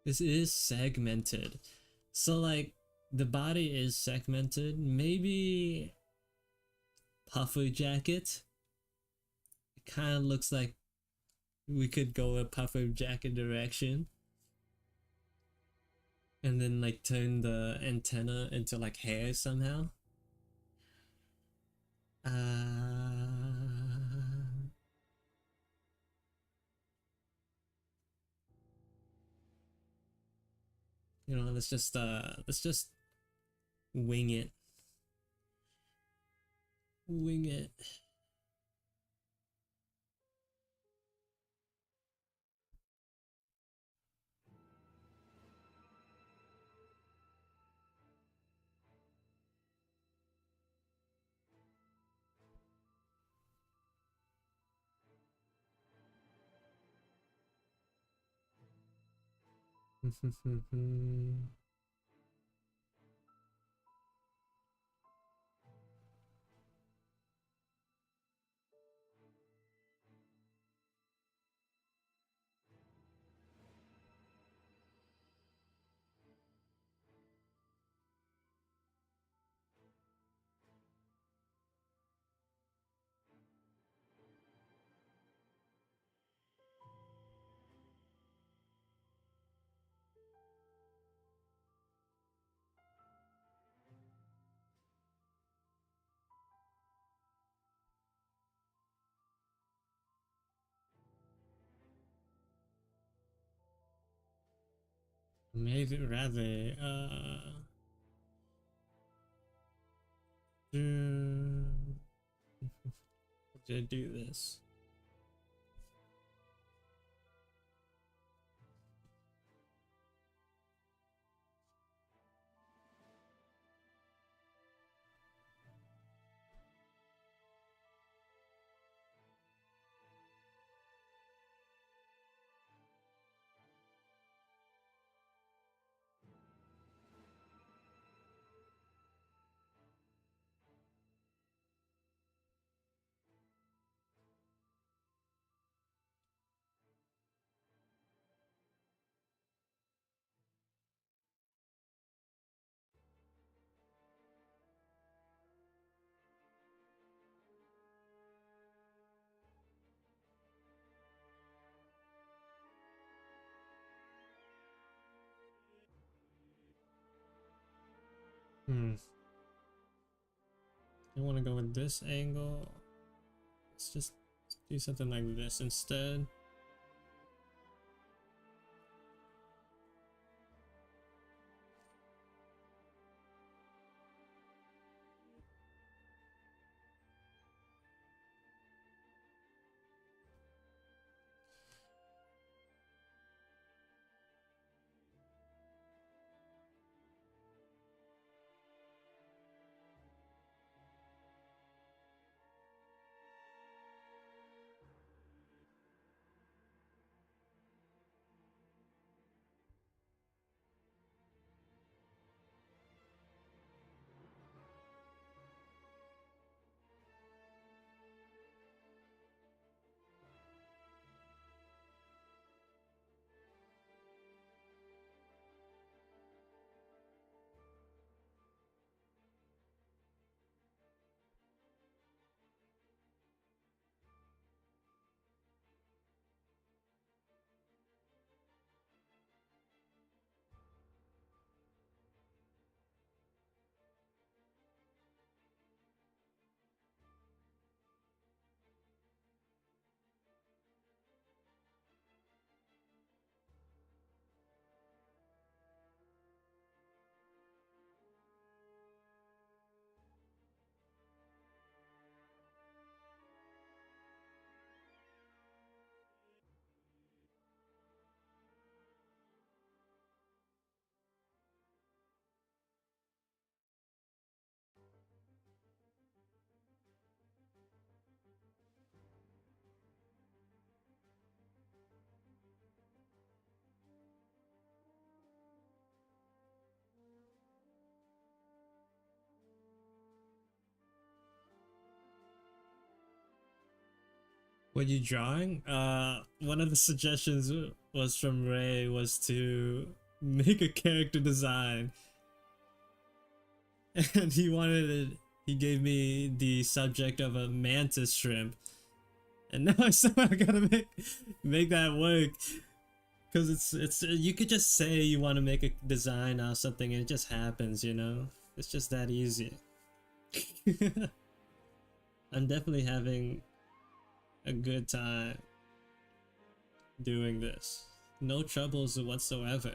This is segmented. So like the body is segmented. Maybe puffer jacket. It kind of looks like we could go a puffer jacket direction. And then like turn the antenna into like hair somehow. You know, let's just wing it. Wing it. Maybe rather to do this. Hmm. I want to go with this angle. Let's just do something like this instead. What you drawing? One of the suggestions was from Ray was to make a character design, and he wanted it. He gave me the subject of a mantis shrimp, and now I somehow gotta make that work. Cause it's you could just say you want to make a design or something, and it just happens, you know. It's just that easy. I'm definitely having a good time doing this. No troubles whatsoever.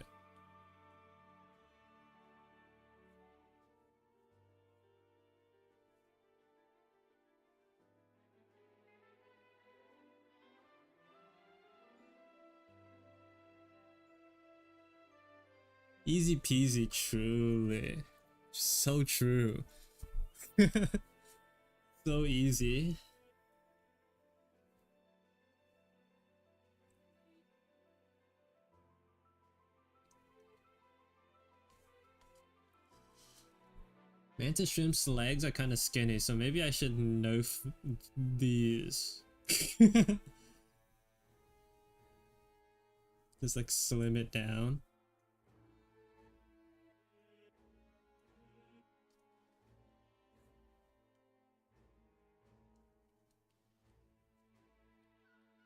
Easy peasy, truly. So true. So easy. Mantis shrimp's legs are kind of skinny, so maybe I should nerf these. Just like slim it down.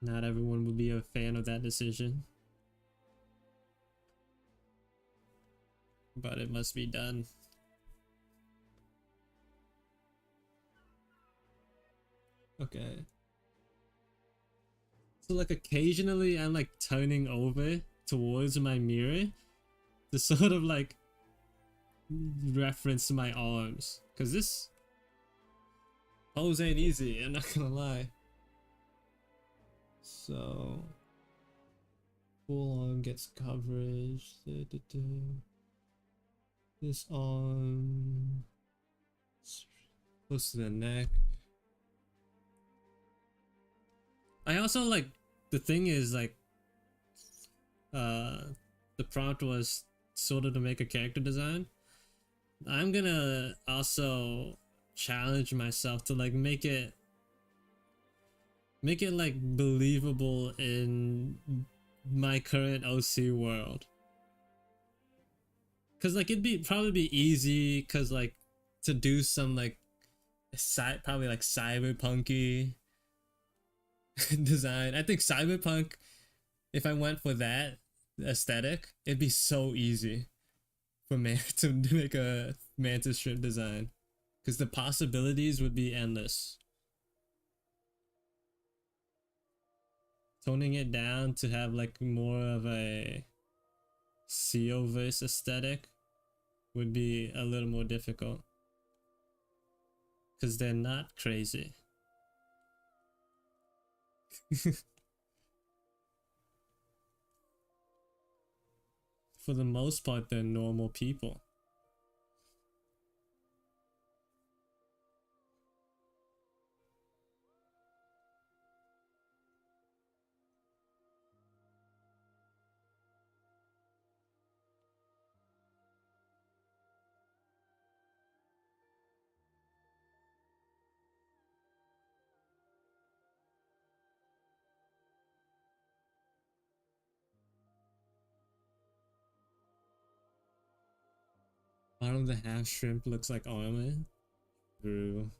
Not everyone will be a fan of that decision, but it must be done. Okay. So like occasionally I'm like turning over towards my mirror to sort of like reference my arms, because this pose ain't easy, I'm not gonna lie. So full arm gets coverage. This arm close to the neck. I also like, the thing is like the prompt was sort of to make a character design. I'm gonna also challenge myself to like make it like believable in my current OC world. Cause like it'd probably be easy, cause like to do some like probably like cyberpunky design. I think cyberpunk, if I went for that aesthetic, it'd be so easy for me to make a mantis shrimp design, because the possibilities would be endless. Toning it down to have like more of a Seoverse aesthetic would be a little more difficult, because they're not crazy. For the most part, they're normal people. Bottom of the half shrimp looks like armor. True.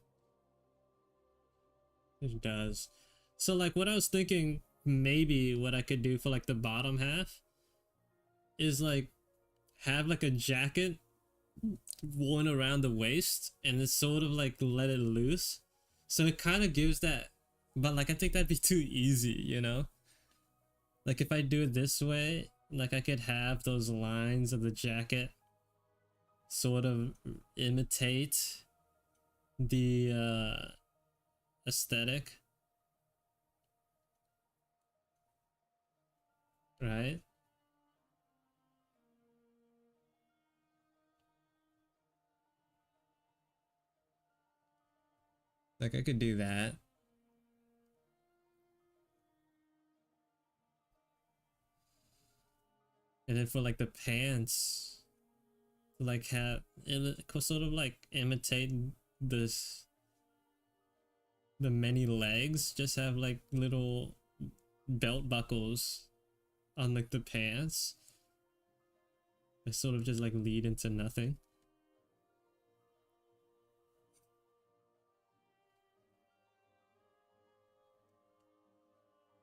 It does. So like what I was thinking, maybe what I could do for like the bottom half is like have like a jacket worn around the waist and it's sort of like let it loose. So it kind of gives that, but like I think that'd be too easy, you know? Like if I do it this way, like I could have those lines of the jacket sort of imitate the aesthetic, right? Like I could do that. And then for like the pants, like have it sort of like imitate this the many legs just have like little belt buckles on like the pants. They sort of just like lead into nothing.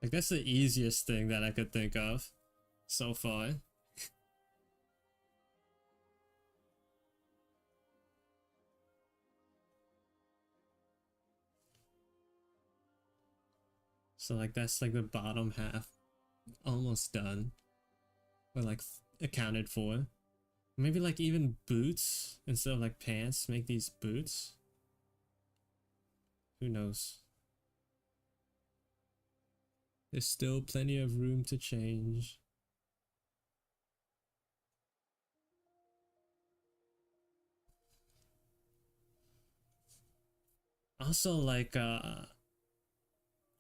Like that's the easiest thing that I could think of so far. So like that's like the bottom half almost done. Or like accounted for. Maybe like even boots instead of like pants, make these boots. Who knows? There's still plenty of room to change. Also like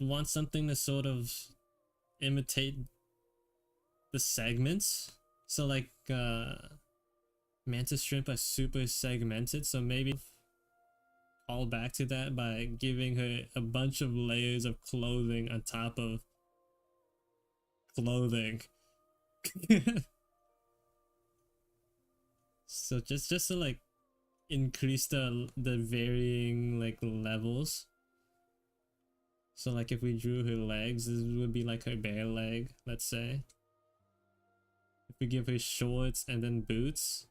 want something to sort of imitate the segments. So like mantis shrimp are super segmented, so maybe call back to that by giving her a bunch of layers of clothing on top of clothing. So just to like increase the varying like levels. So like if we drew her legs, this would be like her bare leg, let's say. If we give her shorts and then boots,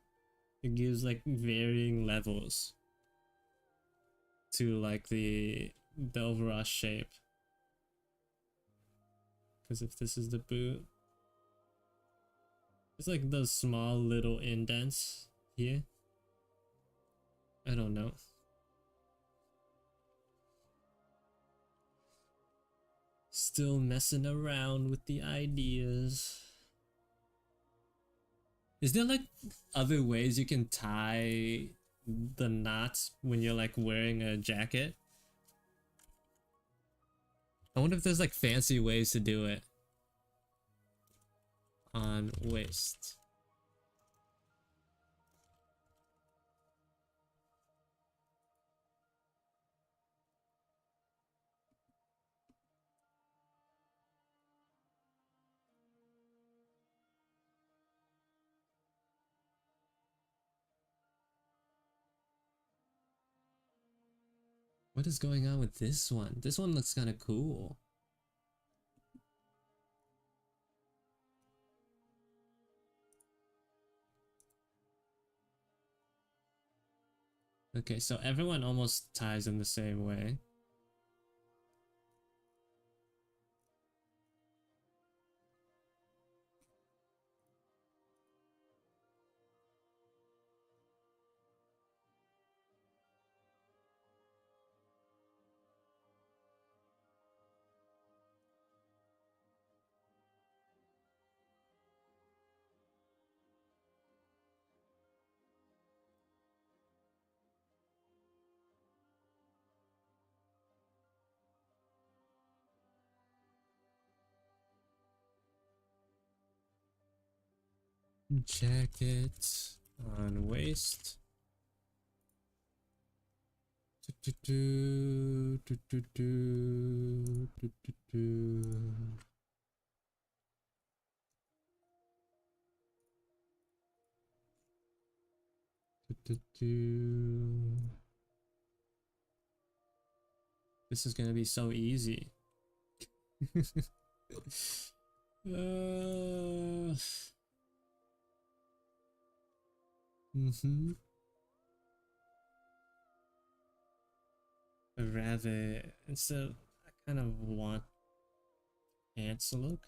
it gives like varying levels to like the overall shape. Because if this is the boot, it's like those small little indents here. I don't know. Still messing around with the ideas. Is there like other ways you can tie the knots when you're like wearing a jacket? I wonder if there's like fancy ways to do it. On waist. What is going on with this one? This one looks kind of cool. Okay, so everyone almost ties in the same way. Jacket on waist. Do, do, do, do, do, do, do, do. Do, do, do. This is gonna be so easy. Mm-hmm. Or rather, instead, I kind of want ants look.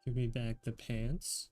Give me back the pants.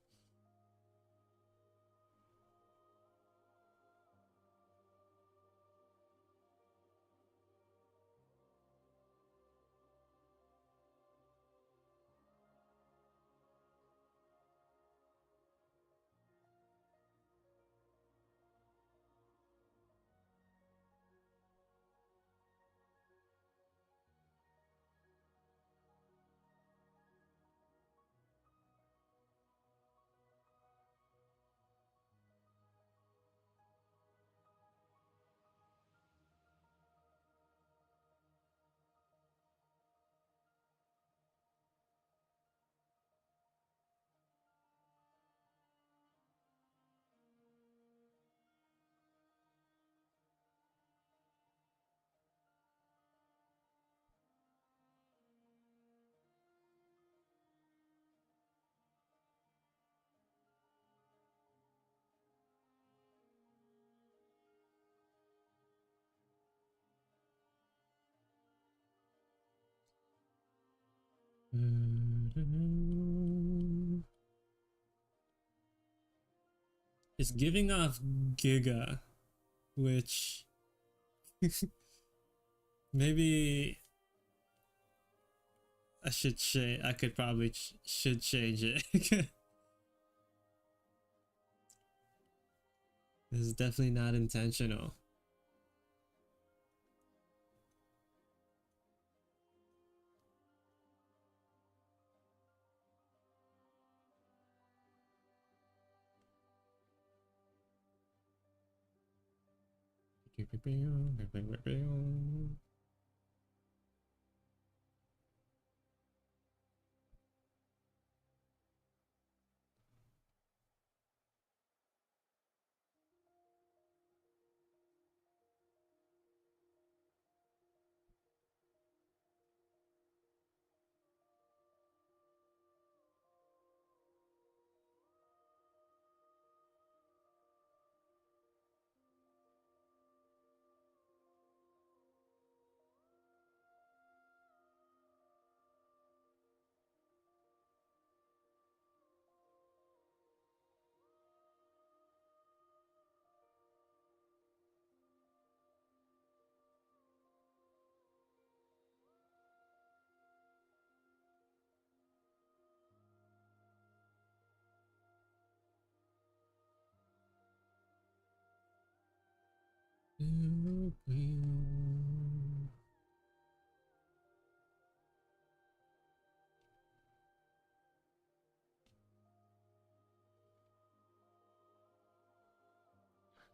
It's giving off Giga, which maybe I should change. I could probably should change it. It's definitely not intentional.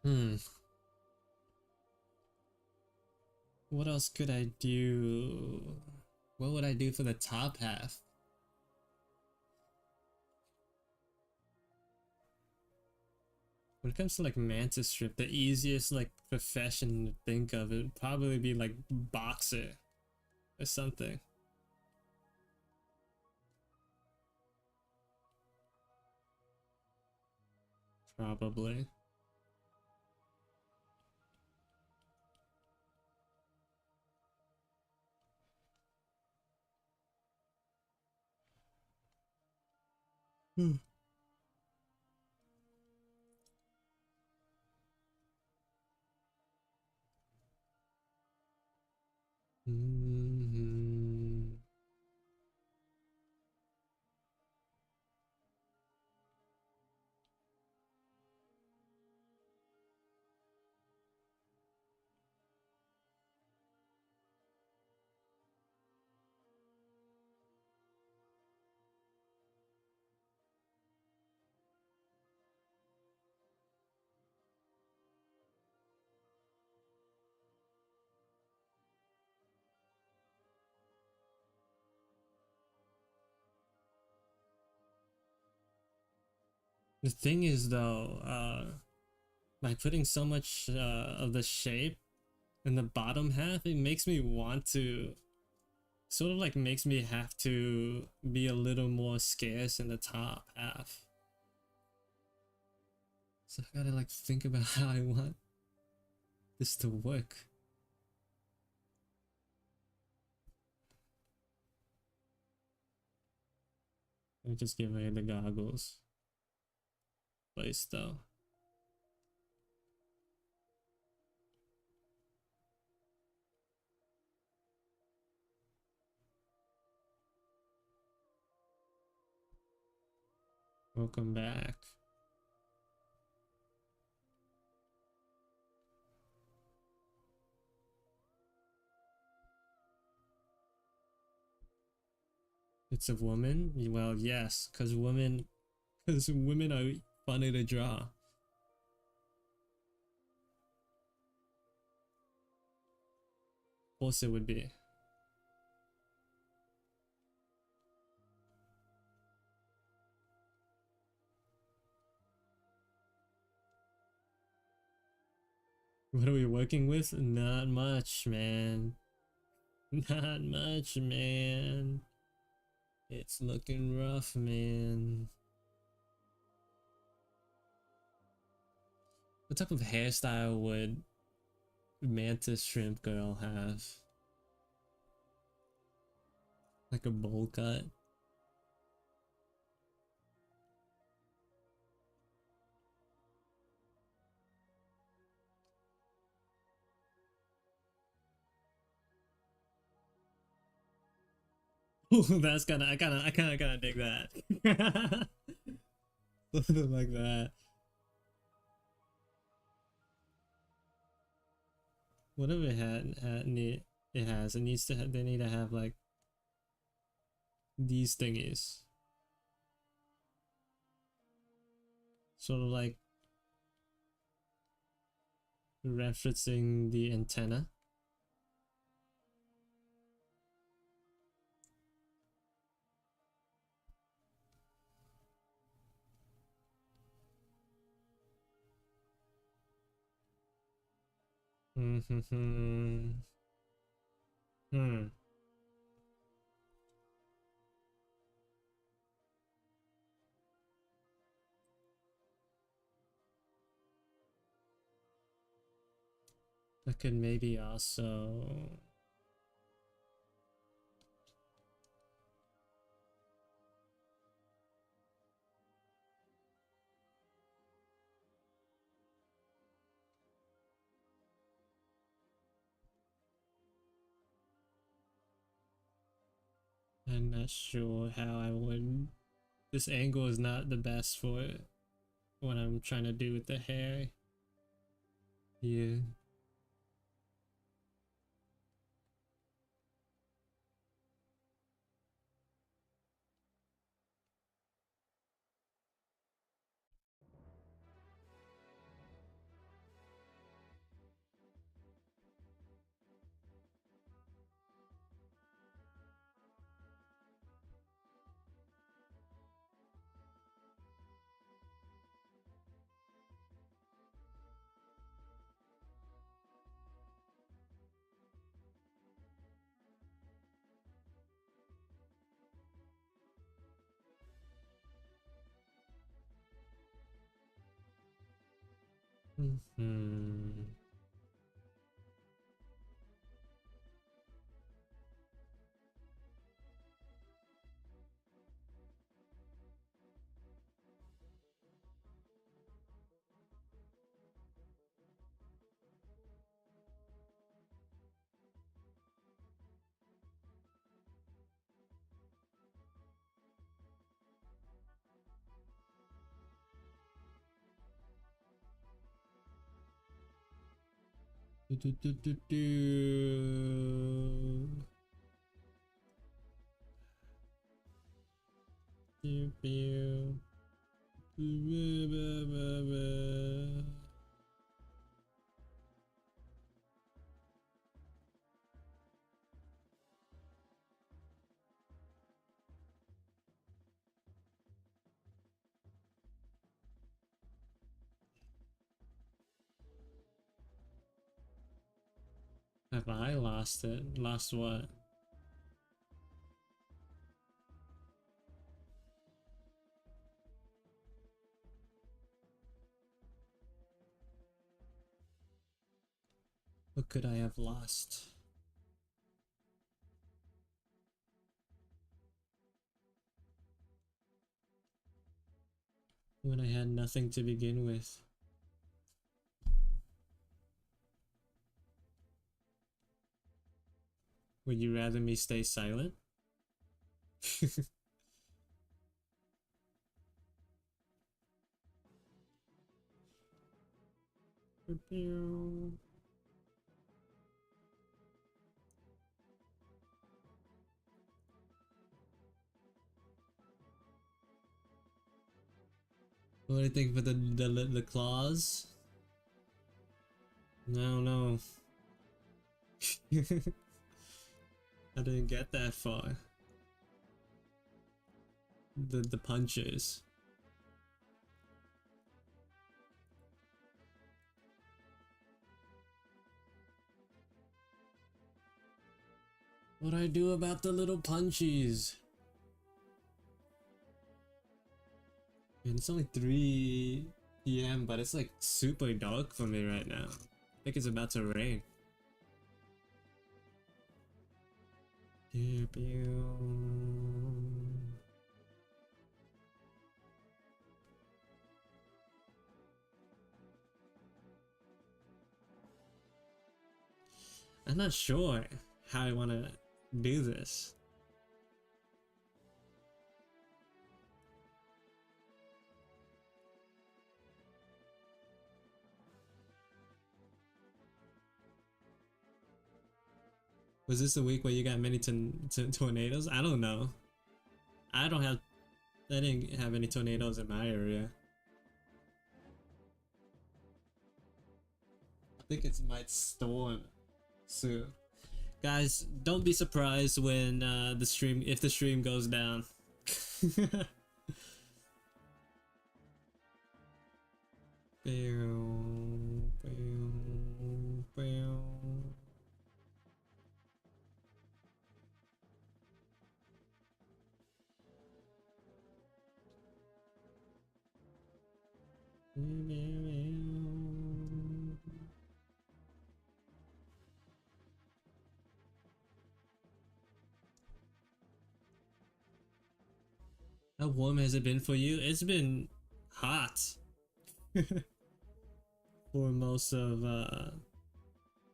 Hmm. What else could I do? What would I do for the top half? When it comes to like mantis strip, the easiest like profession to think of it would probably be like boxer or something. Probably. Hmm. Mhm. The thing is though, by putting so much of the shape in the bottom half, it makes me want to sort of like makes me have to be a little more scarce in the top half. So I gotta like think about how I want this to work. Let me just give away the goggles. Place though. Welcome back. It's a woman? Well, yes, because women are funny to draw. Of course it would be. What are we working with? Not much, man. Not much, man. It's looking rough, man. What type of hairstyle would Mantis Shrimp Girl have? Like a bowl cut. Ooh, that's kind of I kind of dig that. Something like that. Whatever it has, it needs to they need to have like these thingies, sort of like referencing the antenna. Hmm. Hmm. I could maybe also. I'm not sure how I would. This angle is not the best for what I'm trying to do with the hair. Yeah. Hmm. Do, do, do, do, do. Pew, pew. Have I lost it? Lost what? What could I have lost? When I had nothing to begin with. Would you rather me stay silent? What do you think for the claws? No, no. I didn't get that far. The punches. What I do about the little punchies? And it's only 3 p.m., but it's like super dark for me right now. I think it's about to rain. Pew, pew. I'm not sure how I want to do this. Was this the week where you got many tornadoes? I don't know. I don't have. I didn't have any tornadoes in my area. I think it might storm soon. Guys, don't be surprised when if the stream goes down. How warm has it been for you? It's been hot for most of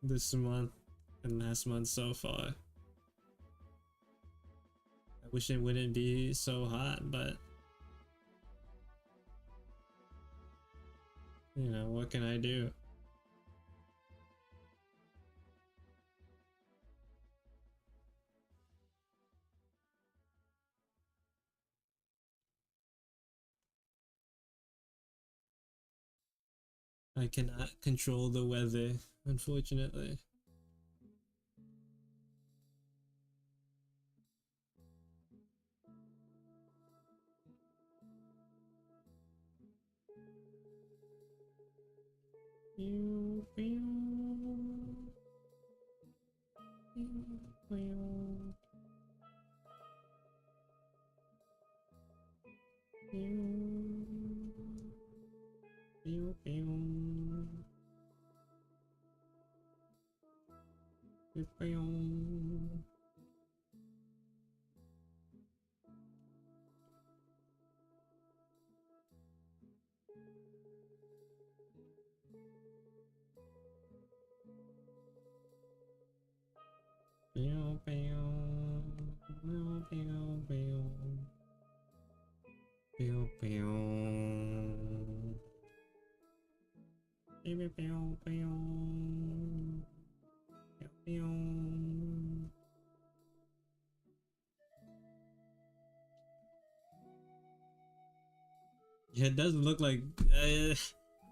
this month and last month so far. I wish it wouldn't be so hot, but you know, what can I do? I cannot control the weather, unfortunately. Yeah, it does look like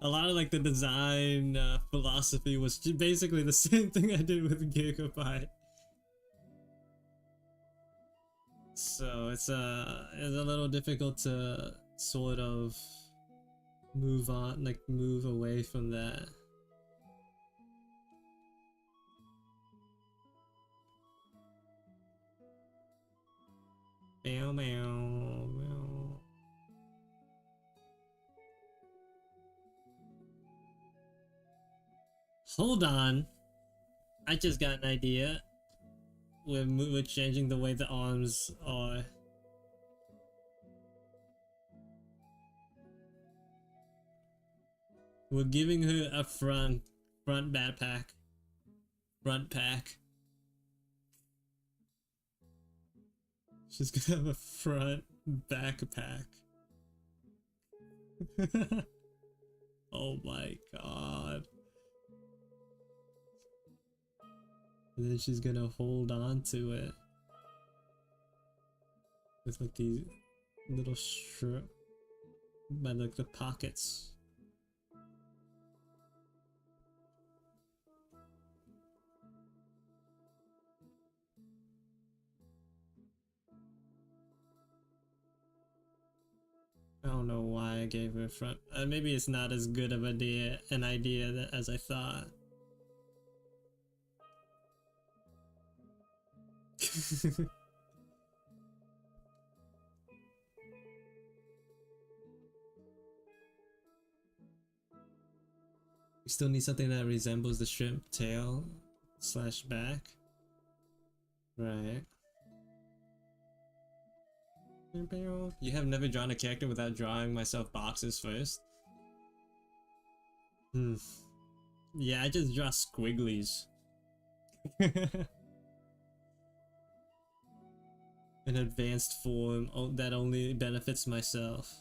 a lot of like the design philosophy was basically the same thing I did with Gigabyte. So it's a little difficult to sort of move on, like move away from that. Meow meow meow. Hold on, I just got an idea. We're changing the way the arms are. We're giving her a front backpack. Front pack. She's gonna have a front backpack. Oh my god. And then she's gonna hold on to it with like these little strip by like the pockets. I don't know why I gave her a front. Maybe it's not as good of an idea as I thought. We still need something that resembles the shrimp tail slash back. Right. You have never drawn a character without drawing myself boxes first? Hmm. Yeah, I just draw squigglies. An advanced form that only benefits myself.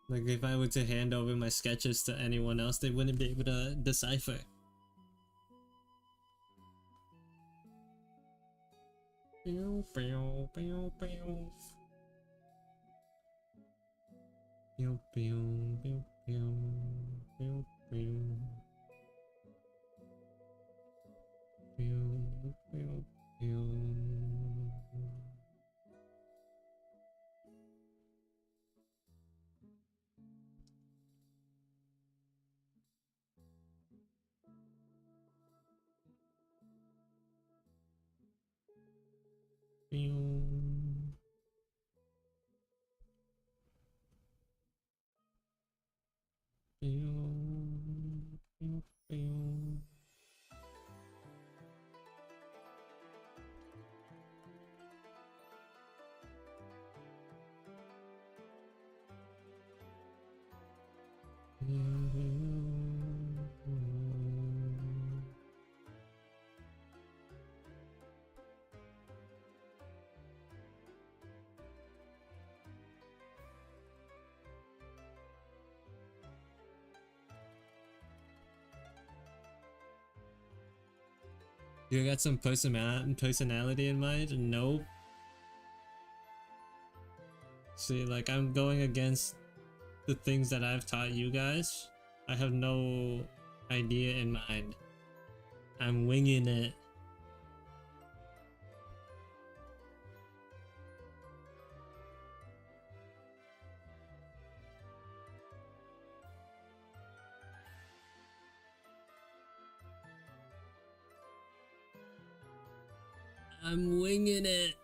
Like if I were to hand over my sketches to anyone else, they wouldn't be able to decipher. Pew, pew, pew, pew. Pew, pew, pew, pew, pew, pew. Pew, pew, pew. Pew. Pew, pew, pew. You got some personality in mind? Nope. See, like I'm going against the things that I've taught you guys. I have no idea in mind. I'm winging it. I'm winging it.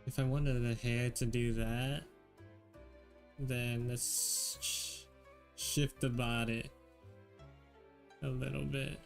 If I wanted the hair to do that, then let's shift the body a little bit.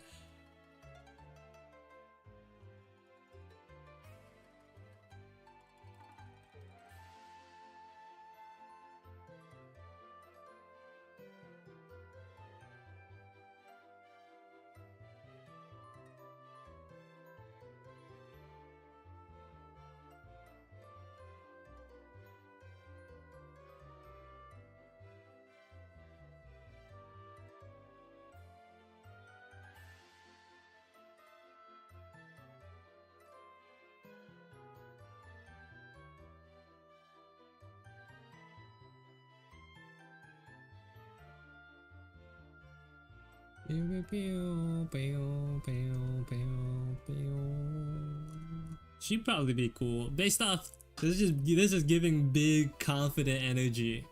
She'd probably be cool. Based off this is giving big confident energy.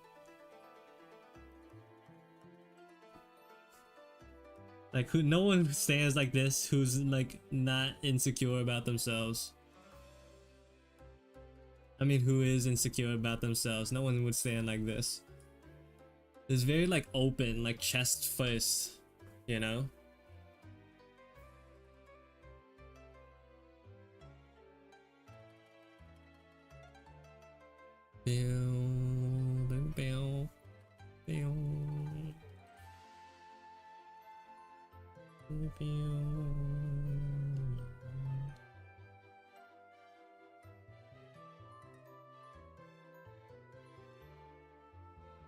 Like who no one stands like this who's like not insecure about themselves. I mean who is insecure about themselves. No one would stand like this. It's very like open, like chest first, you know?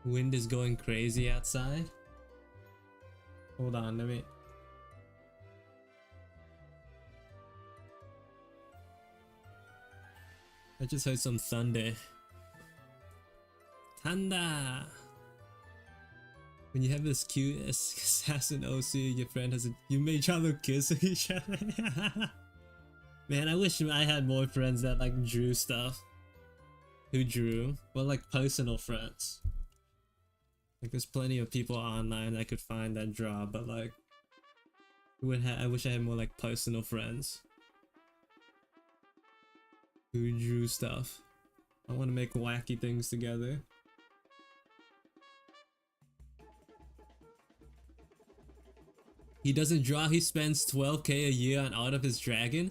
Wind is going crazy outside. Hold on, let me. I just heard some thunder. Thunder! When you have this cute assassin OC and your friend has a, you may try to kiss each other. Man, I wish I had more friends that like drew stuff. Who drew? Well, like personal friends. Like there's plenty of people online I could find that draw, but like I wish I had more like personal friends who drew stuff. I want to make wacky things together. He doesn't draw, he spends 12k a year on art of his dragon.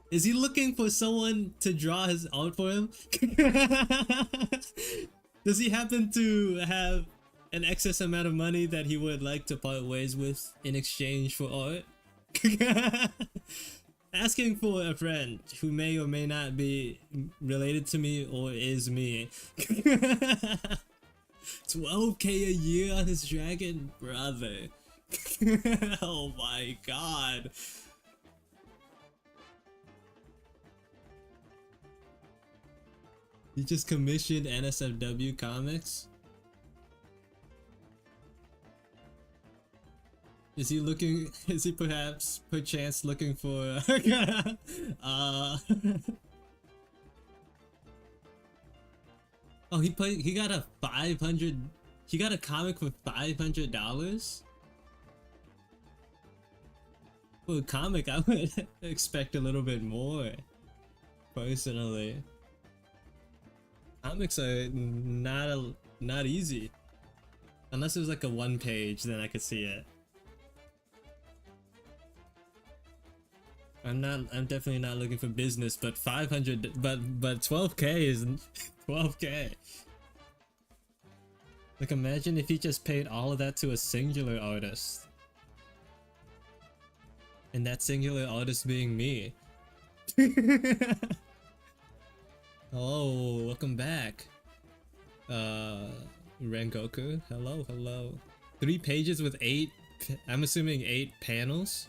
Is he looking for someone to draw his art for him? Does he happen to have an excess amount of money that he would like to part ways with in exchange for art? Asking for a friend who may or may not be related to me or is me. 12k a year on his dragon? Brother. Oh my god. You just commissioned NSFW comics? Is he looking, is he perchance looking for Oh, he got a 500, he got a comic for $500? For a comic, I would expect a little bit more, personally. Comics are not easy. Unless it was like a one page, then I could see it. I'm definitely not looking for business, but 500, but 12k is 12k. Like imagine if he just paid all of that to a singular artist. And that singular artist being me. Oh, welcome back. Rengoku. Hello, hello. 3 pages with 8, I'm assuming 8 panels.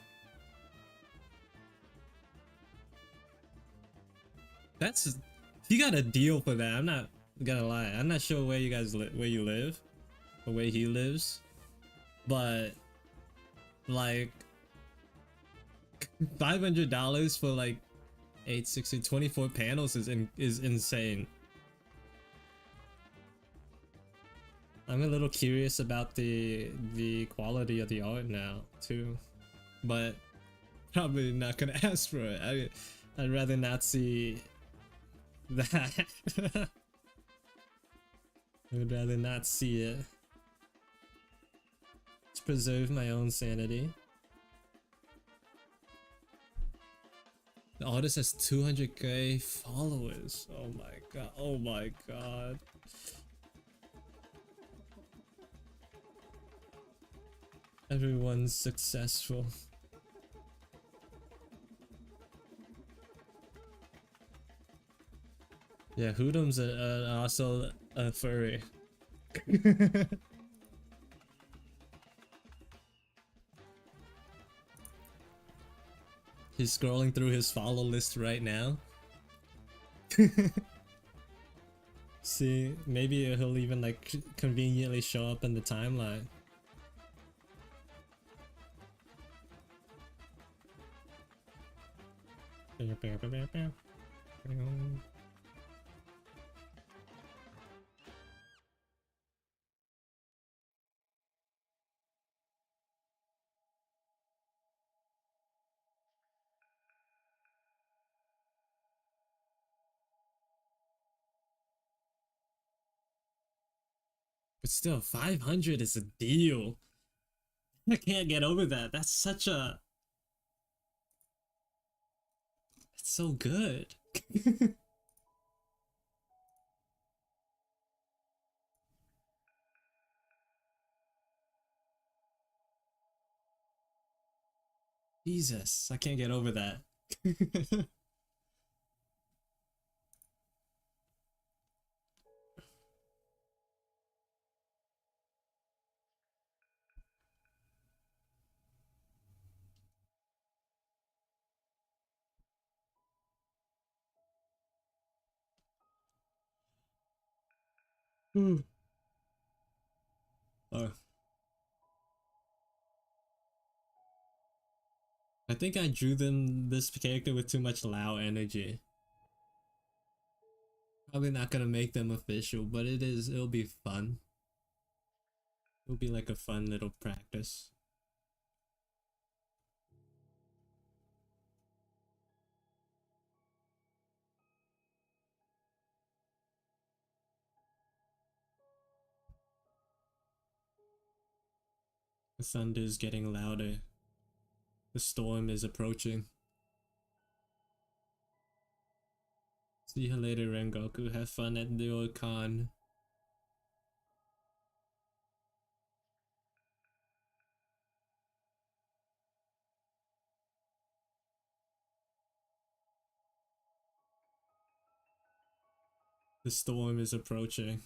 That's, you got a deal for that. I'm not gonna lie. I'm not sure where you guys where you live, or where he lives, but like $500 for like 24 panels is insane. I'm a little curious about the quality of the art now too, but probably not gonna ask for it. I'd rather not see that. I would rather not see it. To preserve my own sanity. The artist has 200k followers. Oh my god. Oh my god. Everyone's successful. Yeah, Hoodum's also a furry. He's scrolling through his follow list right now. See, maybe he'll even like conveniently show up in the timeline. But still, 500 is a deal. I can't get over that. That's such a... It's so good. Jesus, I can't get over that. Oh, I think I drew them this character with too much Lao energy. Probably not gonna make them official, but it'll be fun. It'll be like a fun little practice. The thunder is getting louder. The storm is approaching. See you later, Rengoku. Have fun at the con. The storm is approaching.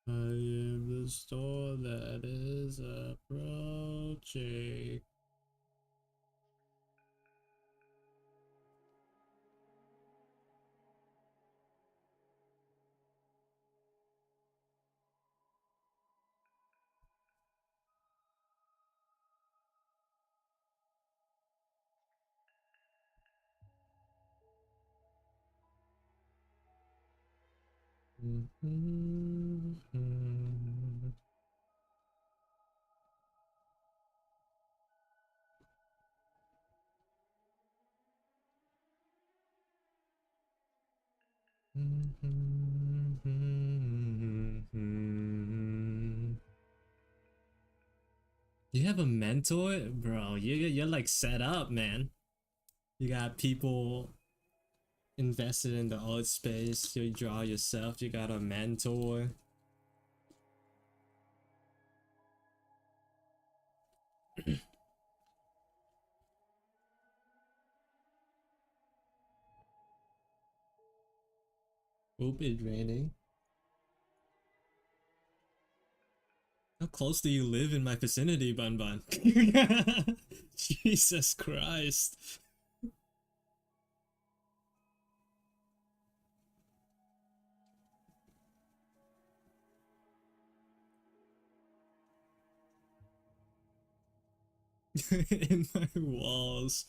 I am the storm that is approaching. You have a mentor? Bro, you're like set up, man. You got people invested in the art space. You draw yourself. You got a mentor. Oop, it's raining. How close do you live in my vicinity, Bun Bun? Jesus Christ. In my walls.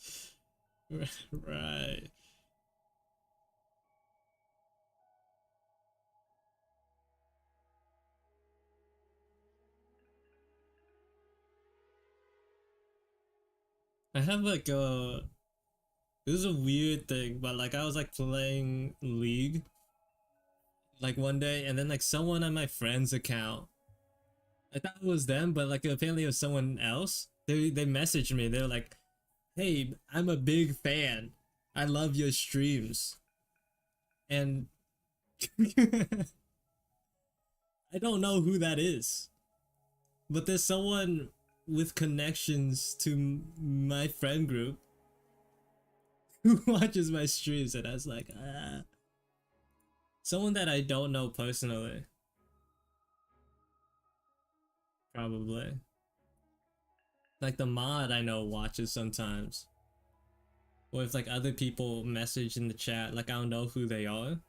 Right. I have like a this is a weird thing, but like I was like playing League like one day and then like someone on my friend's account, I thought it was them, but like apparently it was someone else. They messaged me. They're like, "Hey, I'm a big fan. I love your streams." And I don't know who that is. But there's someone with connections to my friend group who watches my streams, and I was like, ah. Someone that I don't know personally. Probably. Like the mod I know watches sometimes. Or if like other people message in the chat, like I don't know who they are.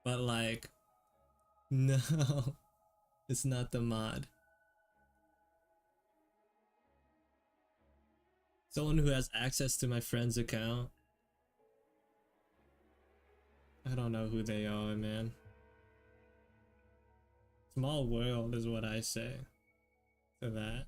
But like, no, it's not the mod. Someone who has access to my friend's account. I don't know who they are, man. Small world is what I say to that.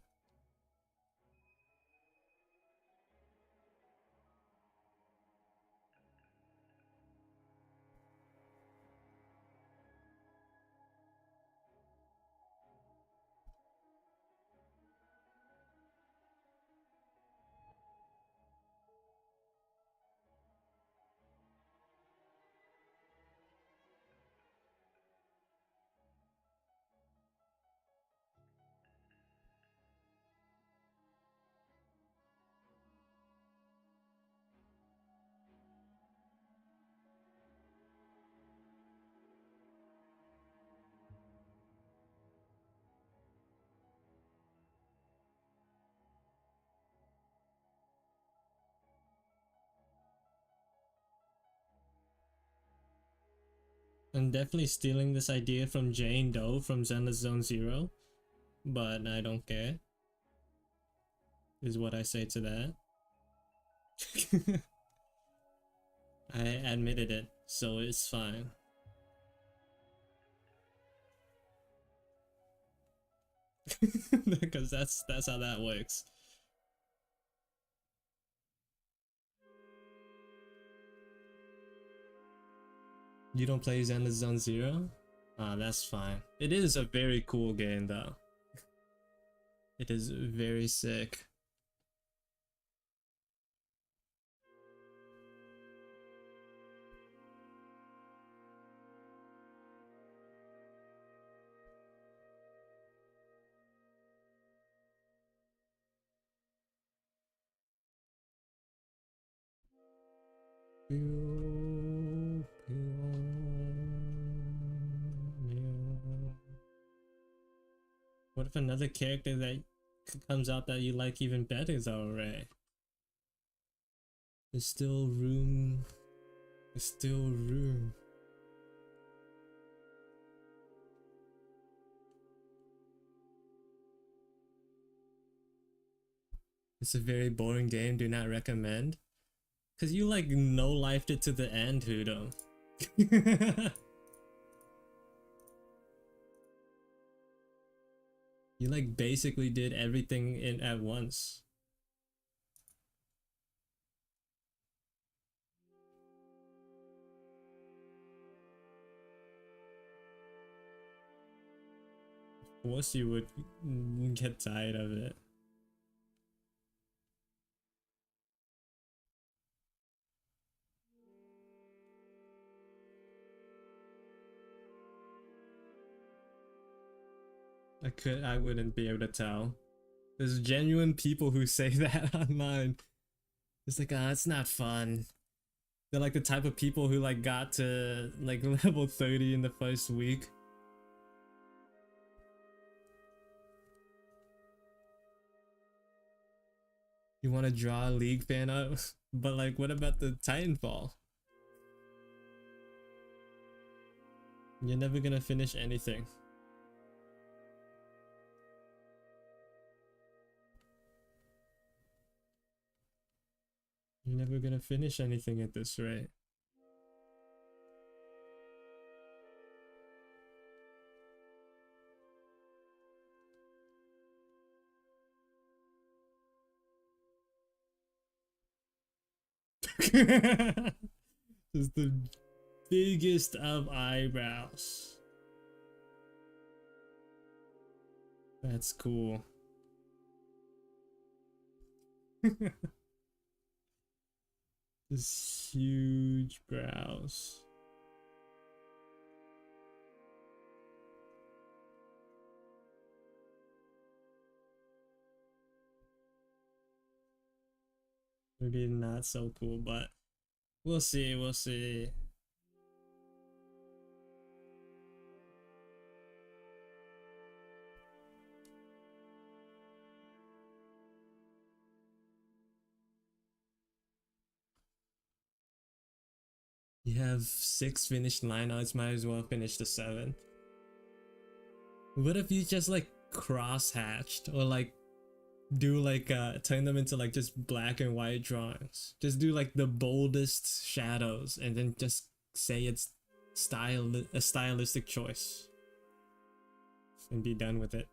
I'm definitely stealing this idea from Jane Doe from Zenless Zone Zero, but I don't care, is what I say to that. I admitted it, so it's fine. Because that's how that works. You don't play Zenless Zone Zero? Ah, that's fine. It is a very cool game though. It is very sick. What if another character that comes out that you like even better though, Ray? There's still room. There's still room. It's a very boring game, do not recommend. Cause you like no-lifed it to the end, Hudo. You like basically did everything in at once. Of course you would get tired of it. I wouldn't be able to tell. There's genuine people who say that online. It's like, ah, it's not fun. They're like the type of people who like got to like level 30 in the first week. You want to draw a League fan out? But like, what about the Titanfall? You're never gonna finish anything. You're never gonna finish anything at this rate. Just the biggest of eyebrows. That's cool. This huge brows. Maybe not so cool, but we'll see, we'll see. You have 6 finished line arts, might as well finish the 7. What if you just like cross hatched or like do like turn them into like just black and white drawings? Just do like the boldest shadows and then just say it's a stylistic choice and be done with it.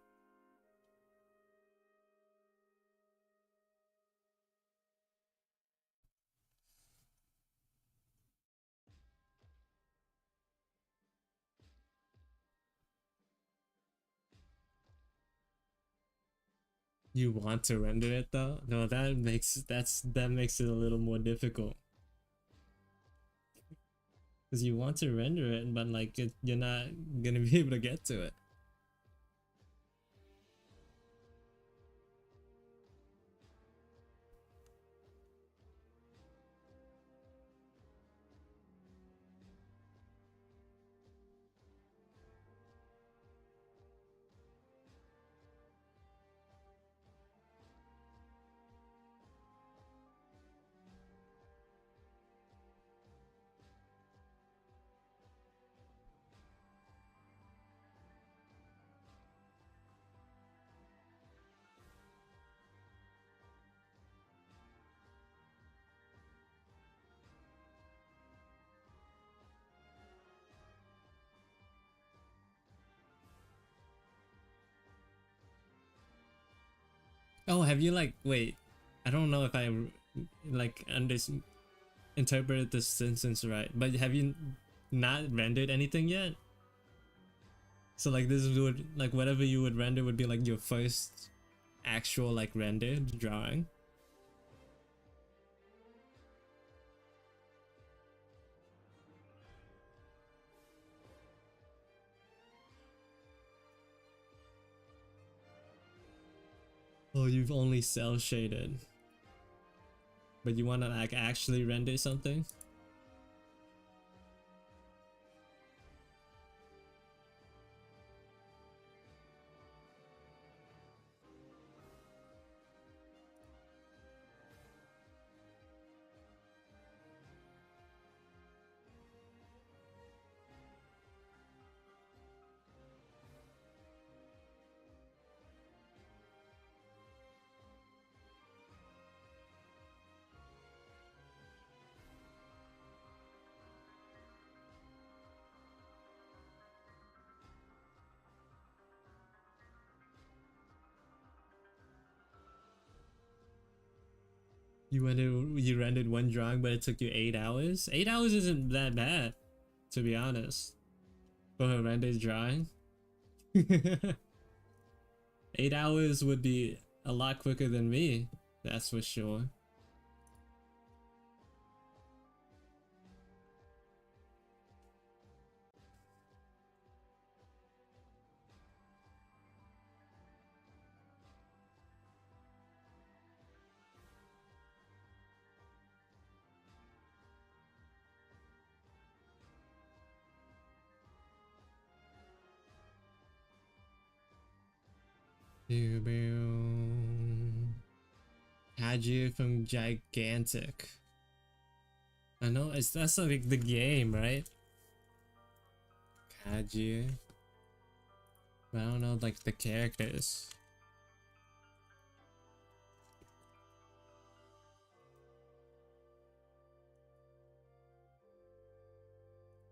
You want to render it though? No, that makes it a little more difficult. Because you want to render it, but like you're not gonna be able to get to it. Oh, have you like wait? I don't know if I like interpreted this sentence right, but have you not rendered anything yet? So like this would like whatever you would render would be like your first actual like rendered drawing. Oh, you've only cell shaded, but you want to like actually render something? You rendered one drawing, but it took you 8 hours. 8 hours isn't that bad, to be honest, for a rendered drawing. 8 hours would be a lot quicker than me, that's for sure. Kaji from Gigantic. I know that's like the game, right? Kaji. But I don't know like the characters.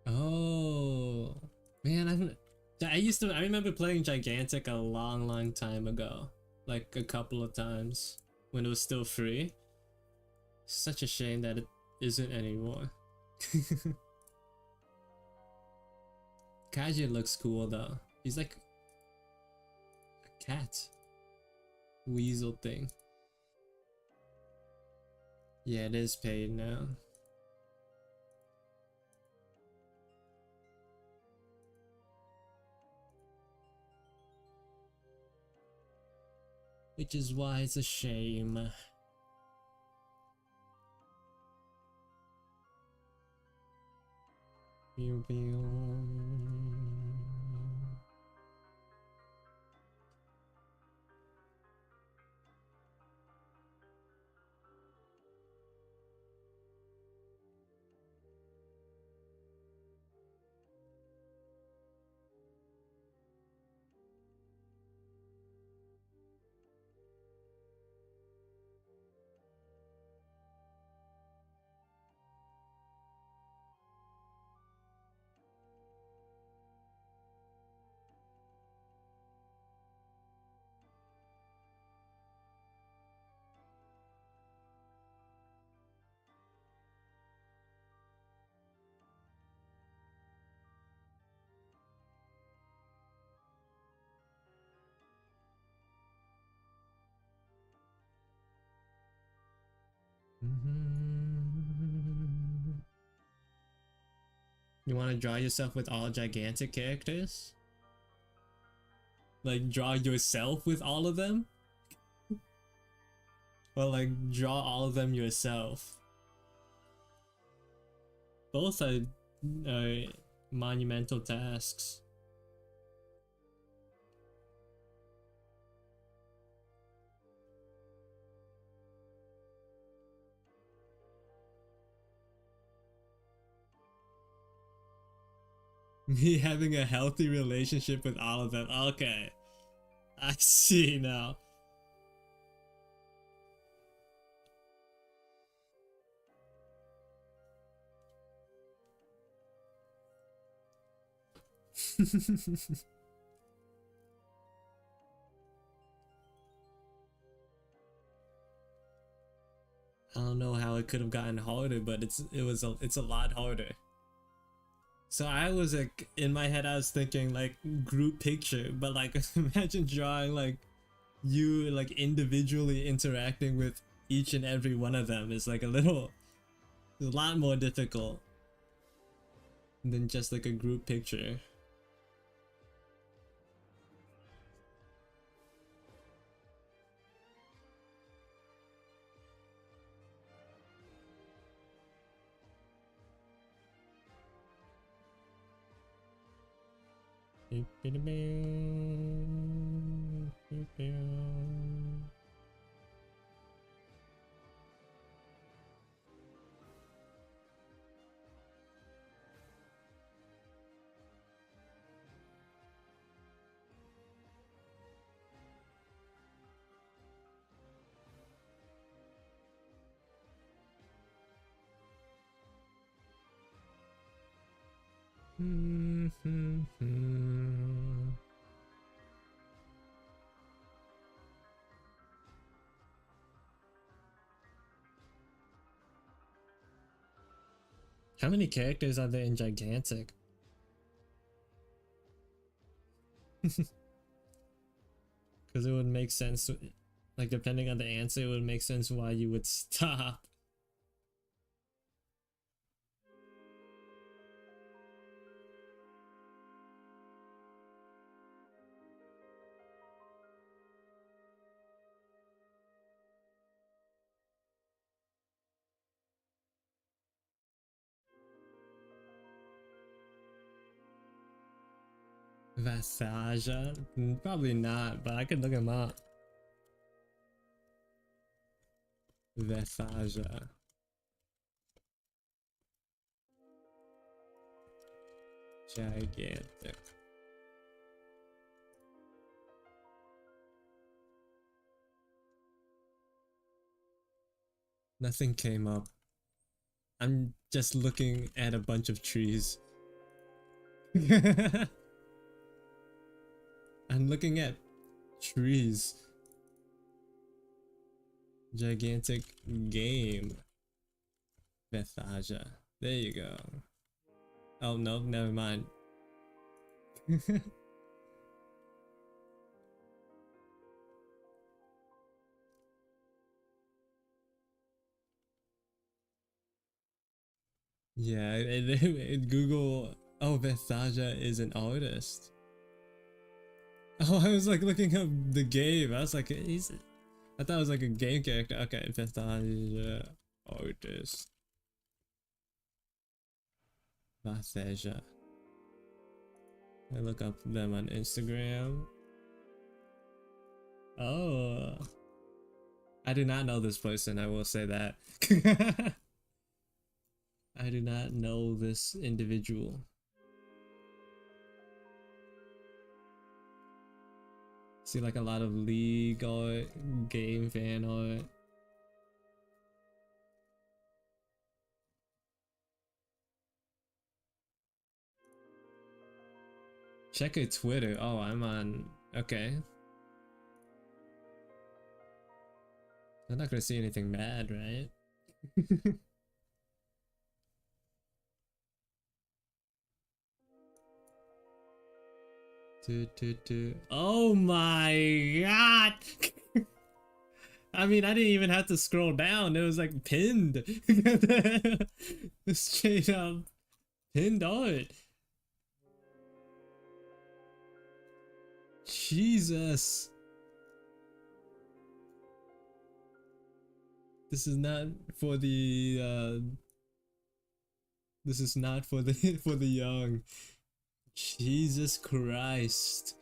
Oh man, I remember playing Gigantic a long time ago. Like a couple of times when it was still free. Such a shame that it isn't anymore. Kaji looks cool though. He's like a cat. Weasel thing. Yeah, it is paid now. Which is why it's a shame. Pew pew. You want to draw yourself with all Gigantic characters? Like draw yourself with all of them? Or like draw all of them yourself? Both are monumental tasks. Me having a healthy relationship with all of them. Okay. I see now. it could have gotten harder, but it's a lot harder. So I was like, in my head I was thinking like group picture, but like imagine drawing like you like individually interacting with each and every one of them is like a lot more difficult than just like a group picture. How many characters are there in Gigantic? Because it would make sense, like depending on the answer, it would make sense why you would stop. Vasaja? Probably not, but I could look him up. Vasaja. Gigantic. Nothing came up. I'm just looking at a bunch of trees. I'm looking at trees. Gigantic game. Bethaja. There you go. Oh no, never mind. Yeah, Google. Oh, Bethaja is an artist. Oh, I was like looking up the game. I was like, I thought it was like a game character. Okay, Bethaja artist. Bethaja. I look up them on Instagram. Oh, I do not know this person. I will say that. I do not know this individual. See like a lot of League art, game fan art. Check her Twitter. Oh, I'm on. Okay. I'm not gonna see anything bad, right? Oh my god! I mean, I didn't even have to scroll down. It was like pinned. Straight up pinned art. Jesus. This is not for the this is not for the for the young. Jesus Christ.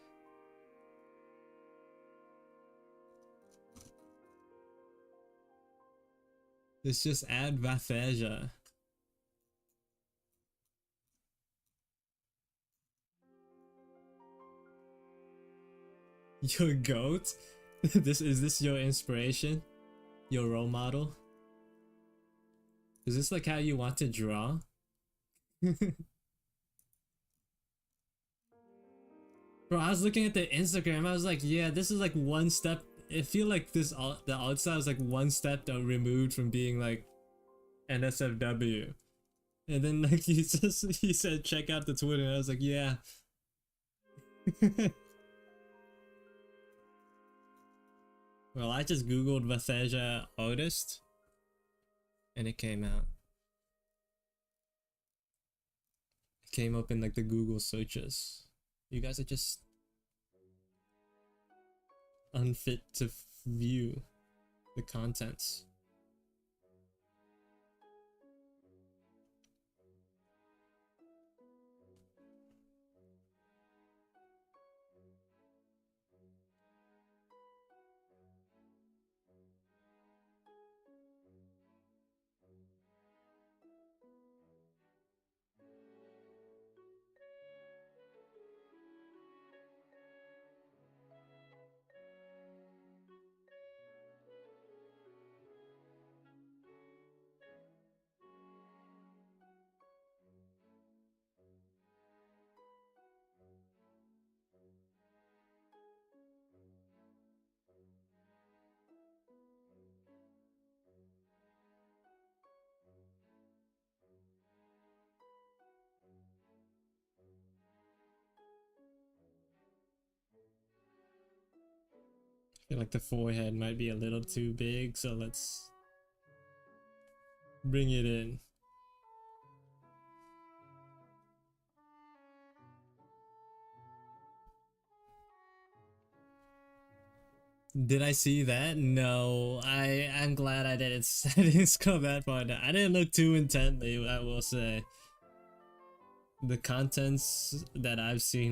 Let's just add Vatheja. Your goat? Is this your inspiration? Your role model? Is this like how you want to draw? Bro, I was looking at the Instagram, I was like, yeah, this is like one step. I feel like the art style is like one step removed from being like NSFW. And then like he said check out the Twitter, and I was like, yeah. Well, I just googled Bethesda artist and it came out. It came up in like the Google searches. You guys are just unfit to view the contents. I feel like the forehead might be a little too big, so let's bring it in. Did I see that? No, I'm glad I didn't. I didn't scroll that far down. I didn't look too intently. I will say, the contents that I've seen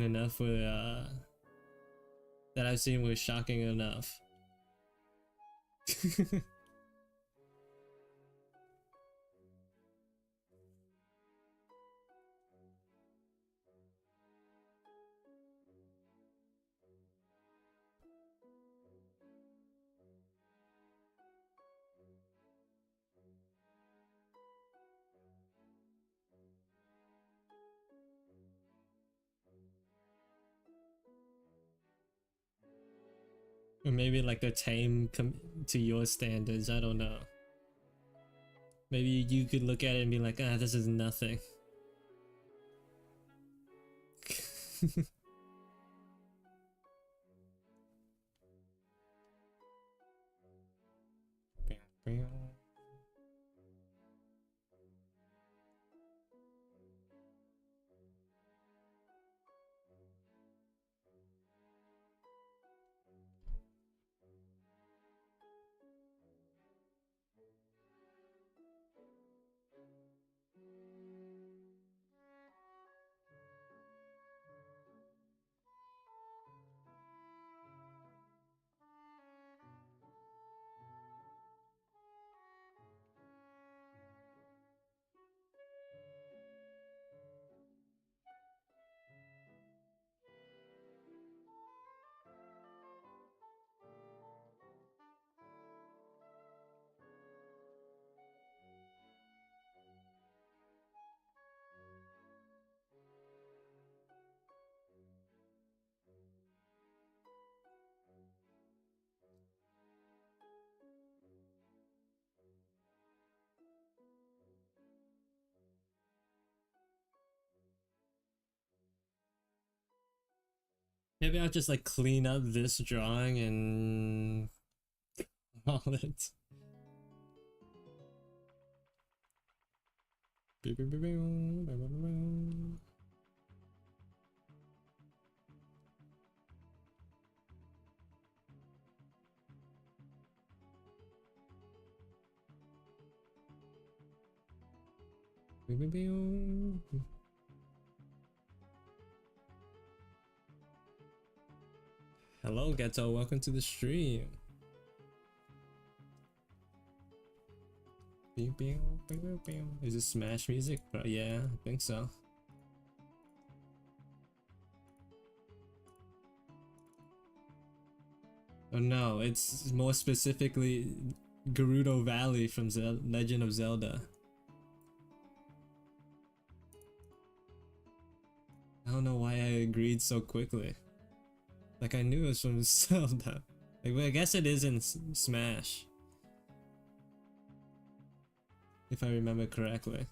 were shocking enough. Or maybe like they're tame to your standards. I don't know. Maybe you could look at it and be like, ah, this is nothing. Maybe I'll just like clean up this drawing and all it. Hello, Ghetto. Welcome to the stream. Is this Smash music? Yeah, I think so. Oh no, it's more specifically Gerudo Valley from Legend of Zelda. I don't know why I agreed so quickly. Like I knew it was from Zelda. Like, well, I guess it is in Smash. if I remember correctly.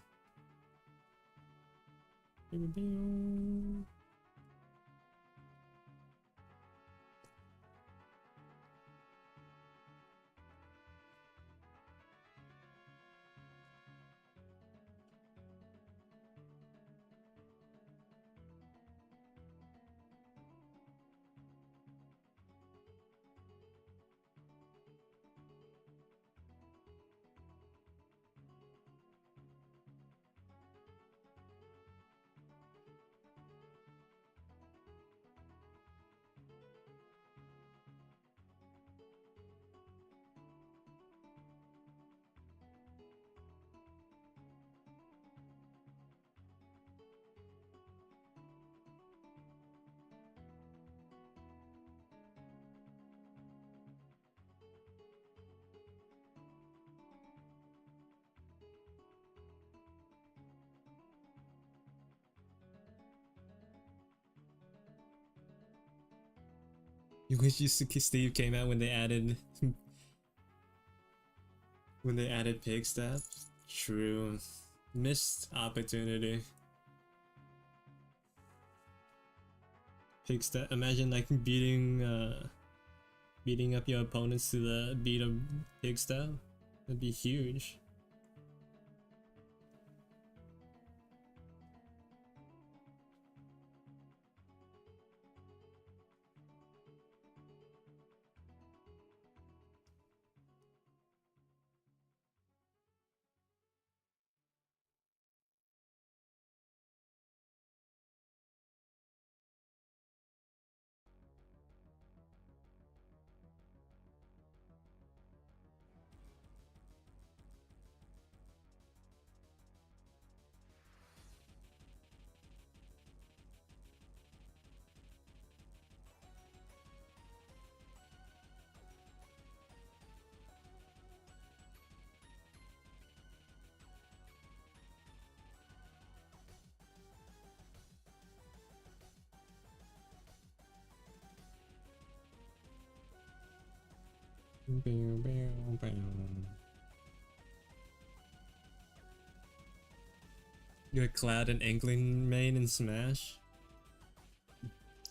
You wish Steve came out when they added pig stuff. True. Missed opportunity. Pig stuff. Imagine like beating up your opponents to the beat of pig stuff. That'd be huge. You're Cloud and Inkling main in Smash?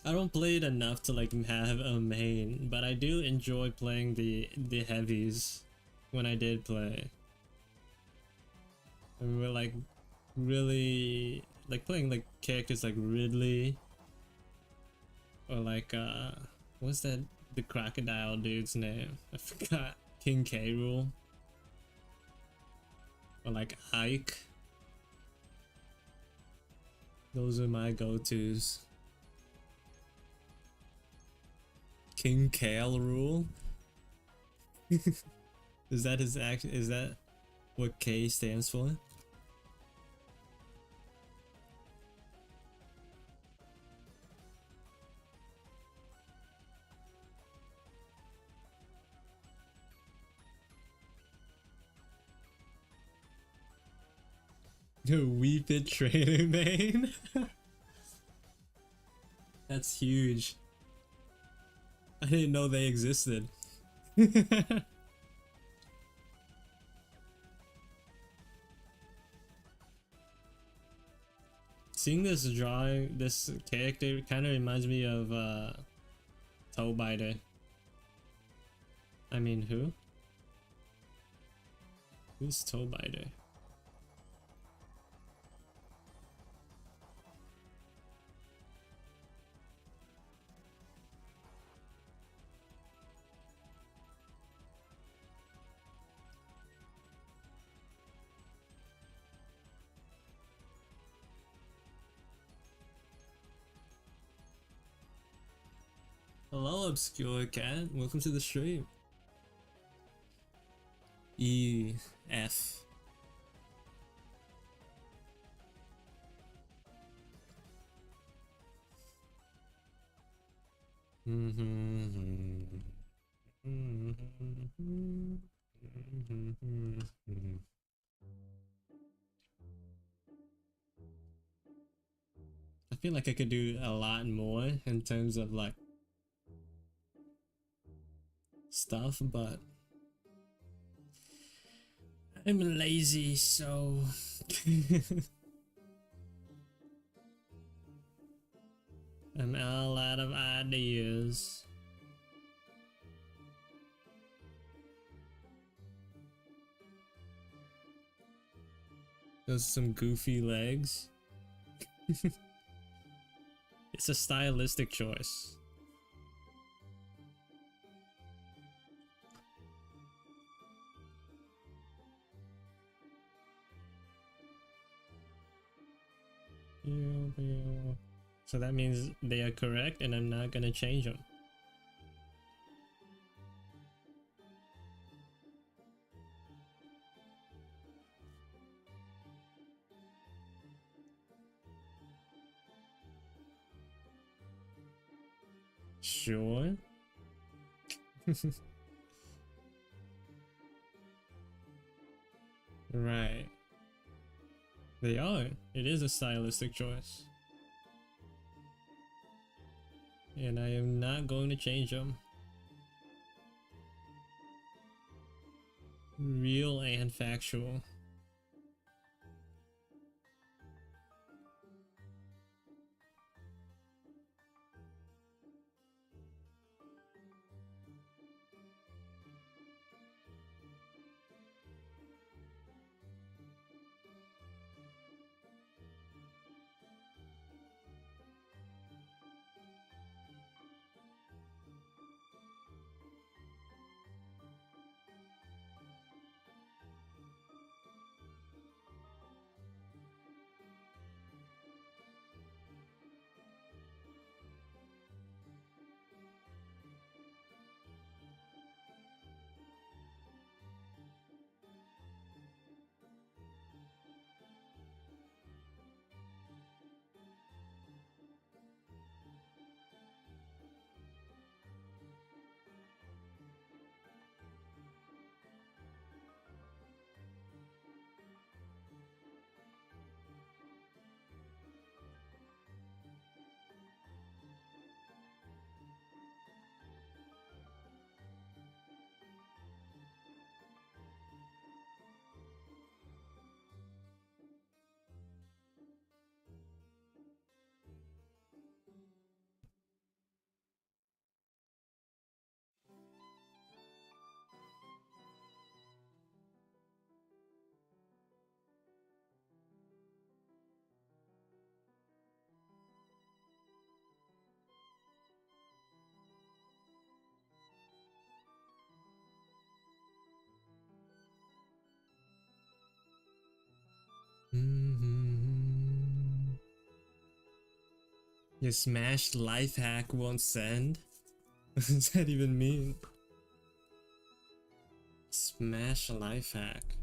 I don't play it enough to like have a main, but I do enjoy playing the heavies when I did play. And we're like really like playing like characters like Ridley or like what's that the crocodile dude's name? I forgot. King K. Rool. Or like Ike. Those are my go-tos. King Kale Rule? Is that his act? Is that what K stands for? Yo, Weep It Trainer main? That's huge. I didn't know they existed. Seeing this drawing, this character kind of reminds me of Toebiter. I mean, who? Who's Toebiter? Hello, Obscure Cat. Welcome to the stream. E F. I feel like I could do a lot more in terms of like stuff, but I'm lazy, so I'm all out of ideas. Those are some goofy legs. It's a stylistic choice. So that means they are correct and I'm not gonna change them. Sure. Right. They are. It is a stylistic choice. And I am not going to change them. Real and factual. Your smashed life hack won't send? What does that even mean? Smash life hack.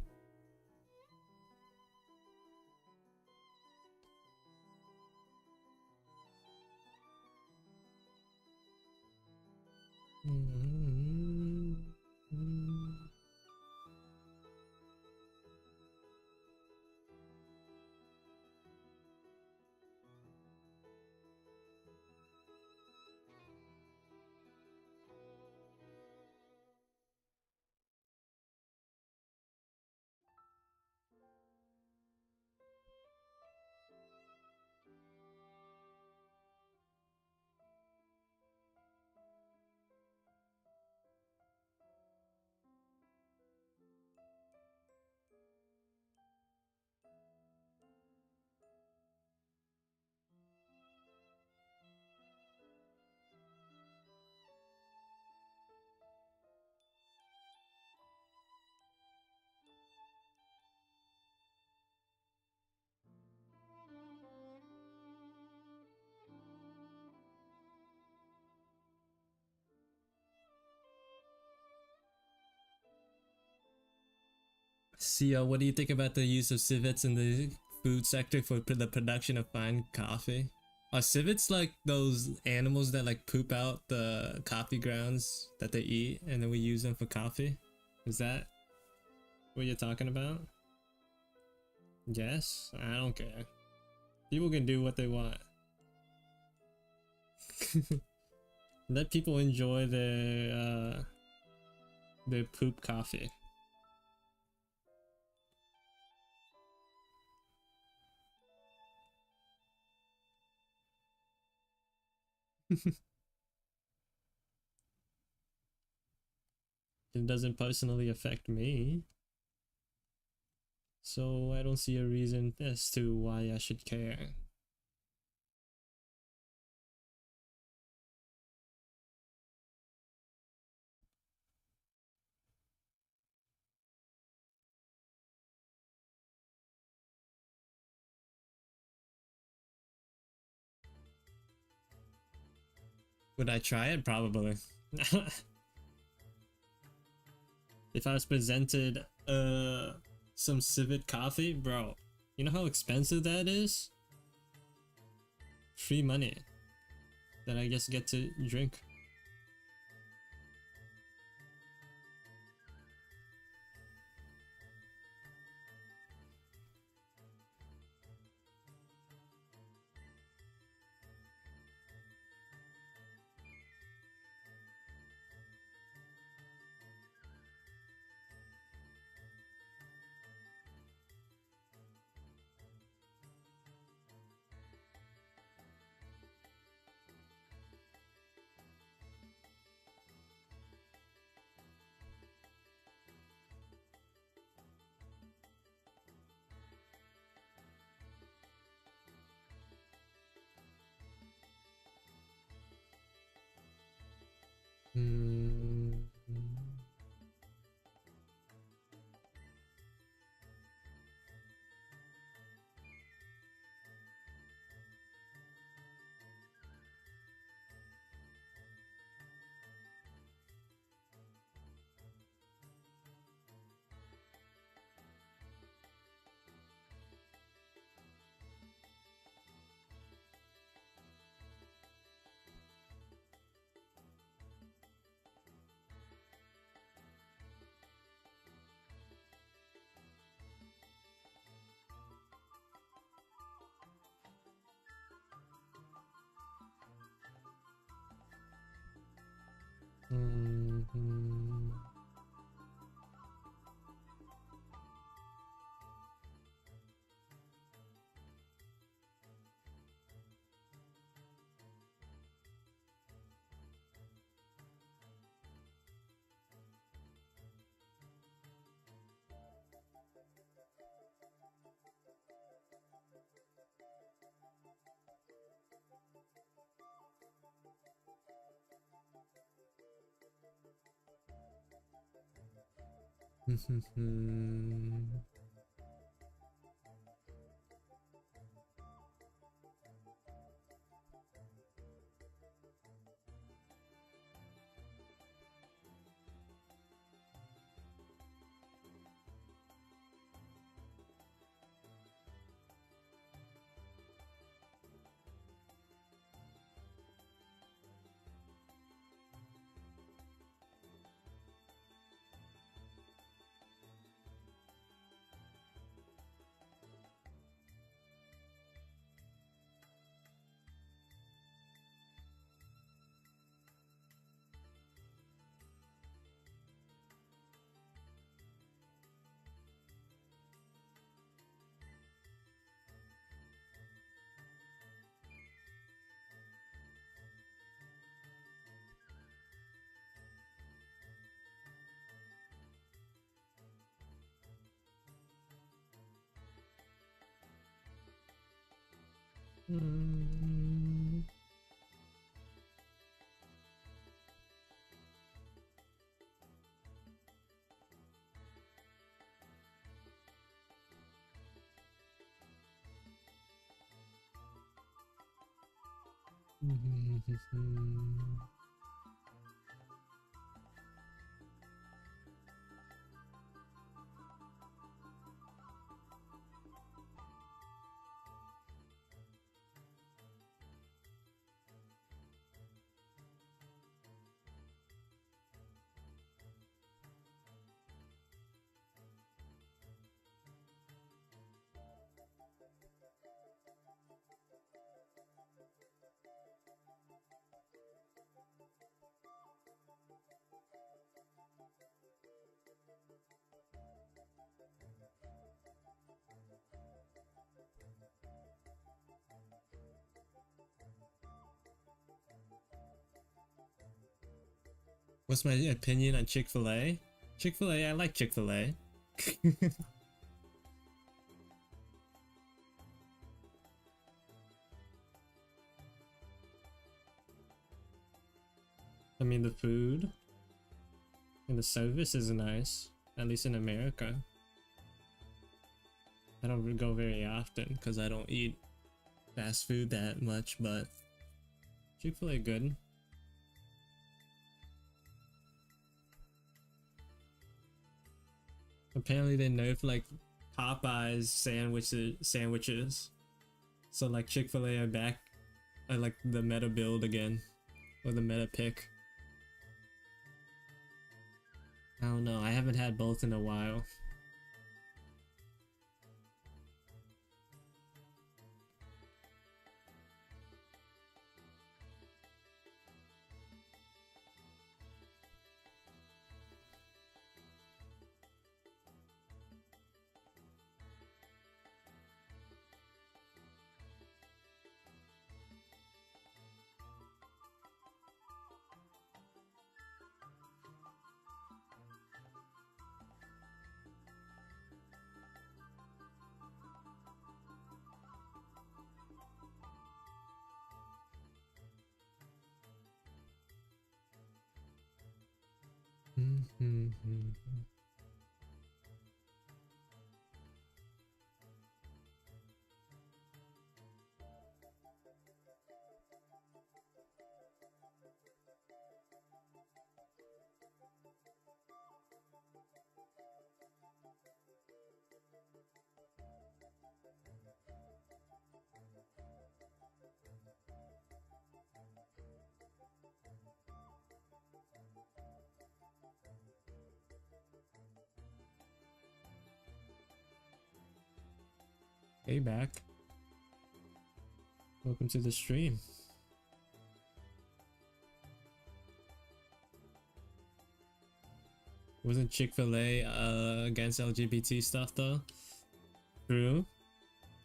Sia, what do you think about the use of civets in the food sector for the production of fine coffee? Are civets like those animals that like poop out the coffee grounds that they eat and then we use them for coffee? Is that what you're talking about? Yes? I don't care. People can do what they want. Let people enjoy their poop coffee. It doesn't personally affect me, so I don't see a reason as to why I should care. Would I try it? Probably. If I was presented some civet coffee, bro, you know how expensive that is? Free money that I just get to drink. Mm. Mm-hmm. Mm. What's my opinion on Chick-fil-A? Chick-fil-A, I like Chick-fil-A. I mean, the food and the service is nice, at least in America. I don't go very often because I don't eat fast food that much, but Chick-fil-A good. Apparently they nerfed like Popeyes sandwiches. So like Chick-fil-A are back at like the meta build again. Or the meta pick. I don't know, I haven't had both in a while. Hey, back. Welcome to the stream. Wasn't Chick-fil-A against LGBT stuff though? True.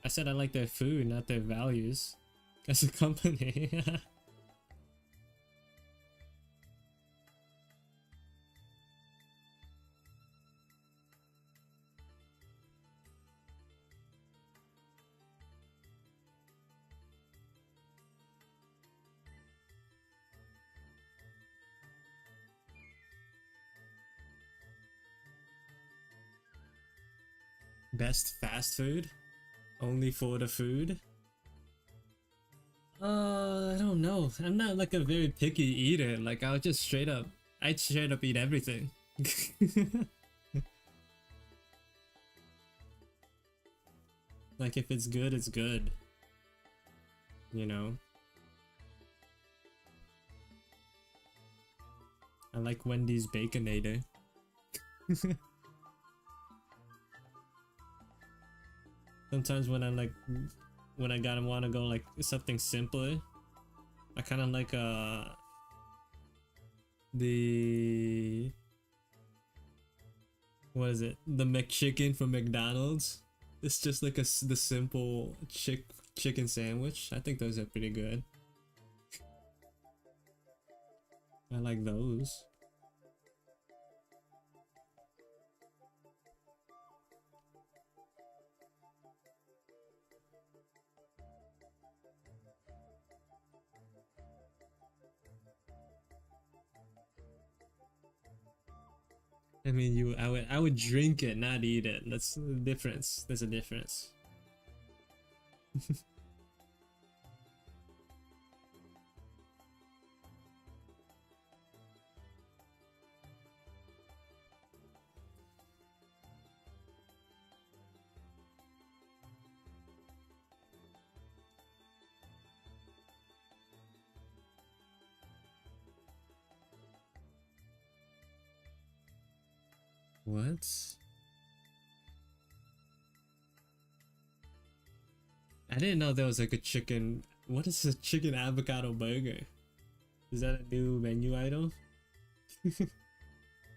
I said I like their food, not their values. As a company. Best fast food? Only for the food? I don't know. I'm not like a very picky eater. Like I'd straight up eat everything. Like if it's good, it's good. You know? I like Wendy's Baconator. Sometimes when I'm like, when I gotta wanna go like something simpler, I kind of like the, what is it? The McChicken from McDonald's. It's just like the simple chicken sandwich. I think those are pretty good. I like those. I mean, I would drink it, not eat it. That's the difference. There's a difference. What? I didn't know there was like a chicken. What is a chicken avocado burger? Is that a new menu item?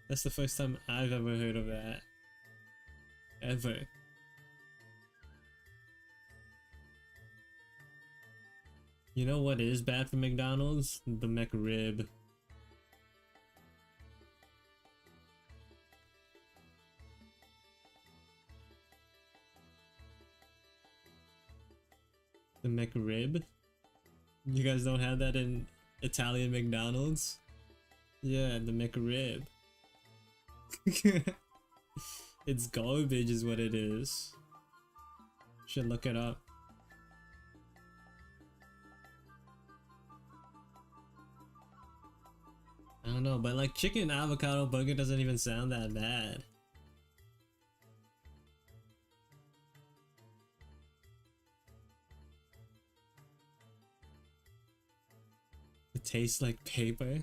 That's the first time I've ever heard of that. Ever. You know what is bad for McDonald's? The McRib. The McRib? You guys don't have that in Italian McDonald's? Yeah, the McRib. It's garbage is what it is. Should look it up. I don't know, but like chicken avocado burger doesn't even sound that bad. It tastes like paper.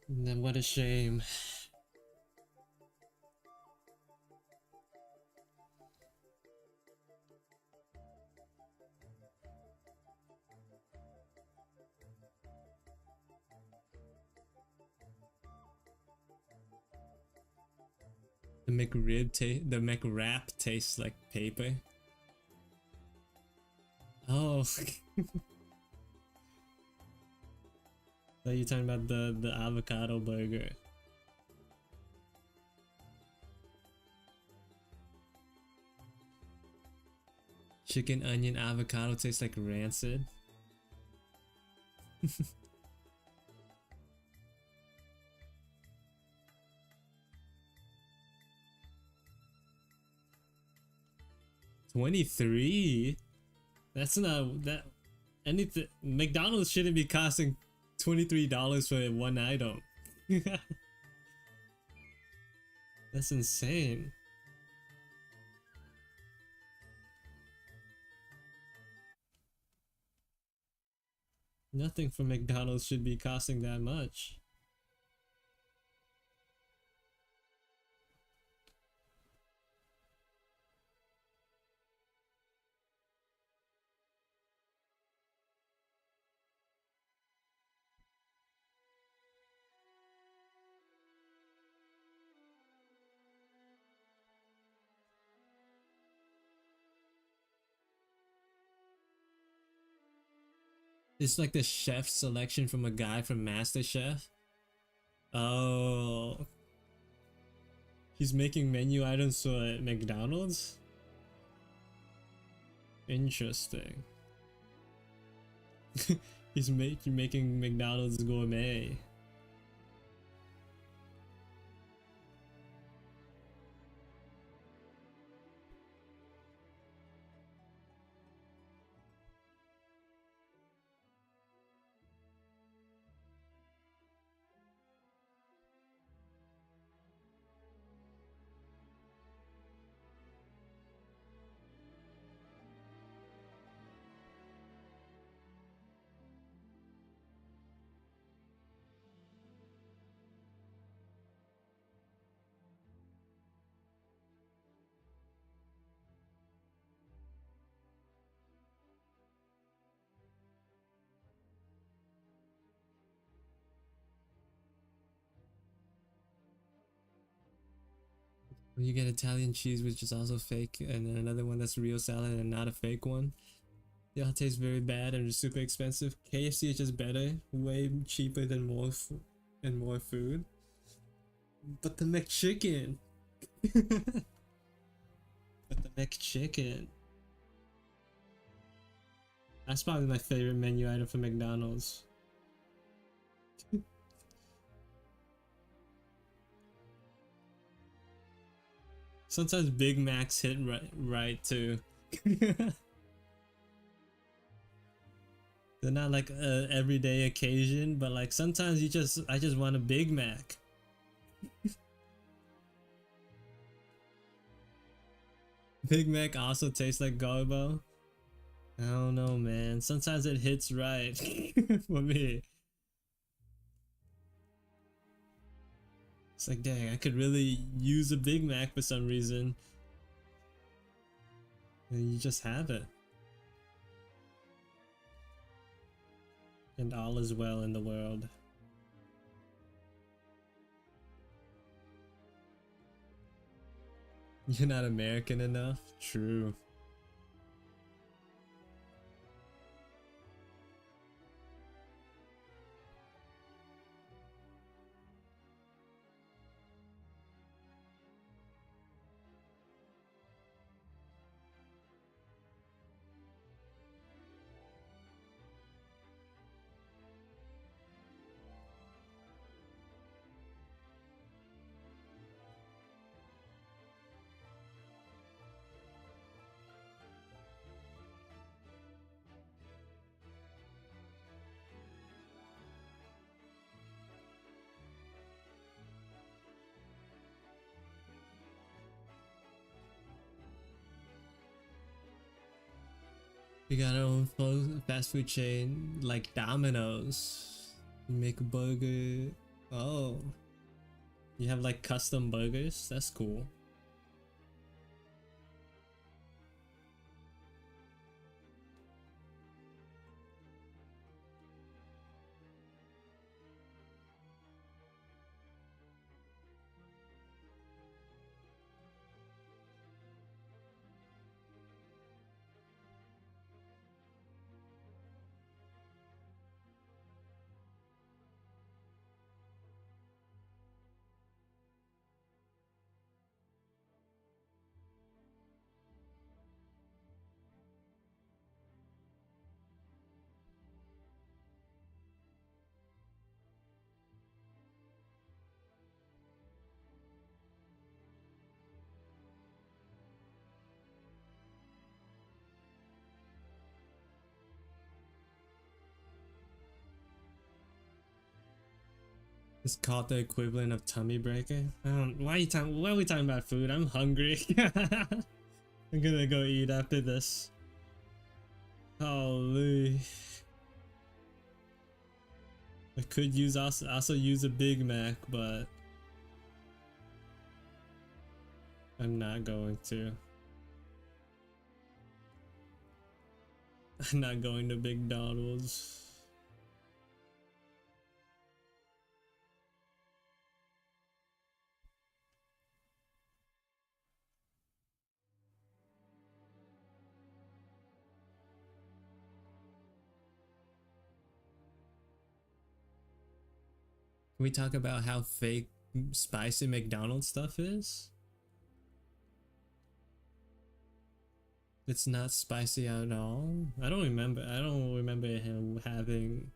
And then what a shame. The McWrap tastes like paper. Oh. Are you talking about the avocado burger? Chicken, onion, avocado tastes like rancid. $23? That's not that anything. McDonald's shouldn't be costing $23 for one item. That's insane. Nothing from McDonald's should be costing that much. It's like the chef selection from a guy from MasterChef. Oh. He's making menu items for McDonald's? Interesting. He's making McDonald's gourmet. You get Italian cheese, which is also fake, and then another one that's real salad and not a fake one. They all taste very bad and super expensive. KFC is just better, way cheaper than more food. But the McChicken. But the McChicken. That's probably my favorite menu item for McDonald's. Sometimes Big Macs hit right too. They're not like a everyday occasion, but like sometimes I just want a Big Mac. Big Mac also tastes like garbo. I don't know, man. Sometimes it hits right for me. It's like, dang, I could really use a Big Mac for some reason. And you just have it. And all is well in the world. You're not American enough? True. We got our own fast food chain like Domino's. You make a burger. Oh, you have like custom burgers? That's cool. It's called the equivalent of tummy breaker. Why are we talking about food? I'm hungry. I'm gonna go eat after this. Holy. I could also use a Big Mac, but I'm not going to. I'm not going to McDonald's. Can we talk about how fake spicy McDonald's stuff is? It's not spicy at all. I don't remember him having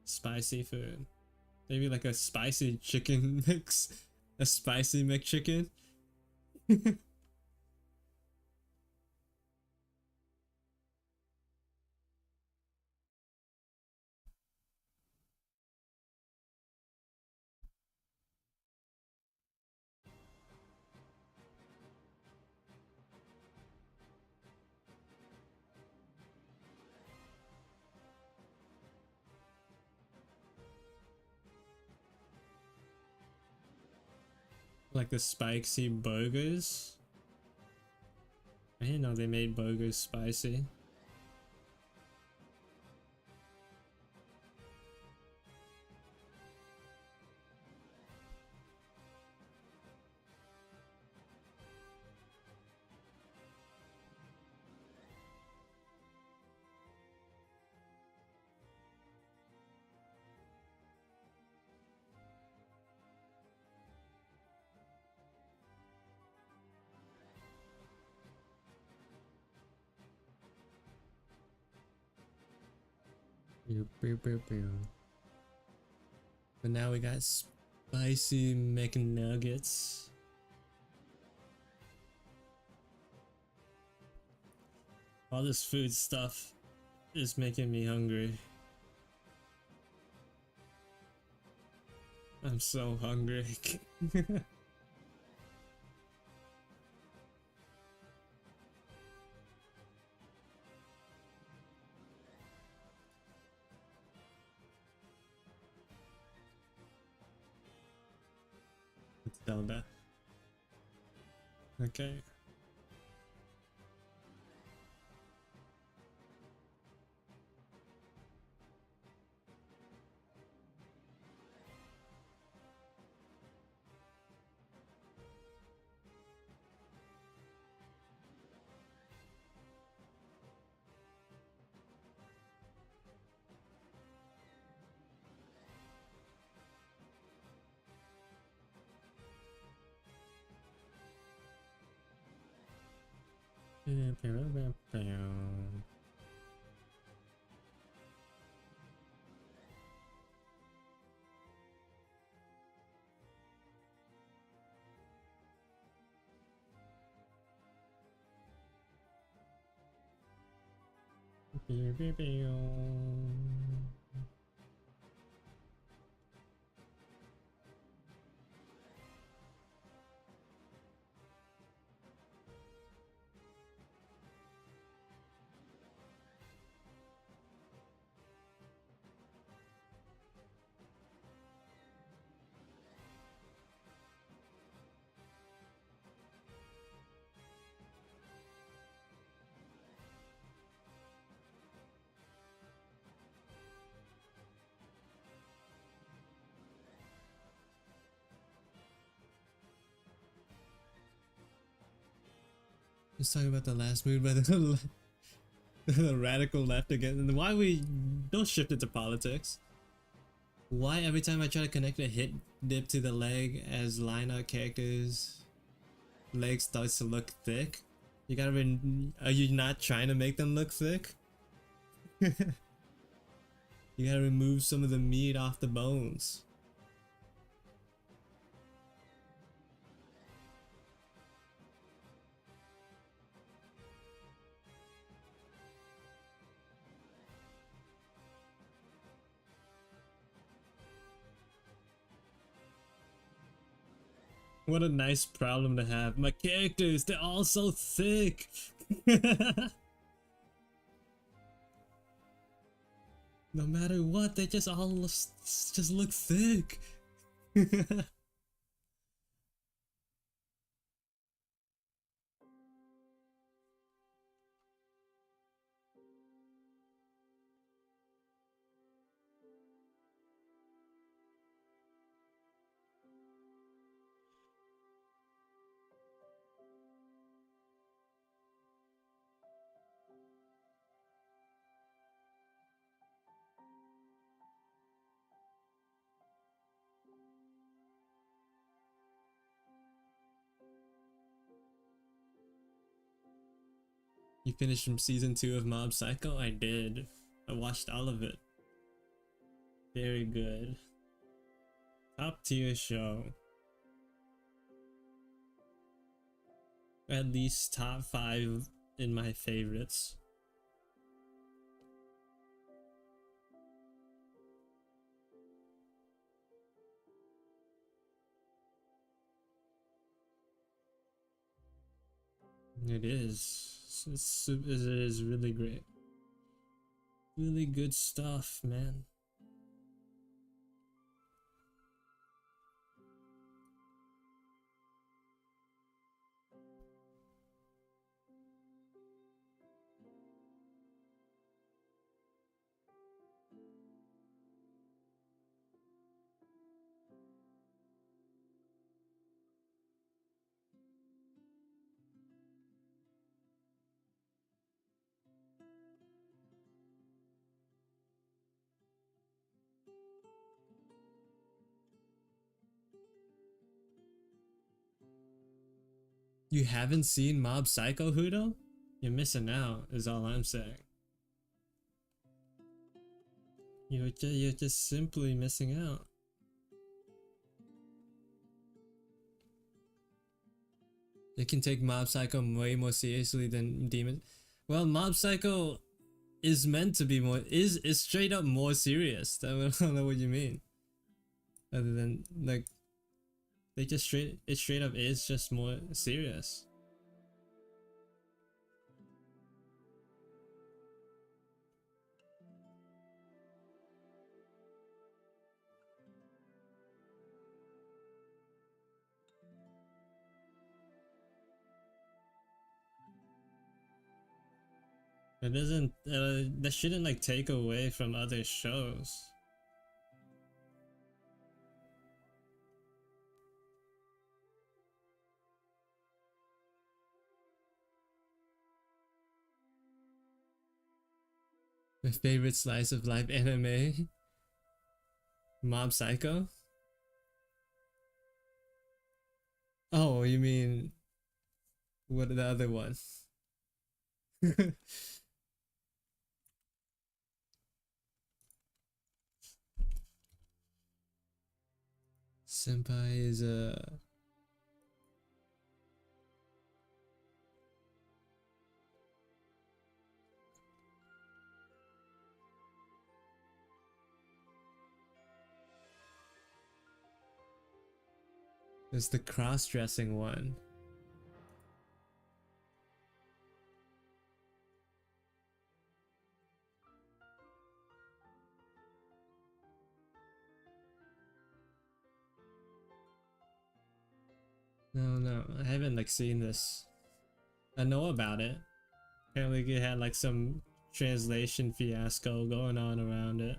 spicy food. Maybe like a spicy chicken mix, a spicy McChicken. Like the spicy burgers. I didn't know they made burgers spicy. But now we got spicy McNuggets. All this food stuff is making me hungry. I'm so hungry. It's toda. Okay. Let's talk about the last move by the, the radical left again. And why we don't shift it to politics. Why every time I try to connect a hit dip to the leg as line art characters, leg starts to look thick? You gotta are you not trying to make them look thick? You gotta remove some of the meat off the bones. What a nice problem to have. My characters, they're all so thick. No matter what, they just all just look thick. You finished from season 2 of Mob Psycho? I did. I watched all of it. Very good. Top tier show. At least top 5 in my favorites. It is. It is really great. Really good stuff, man. You haven't seen Mob Psycho, Hudo? You're missing out, is all I'm saying. You're just simply missing out. They can take Mob Psycho way more seriously than Demon. Well, Mob Psycho is meant to be more, is straight up more serious. I don't know what you mean. Other than, like, they just straight up is just more serious. It doesn't, that shouldn't like take away from other shows. My favorite slice of life anime? Mob Psycho? Oh, you mean what the other one? Senpai is a There's the cross-dressing one. No, I haven't like seen this. I know about it. Apparently it had like some translation fiasco going on around it.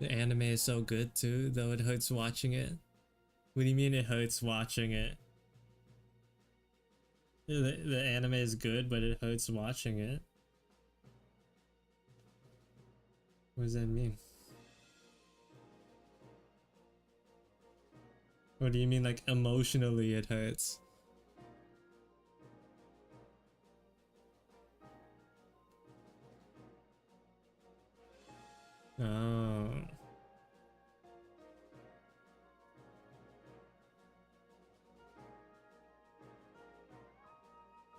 The anime is so good too, though it hurts watching it. What do you mean it hurts watching it? The anime is good, but it hurts watching it. What does that mean? What do you mean, like, emotionally it hurts? Oh.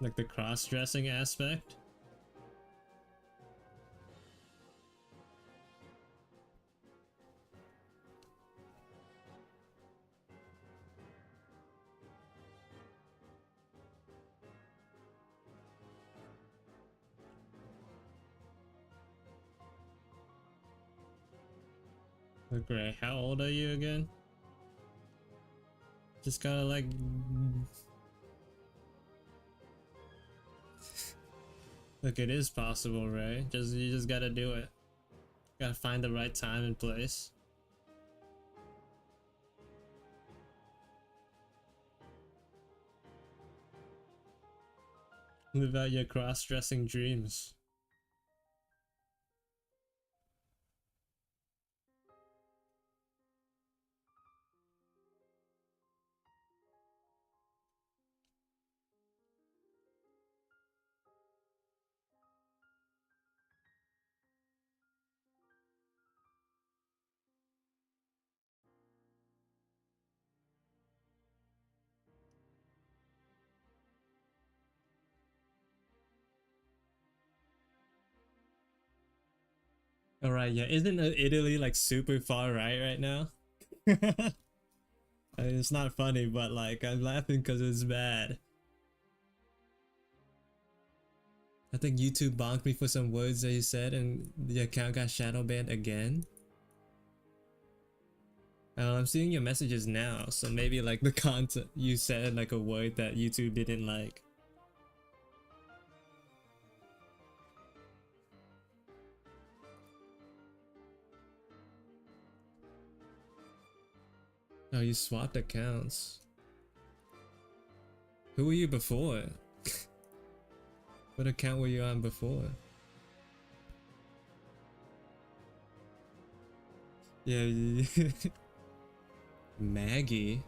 Like the cross-dressing aspect? Okay, how old are you again? Just gotta like... Look, it is possible, right? You just gotta do it. Gotta find the right time and place. Live out your cross-dressing dreams. Alright, yeah, isn't Italy like super far right now? I mean, it's not funny, but like, I'm laughing because it's bad. I think YouTube bonked me for some words that you said and the account got shadow banned again. I'm seeing your messages now, so maybe like the content you said like a word that YouTube didn't like. Oh, you swapped accounts. Who were you before? What account were you on before? Yeah, Maggie.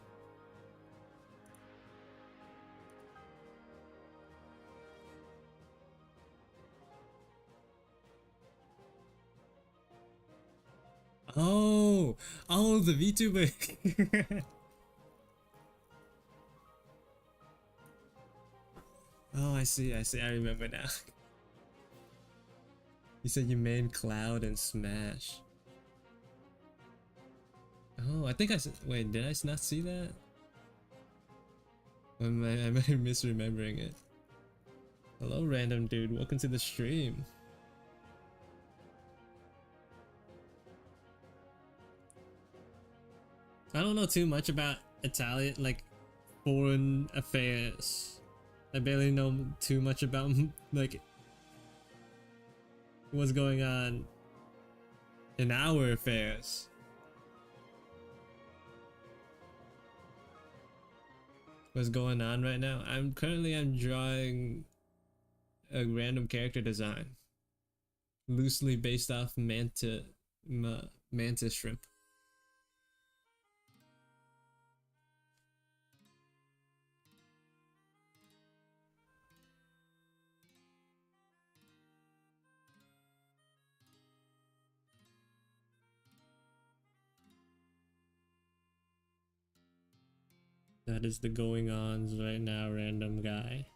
Oh, oh, the VTuber. Oh, I see, I remember now. You said you made Cloud and Smash. Oh, I think I said, wait, did I not see that? Am I misremembering it? Hello, random dude, welcome to the stream. I don't know too much about Italian, like, foreign affairs. I barely know too much about, like, what's going on in our affairs. What's going on right now? I'm drawing a random character design. Loosely based off mantis shrimp. That is the going ons right now, random guy.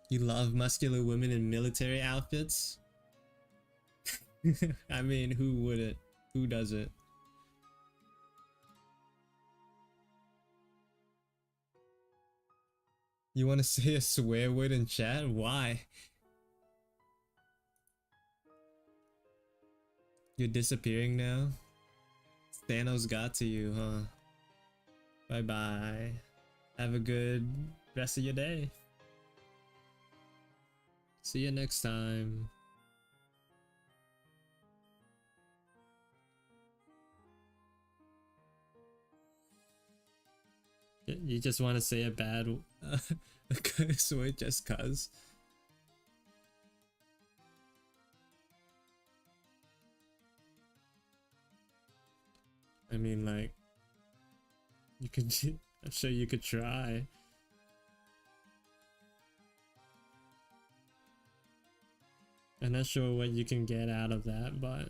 You love muscular women in military outfits? I mean, who wouldn't? Who doesn't? You want to say a swear word in chat? Why? You're disappearing now? Thanos got to you, huh? Bye bye. Have a good rest of your day. See you next time. You just want to say a bad a curse word just cuz. I mean, like, you could. I'm sure you could try. I'm not sure what you can get out of that, but.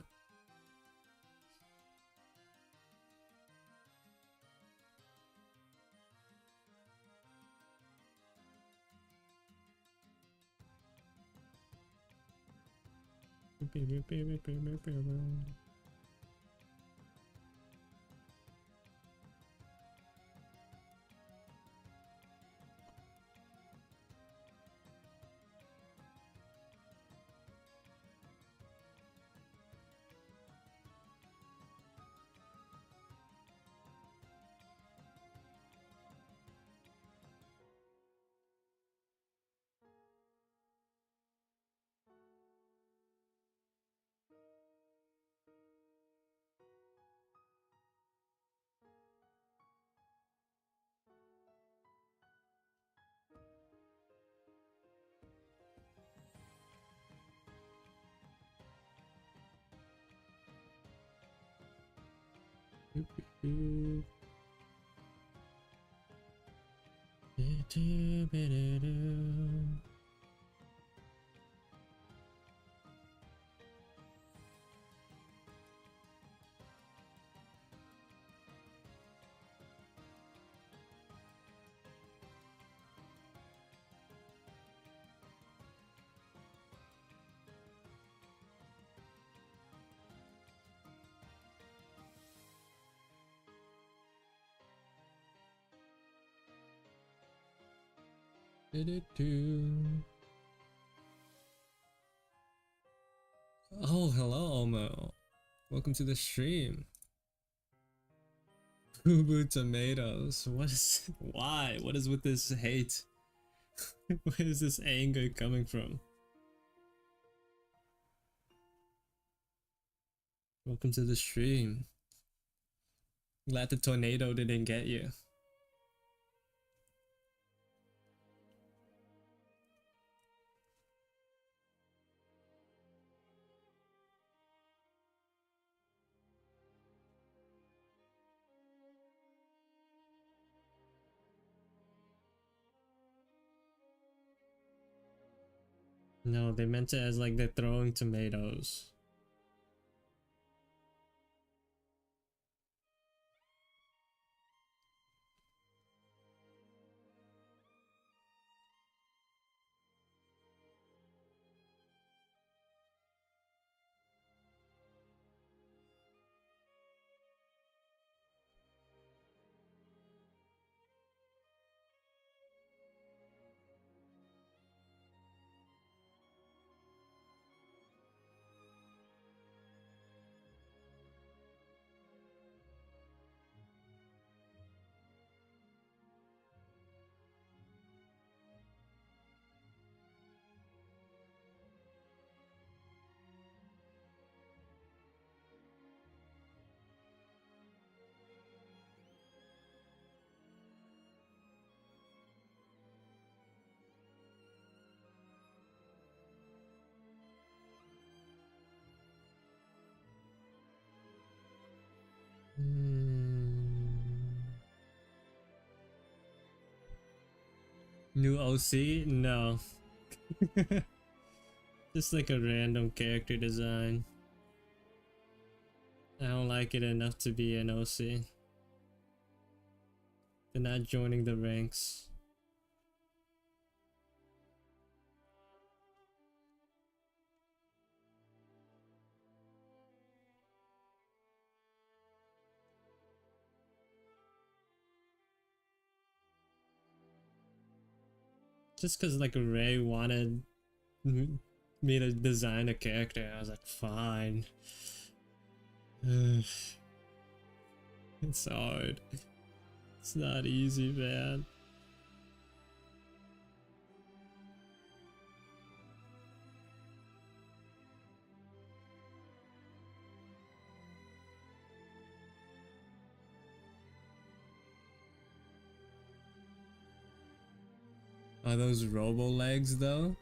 Oh, hello, Omo. Welcome to the stream. Boo tomatoes. What is? Why? What is with this hate? Where is this anger coming from? Welcome to the stream. Glad the tornado didn't get you. No, they meant it as like they're throwing tomatoes. New OC? No. Just like a random character design. I don't like it enough to be an OC. They're not joining the ranks. Just because like Ray wanted me to design a character, I was like, fine. It's hard. It's not easy, man. Are those robo legs though?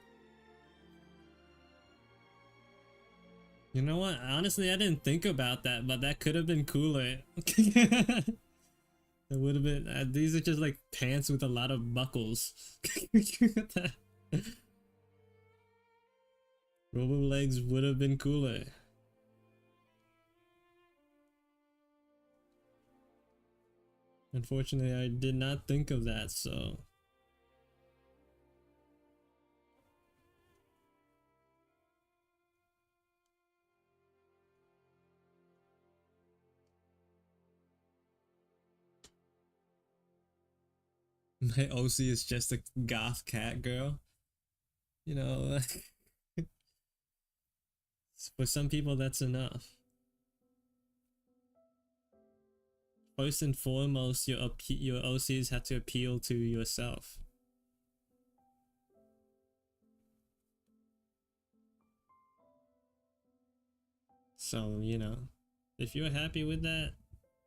You know what? Honestly, I didn't think about that, but that could have been cooler. It would have been. These are just like pants with a lot of buckles. Robo legs would have been cooler. Unfortunately, I did not think of that, so. My OC is just a goth cat girl. You know, for some people that's enough. First and foremost, your OCs have to appeal to yourself. So, you know, if you're happy with that,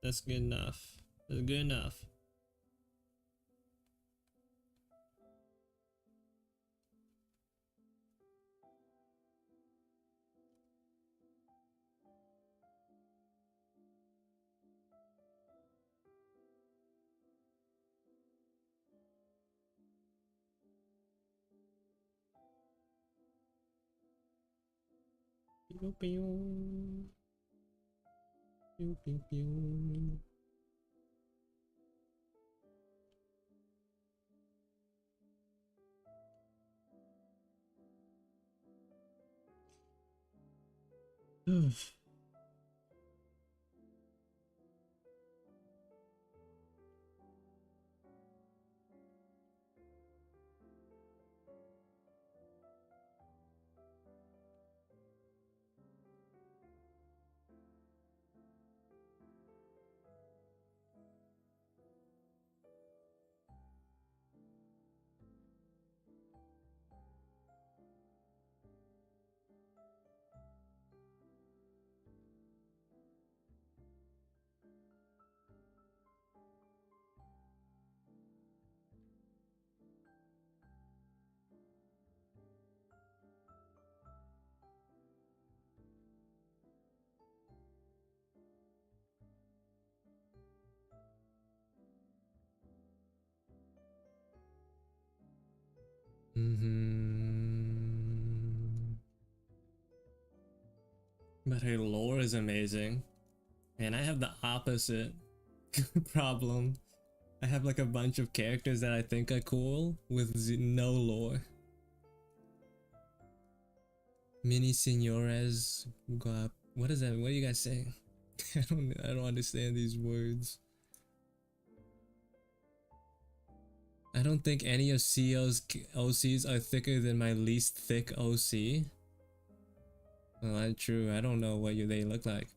that's good enough. That's good enough. Pew, pew. Pew, pew, pew. But her lore is amazing. And I have the opposite problem. I have like a bunch of characters that I think are cool with no lore. Mini senores, guap. What is that? What are you guys saying? I don't understand these words. I don't think any of CO's OCs are thicker than my least thick OC. Well, that's true. I don't know what they look like.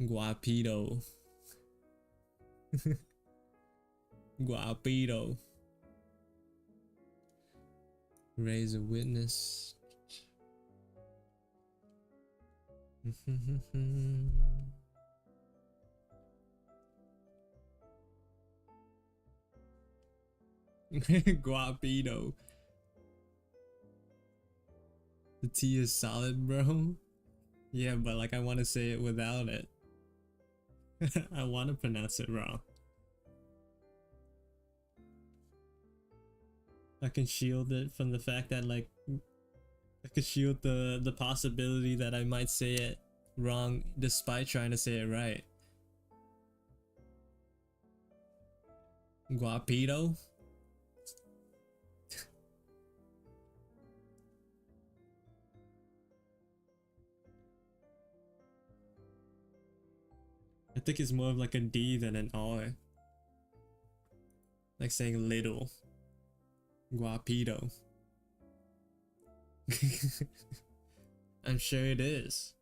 Guapito. Guapito. Raise a witness. Guapito. The T is solid, bro. Yeah, but like I want to say it without it. I want to pronounce it wrong. I can shield it from the fact that like I could shield the possibility that I might say it wrong despite trying to say it right. Guapito. I think it's more of like a D than an R. Like saying little. Guapito. I'm sure it is.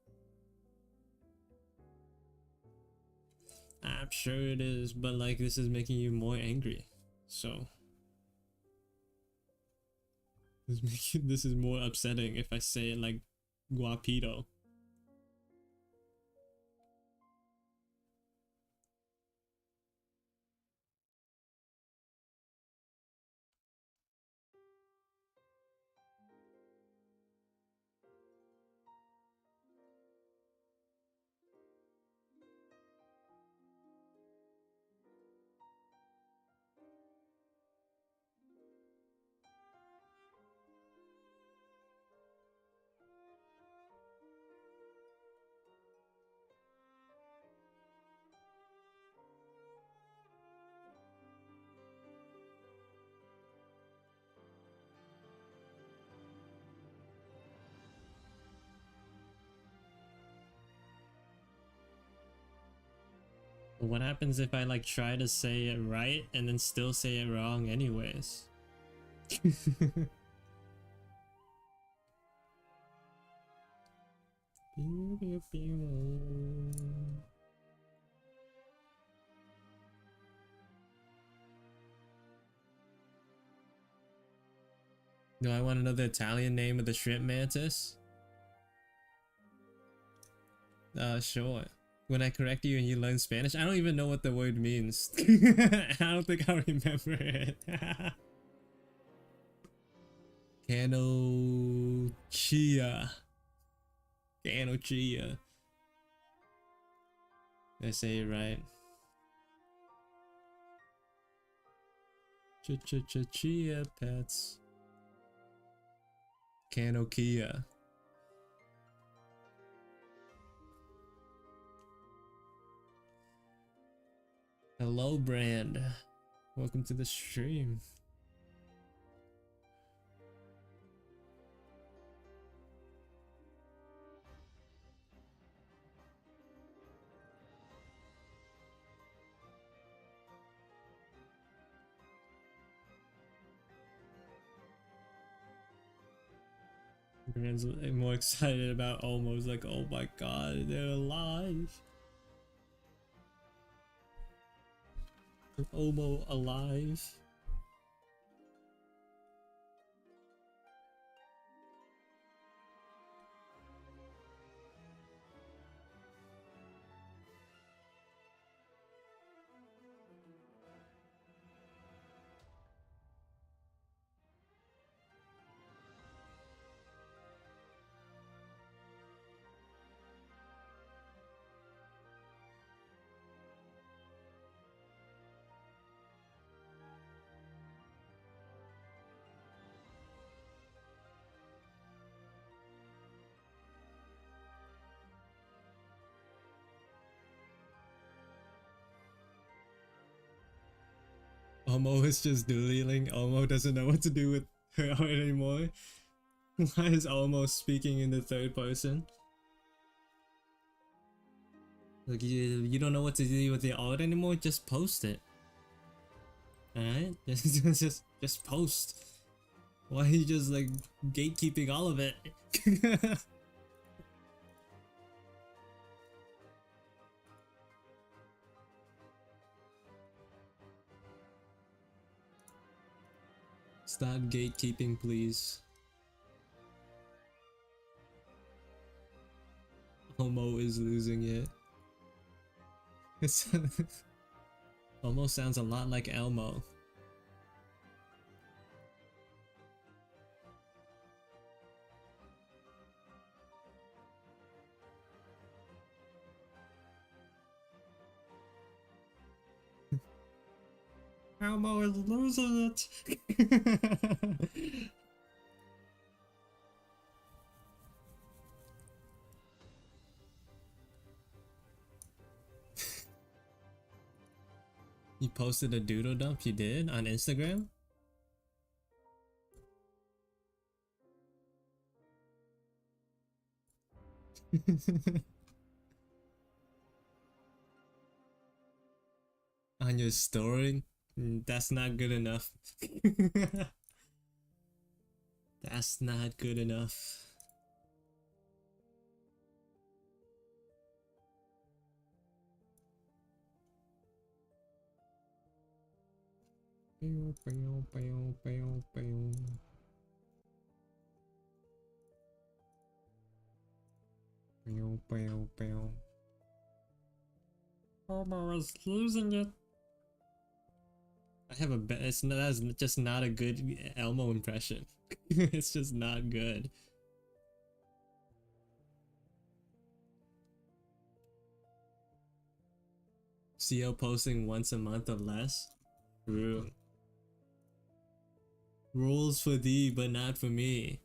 I'm sure it is, but like this is making you more angry. So this is more upsetting if I say it like guapito. What happens if I like try to say it right and then still say it wrong anyways? Do I want to know the Italian name of the shrimp mantis? Sure. When I correct you and you learn Spanish, I don't even know what the word means. I don't think I'll remember it. Canochia. Canochia. Did I say it right? Chia pets. Canochia. Hello, Brand. Welcome to the stream. Brand's more excited about almost like, oh my god, they're alive. Omo alive. Omo is just doodling. Omo doesn't know what to do with her art anymore. Why is Omo speaking in the third person? Like you don't know what to do with the art anymore? Just post it. Alright? Just post. Why are you just like gatekeeping all of it? Stop gatekeeping, please. Homo is losing it. It's almost sounds a lot like Elmo. Elmo is losing it. You posted a doodle dump, you did? On Instagram? On your story? That's not good enough. That's not good enough. Homer is losing it. I have a it's not, that's just not a good Elmo impression. It's just not good. CO posting once a month or less? True. Rules for thee, but not for me.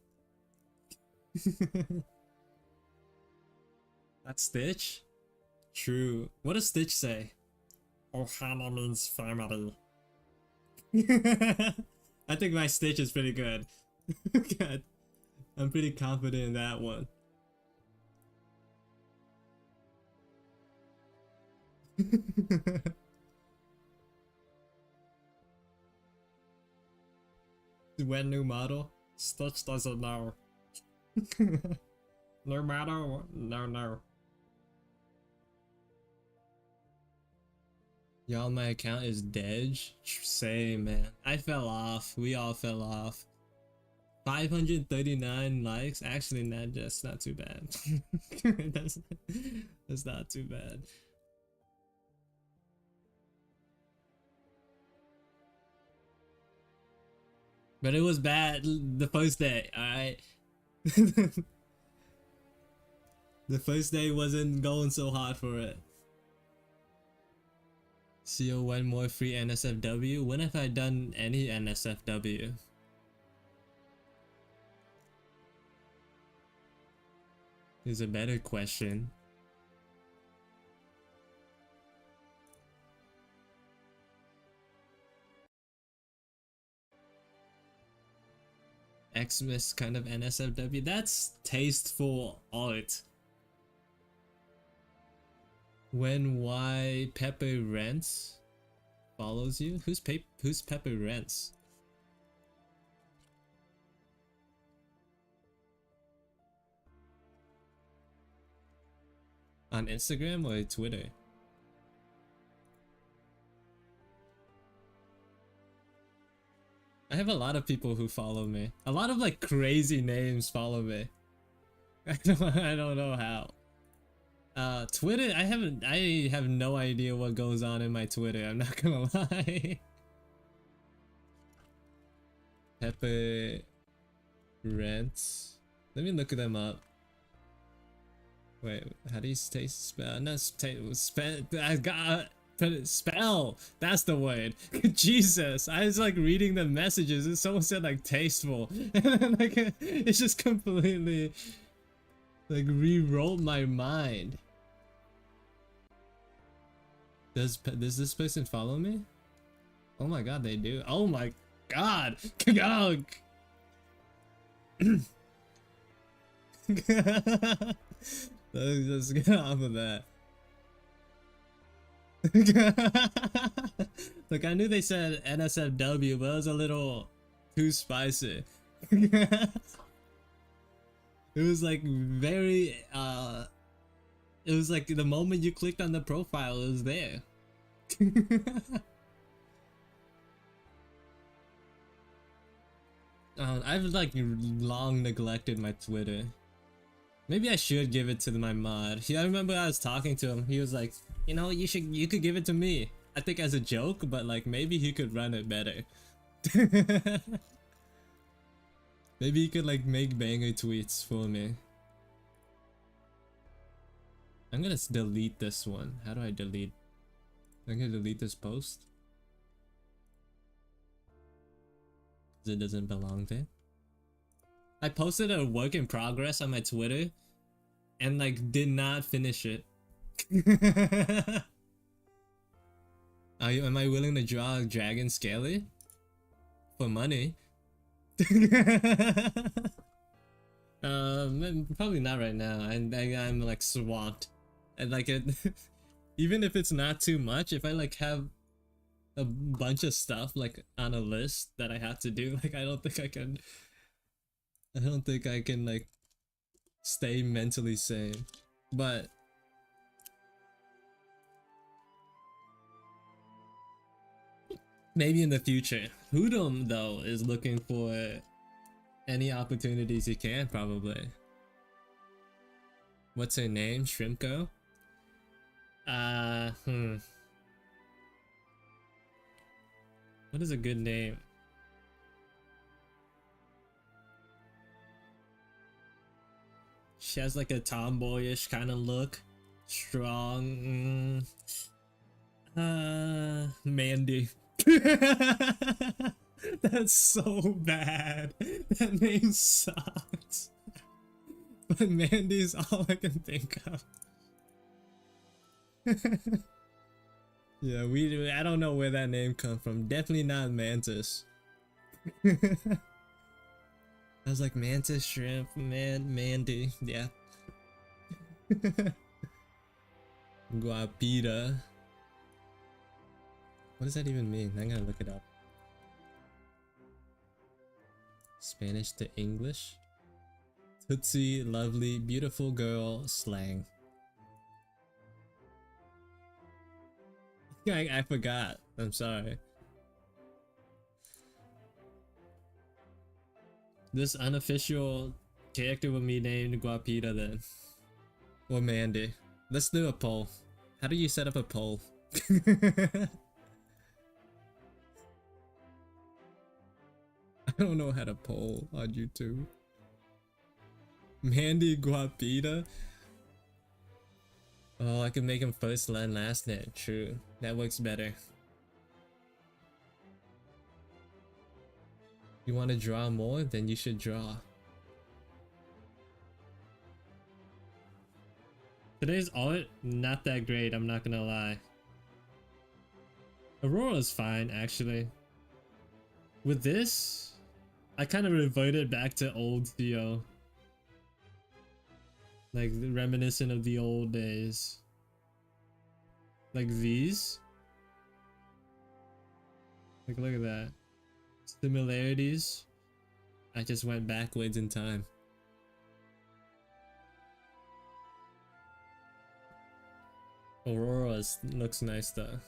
That Stitch? True. What does Stitch say? Ohana means family. I think my Stitch is pretty good. God, I'm pretty confident in that one. When new model? Stitch doesn't know. No matter what, no. Y'all, my account is dead. Same, man. I fell off. We all fell off. 539 likes. Actually, that's not too bad. that's not too bad. But it was bad the first day, alright? The first day wasn't going so hard for it. CO one more free NSFW? When have I done any NSFW? Is a better question. Xmas kind of NSFW? That's tasteful art. When why Pepper Rents follows you? Who's Pepper Rents? On Instagram or Twitter? I have a lot of people who follow me. A lot of like crazy names follow me. I don't know how. Twitter, I have no idea what goes on in my Twitter, I'm not gonna lie. Pepper Rents. Let me look them up. Wait, how do you say spell? Not spell. I got spell. That's the word. Jesus, I was like reading the messages and someone said like tasteful, and then, like it just completely like rewrote my mind. Does this person follow me? Oh my god, they do. Oh my god. Let's get off of that. Look, I knew they said NSFW, but it was a little too spicy. It was like very it was like the moment you clicked on the profile, it was there. I've like long neglected my Twitter. Maybe I should give it to my mod. I remember I was talking to him. He was like, you know, you could give it to me. I think as a joke, but like maybe he could run it better. Maybe he could like make banger tweets for me. I'm gonna delete this one. How do I delete? I'm gonna delete this post. Cause it doesn't belong there. I posted a work in progress on my Twitter and like did not finish it. Am I willing to draw a dragon scaly? For money? Probably not right now. I'm like swamped. And like it, even if it's not too much, if I like have a bunch of stuff like on a list that I have to do, like I don't think I can like stay mentally sane. But maybe in the future. Hoodum though is looking for any opportunities he can, probably. What's her name? Shrimpko? What is a good name? She has like a tomboyish kind of look. Strong. Mandy. That's so bad. That name sucks. But Mandy's all I can think of. Yeah, I don't know where that name come from. Definitely not Mantis. I was like Mantis, Shrimp, Mandy, yeah. Guapita. What does that even mean? I'm gonna look it up. Spanish to English. Tootsie, lovely, beautiful girl, slang. I forgot. I'm sorry. This unofficial character will be named Guapita then. Or Mandy. Let's do a poll. How do you set up a poll? I don't know how to poll on YouTube. Mandy Guapita? Oh, I can make him first and last name. True. That works better. You want to draw more? Then you should draw. Today's art, not that great, I'm not gonna lie. Aurora's fine, actually. With this, I kind of reverted back to old Theo. Like, reminiscent of the old days. Like these. Like, look at that. Similarities. I just went backwards in time. Aurora's looks nice though.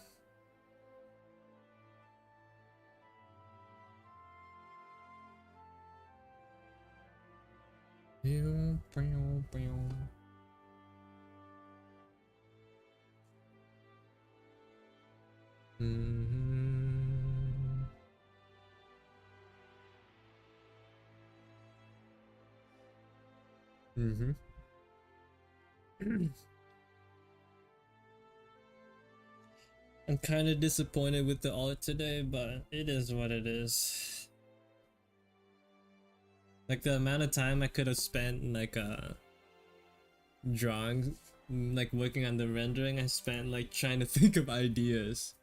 I'm kind of disappointed with the art today, but it is what it is. Like the amount of time I could have spent like drawing, like working on the rendering, I spent like trying to think of ideas.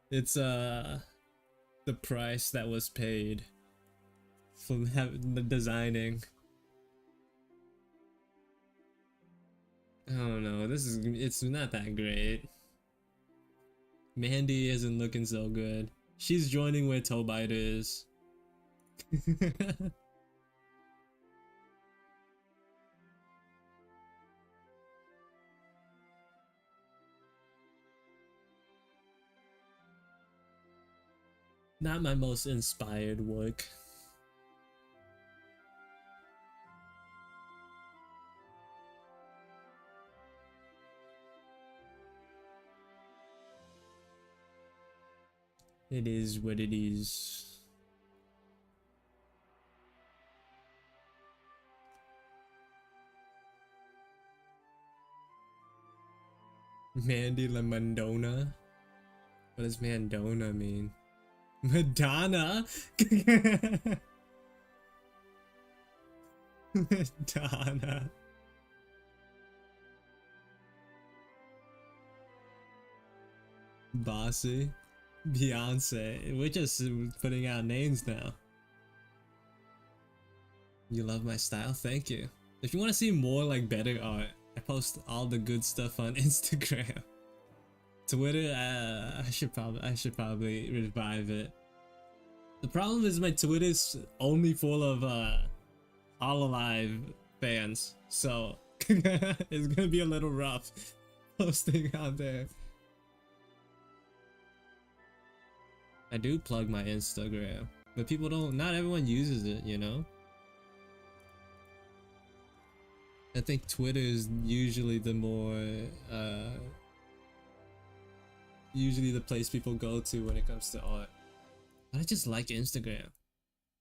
It's the price that was paid for the designing. I don't know, it's not that great. Mandy isn't looking so good. She's joining where Tobite is. Not my most inspired work. It is what it is. Mandy La Mandona? What does Mandona mean? Madonna? Madonna. Bossy. Beyonce. We're just putting out names now. You love my style? Thank you. If you want to see more like better art, I post all the good stuff on Instagram. Twitter, I should probably revive it. The problem is my Twitter's only full of Hololive fans, so it's gonna be a little rough posting out there. I do plug my Instagram, but people don't, not everyone uses it, you know? I think Twitter is usually the more, usually the place people go to when it comes to art. But I just like Instagram.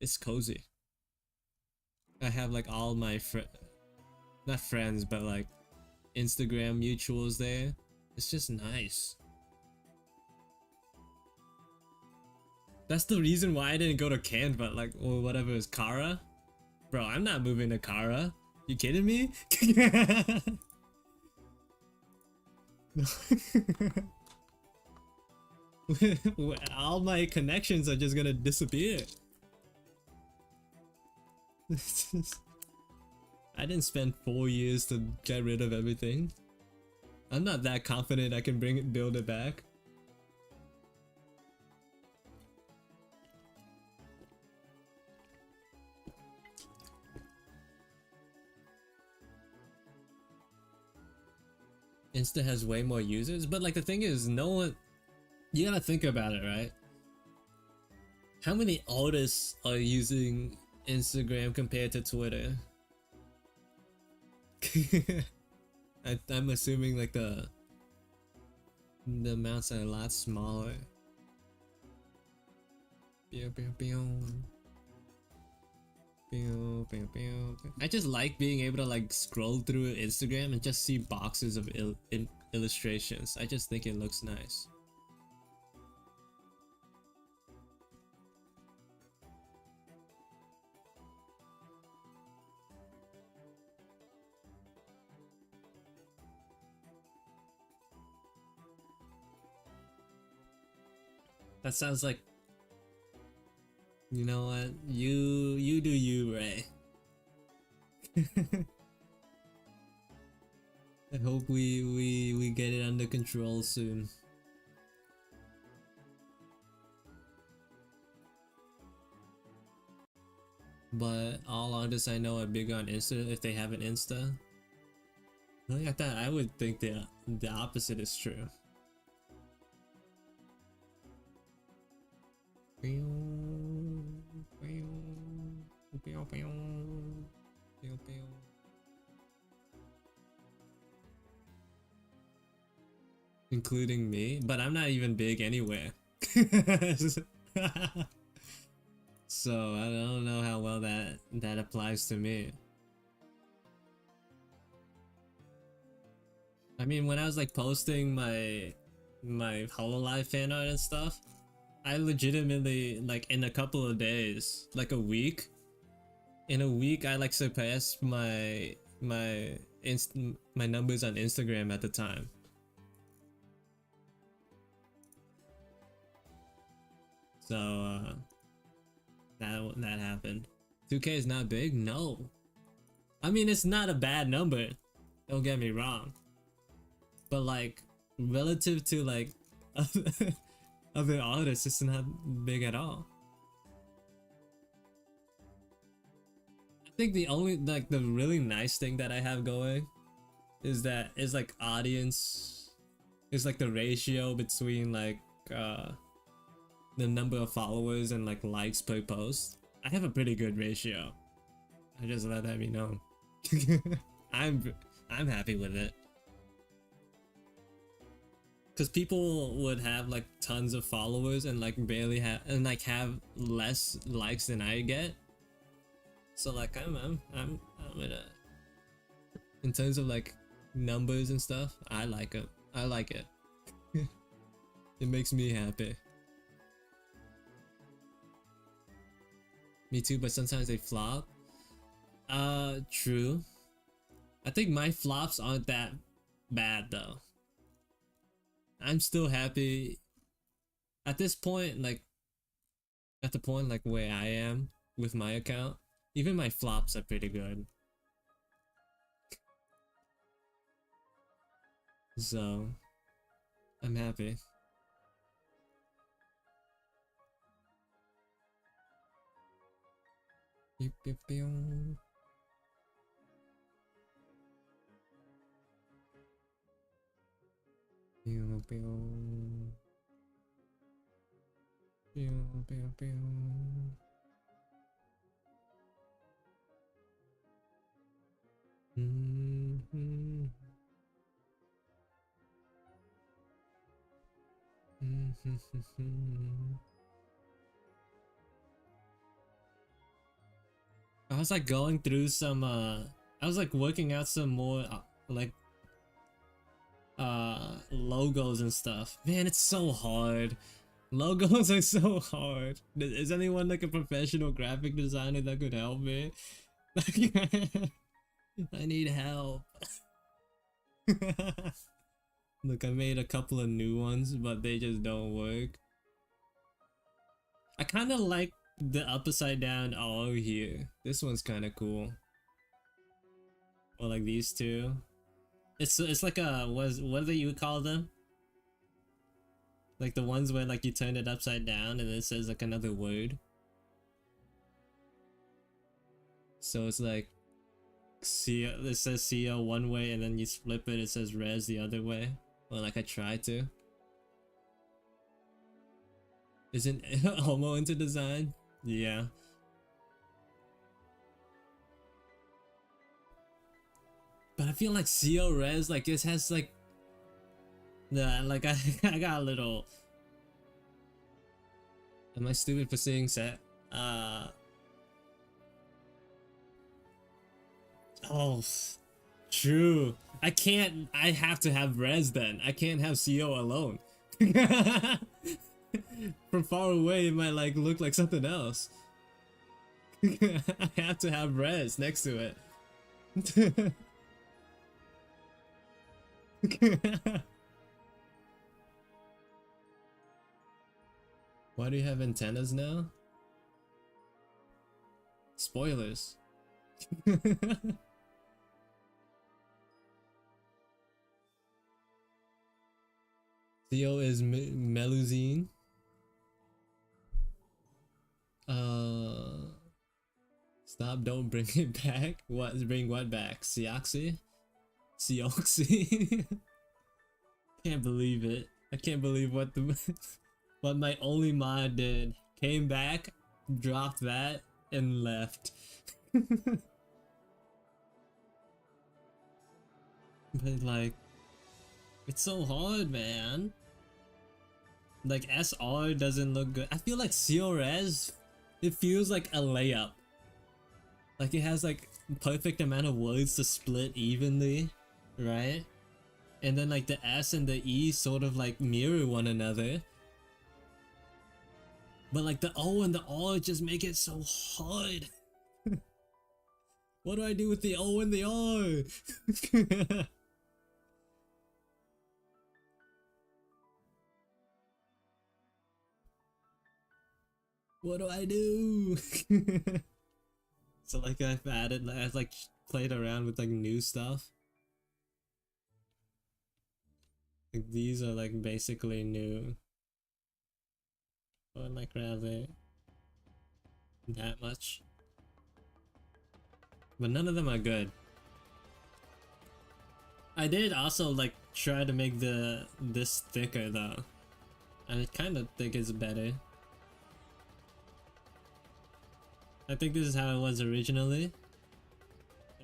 It's cozy. I have like all my not friends, but like Instagram mutuals there. It's just nice. That's the reason why I didn't go to Canva, like, or whatever is Kara. Bro, I'm not moving to Kara. You kidding me? All my connections are just gonna disappear. I didn't spend 4 years to get rid of everything. I'm not that confident I can build it back. Insta has way more users, but like the thing is, no one. You gotta think about it, right? How many artists are using Instagram compared to Twitter? I'm assuming like the amounts are a lot smaller. I just like being able to like scroll through Instagram and just see boxes of illustrations. I just think it looks nice. That sounds like, you know what? You do you, Ray. I hope we get it under control soon. But all artists I know are big on Insta if they have an Insta. Look at that, I would think the opposite is true. Including me, but I'm not even big anywhere. So I don't know how well that applies to me. I mean, when I was like posting my Hololive fan art and stuff, I legitimately, like, in a couple of days, like a week, in a week I like surpassed my numbers on Instagram at the time. So that happened. 2K is not big? No. I mean, it's not a bad number, don't get me wrong, but like relative to like other artists, it's not big at all. I think the only, like, the really nice thing that I have going is that is like audience is like the ratio between like the number of followers and like likes per post. I have a pretty good ratio. I just let that be known. I'm happy with it. Cause people would have like tons of followers and like barely have, and like have less likes than I get. So like I'm in a, in terms of like numbers and stuff, I like it. I like it. It makes me happy. Me too, but sometimes they flop. True. I think my flops aren't that bad though. I'm still happy at this point, like at the point like where I am with my account. Even my flops are pretty good. So I'm happy. Beep, beep, beep. Pew, pew. Pew, pew, pew. Mm-hmm. Mm-hmm. I was like going through some I was like working out some more like logos and stuff. Man, it's so hard. Logos are so hard. Is anyone like a professional graphic designer that could help me? I need help. Look, I made a couple of new ones, but they just don't work. I kind of like the upside down O here. This one's kind of cool. Or like these two. It's like a, what do you call them? Like the ones where like you turn it upside down and it says like another word. So it's like CO, it says CO one way, and then you flip it, it says res the other way. Well, like I tried to. Isn't Homo into design? Yeah. But I feel like CO res, like it has like, like I got a little. Am I stupid for seeing set? Oh, true. I can't. I have to have res then. I can't have CO alone. From far away, it might like look like something else. I have to have res next to it. Why do you have antennas now? Spoilers. Theo is Melusine. Stop, don't bring it back. What, bring what back? Seoxy? Seoxy? Can't believe it. I can't believe what the what my only mod did. Came back, dropped that, and left. But like, it's so hard, man. Like SR doesn't look good. I feel like CRS, it feels like a layup. Like it has like perfect amount of words to split evenly, right? And then like the S and the E sort of like mirror one another. But like the O and the R just make it so hard. What do I do with the O and the R? What do I do? So like I've added, I've like played around with like new stuff. Like these are like basically new. Or like rather that much. But none of them are good. I did also like try to make this thicker though. I kind of think it's better. I think this is how it was originally.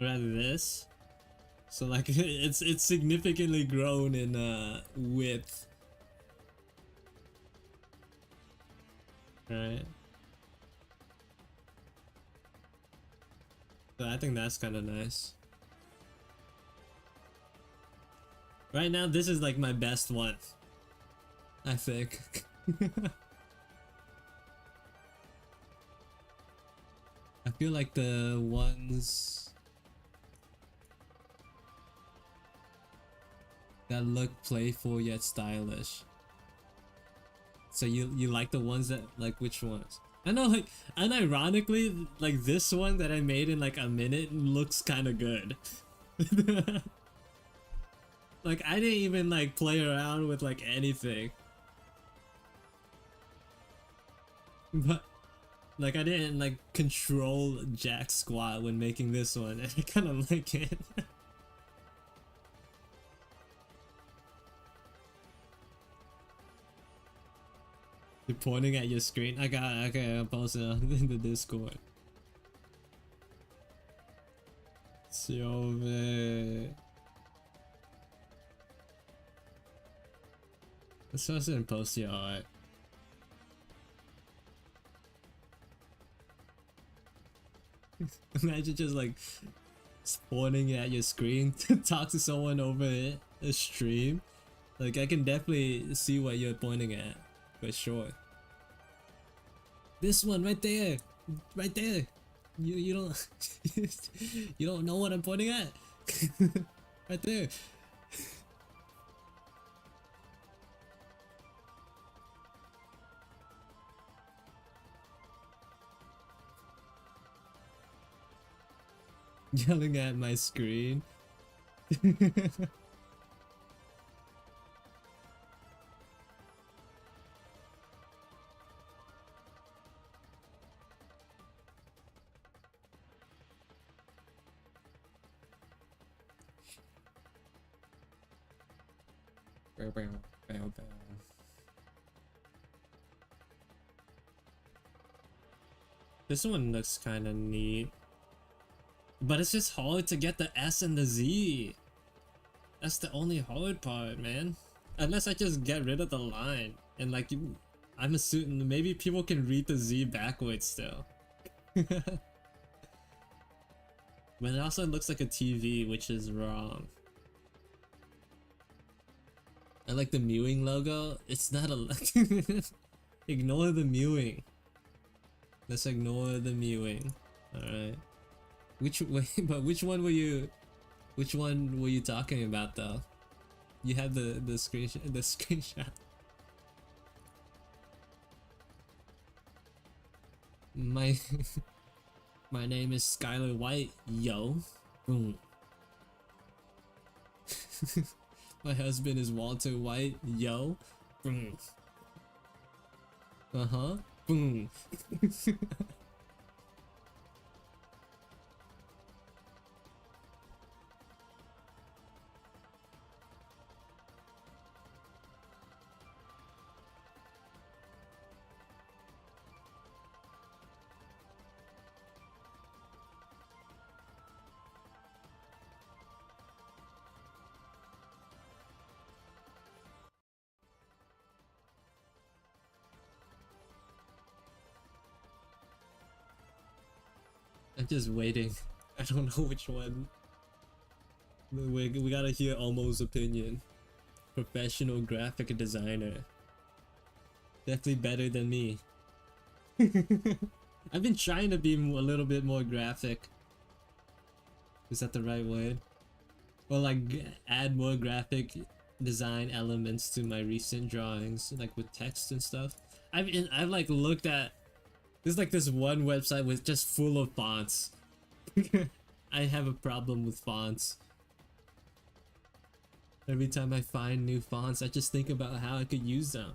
Or rather this. So like it's significantly grown in width. Right. So I think that's kind of nice. Right now this is like my best one, I think. I feel like the ones that look playful yet stylish. So you like the ones that, like, which ones? I know, like, unironically, like this one that I made in like a minute looks kind of good. Like I didn't even like play around with like anything. But like I didn't like control jack squat when making this one, and I kind of like it. You're pointing at your screen. Okay, I'll post it on in the Discord. Siove. Let's post it and post your art. Imagine just like pointing at your screen to talk to someone over a stream. Like I can definitely see what you're pointing at, for sure. This one right there, right there. You don't you don't know what I'm pointing at. Right there. Yelling at my screen. Bow, bow, bow, bow. This one looks kind of neat, but it's just hard to get the S and the Z. That's the only hard part, man. Unless I just get rid of the line and like I'm assuming maybe people can read the Z backwards still. But it also looks like a TV, which is wrong. I like the mewing logo. It's not a ignore the mewing. Let's ignore the mewing. Alright. Which one were you talking about though? You had the screenshot. My my name is Skylar White, yo. Boom. My husband is Walter White, yo. Boom. Uh-huh. Boom. I'm just waiting. I don't know which one. We gotta hear Omo's opinion. Professional graphic designer. Definitely better than me. I've been trying to be a little bit more graphic. Is that the right word? Or like add more graphic design elements to my recent drawings, like with text and stuff. I've like looked at. There's like this one website with just full of fonts. I have a problem with fonts. Every time I find new fonts, I just think about how I could use them.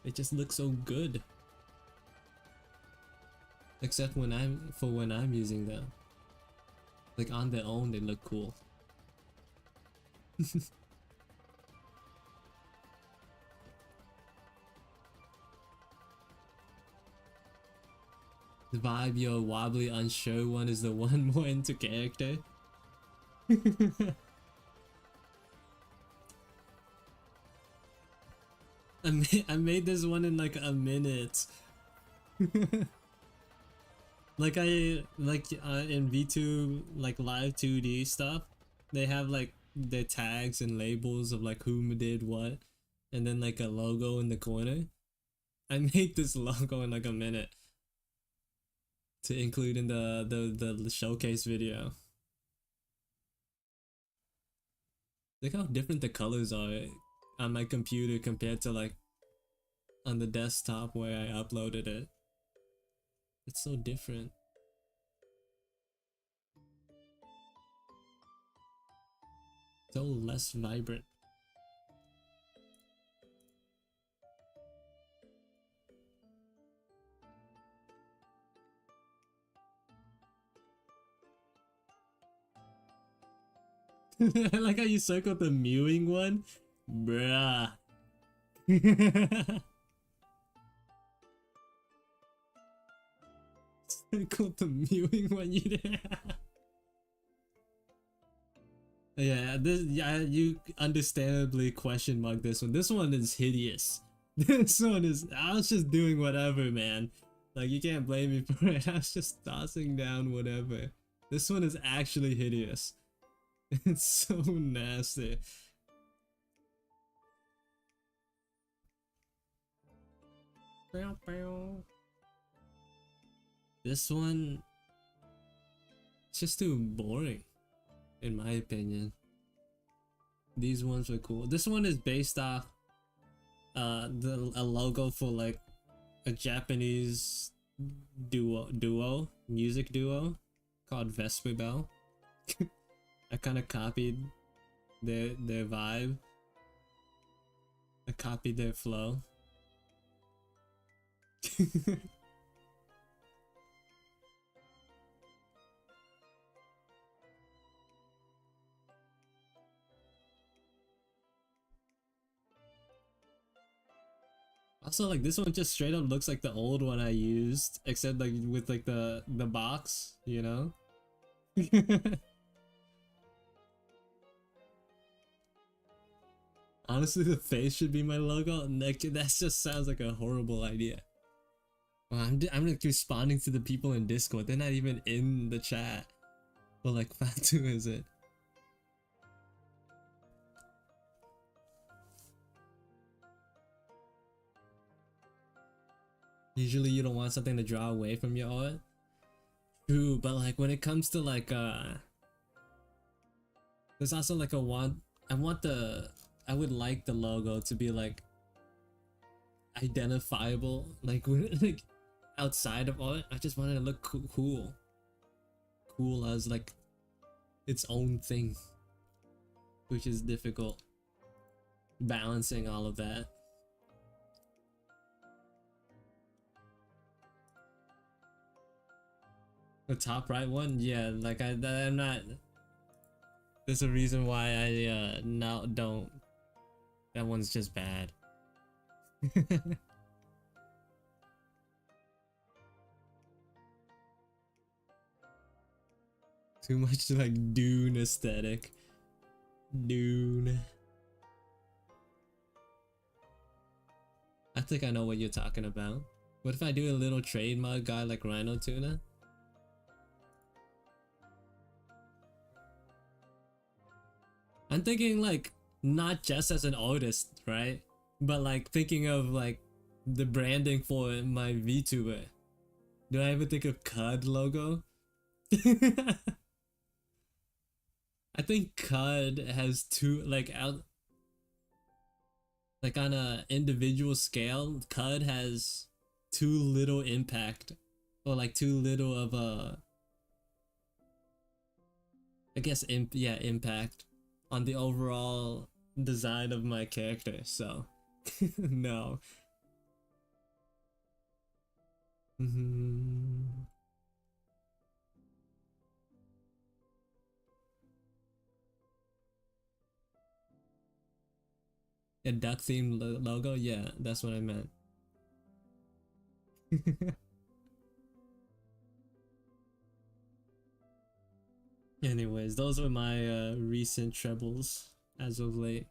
They just look so good. Except when I'm using them. Like on their own, they look cool. The vibe, your wobbly, unsure one is the one more into character. I made this one in like a minute. Like in V2 like live 2D stuff, they have like their tags and labels of like who did what, and then like a logo in the corner. I made this logo in like a minute to include in the showcase video. Look how different the colors are on my computer compared to like on the desktop where I uploaded it. It's so different. So less vibrant. I like how you circled the mewing one. Bruh. Circled the mewing one, you did. Yeah, you understandably question mark this one. This one is hideous. This one is, I was just doing whatever, man. Like, you can't blame me for it. I was just tossing down whatever. This one is actually hideous. It's so nasty. This one, it's just too boring, in my opinion. These ones were cool. This one is based off a logo for like a Japanese music duo called Vesper Bell. I kind of copied their vibe. I copied their flow. Also, like this one just straight up looks like the old one I used, except like with like the box, you know? Honestly, the face should be my logo. Like, that just sounds like a horrible idea. Well, I'm like responding to the people in Discord. They're not even in the chat. But like, Fatu is it? Usually you don't want something to draw away from your art. True, but like when it comes to like there's also like I would like the logo to be like identifiable, like like outside of art. I just wanted to look cool as like its own thing, which is difficult balancing all of that. The top right one, yeah, like I'm not. There's a reason why I now don't. That one's just bad. Too much like Dune aesthetic. Dune. I think I know what you're talking about. What if I do a little trademark guy like Rhino Tuna? I'm thinking like not just as an artist, right? But like thinking of like the branding for my VTuber. Do I ever think of CUD logo? I think CUD has two like out like on a individual scale, CUD has too little impact, or like too little of a, I guess impact on the overall design of my character, so no. A duck themed logo, yeah, that's what I meant. Anyways, those were my recent trebles as of late.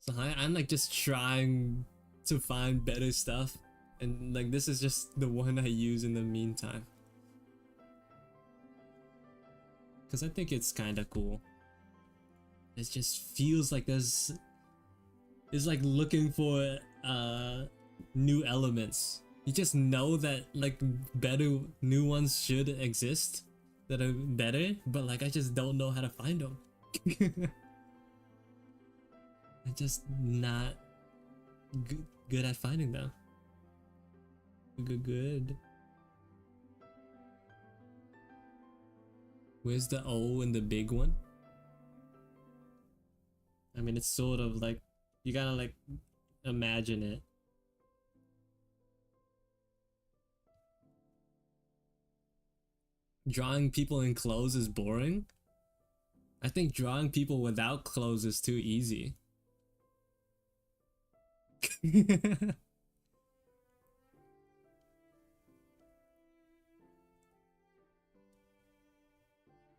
So I'm like just trying to find better stuff, and like this is just the one I use in the meantime, because I think it's kind of cool. It just feels like it's like looking for new elements. You just know that like better new ones should exist that are better, but like I just don't know how to find them. I'm just not good at finding them. Good. Where's the O in the big one? I mean, it's sort of like, you gotta like imagine it. Drawing people in clothes is boring. I think drawing people without clothes is too easy.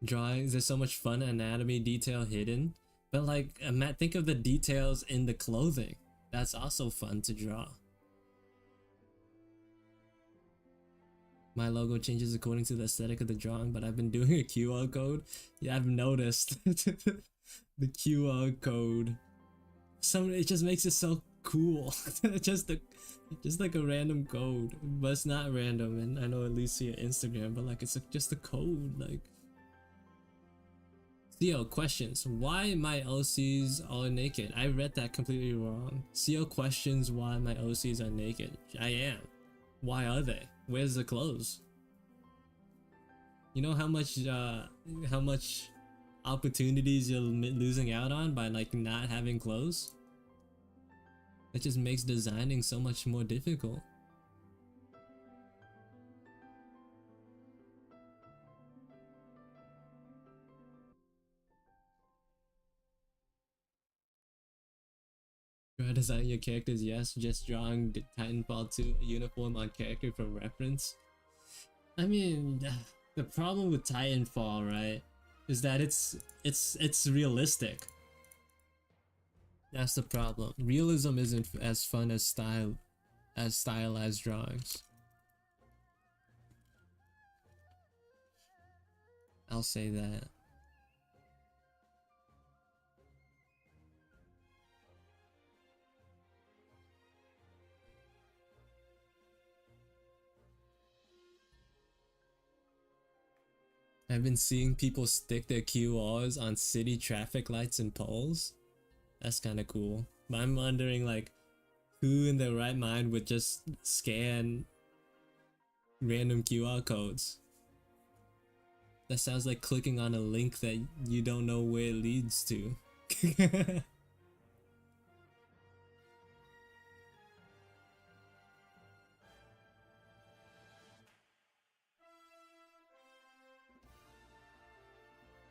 Drawings, there's so much fun anatomy detail hidden, but like think of the details in the clothing. That's also fun to draw. My logo changes according to the aesthetic of the drawing, but I've been doing a QR code. Yeah, I've noticed the QR code. It just makes it so cool. just like a random code, but it's not random. And I know at least see your Instagram, but like it's just a code. Like, Theo questions why my OCs are naked. I read that completely wrong. Theo questions why my OCs are naked. I am. Why are they? Where's the clothes? You know how much opportunities you're losing out on by like not having clothes? That just makes designing so much more difficult. Try designing your characters, yes. Just drawing the Titanfall 2 uniform on character from reference. I mean, the problem with Titanfall, right, is that it's realistic. That's the problem. Realism isn't as fun as stylized drawings. I'll say that. I've been seeing people stick their QRs on city traffic lights and poles. That's kind of cool. But I'm wondering, like, who in their right mind would just scan random QR codes? That sounds like clicking on a link that you don't know where it leads to.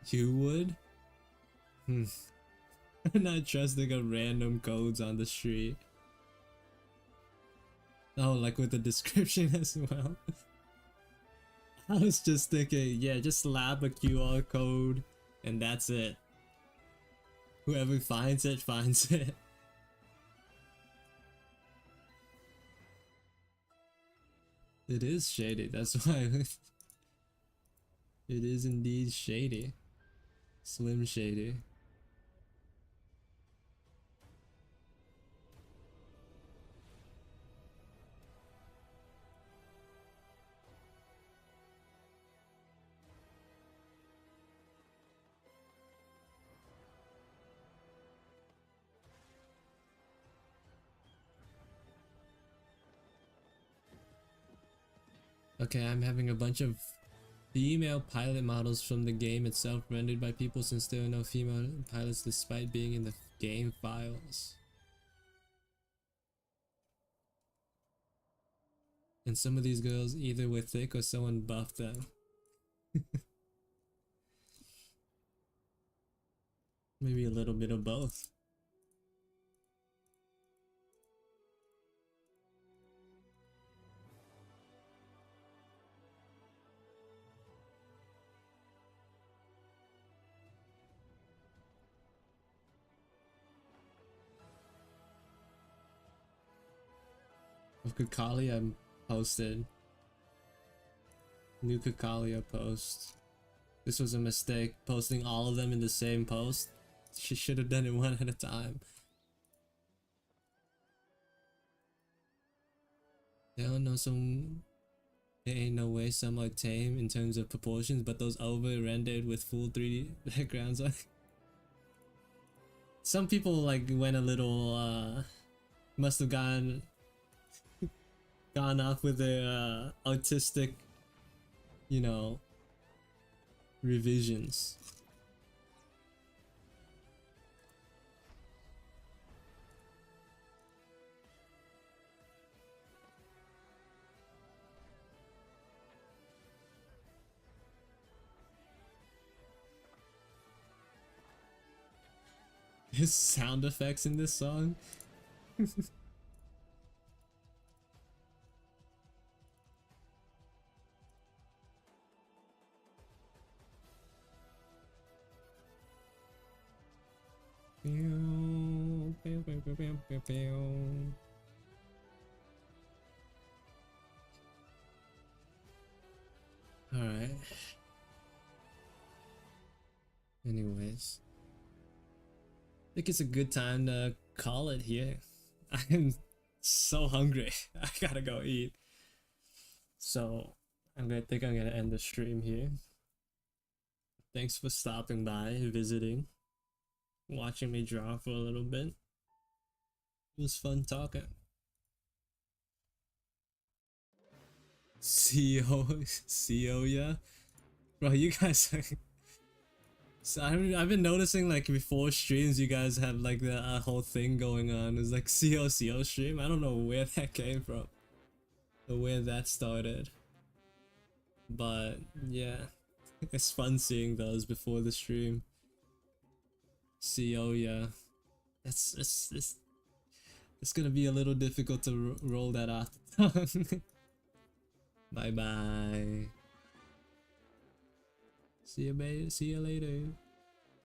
You would? I'm not trusting a random codes on the street. Oh, like with the description as well. I was just thinking, yeah, just slap a QR code and that's it. Whoever finds it, finds it. It is shady, that's why. It is indeed shady. Slim shady. Okay, I'm having a bunch of female pilot models from the game itself rendered by people since there are no female pilots despite being in the game files. And some of these girls either were thick or someone buffed them. Maybe a little bit of both. Of Kakalia posted. New Kakalia post. This was a mistake, posting all of them in the same post. She should have done it one at a time. There ain't no way some are tame in terms of proportions, but those over rendered with full 3D backgrounds, like some people like went a little must have gone off with their artistic, you know, revisions. His sound effects in this song. Alright. Anyways. I think it's a good time to call it here. I'm so hungry. I gotta go eat. So I'm gonna end the stream here. Thanks for stopping by, visiting, watching me draw for a little bit. It was fun talking. CEO, yeah? Bro, you guys are... So I've been noticing like before streams you guys have like the whole thing going on. It's like CO stream. I don't know where that came from or where that started. But yeah, it's fun seeing those before the stream. CO, yeah. It's gonna be a little difficult to roll that off the tongue. Bye bye. See you later.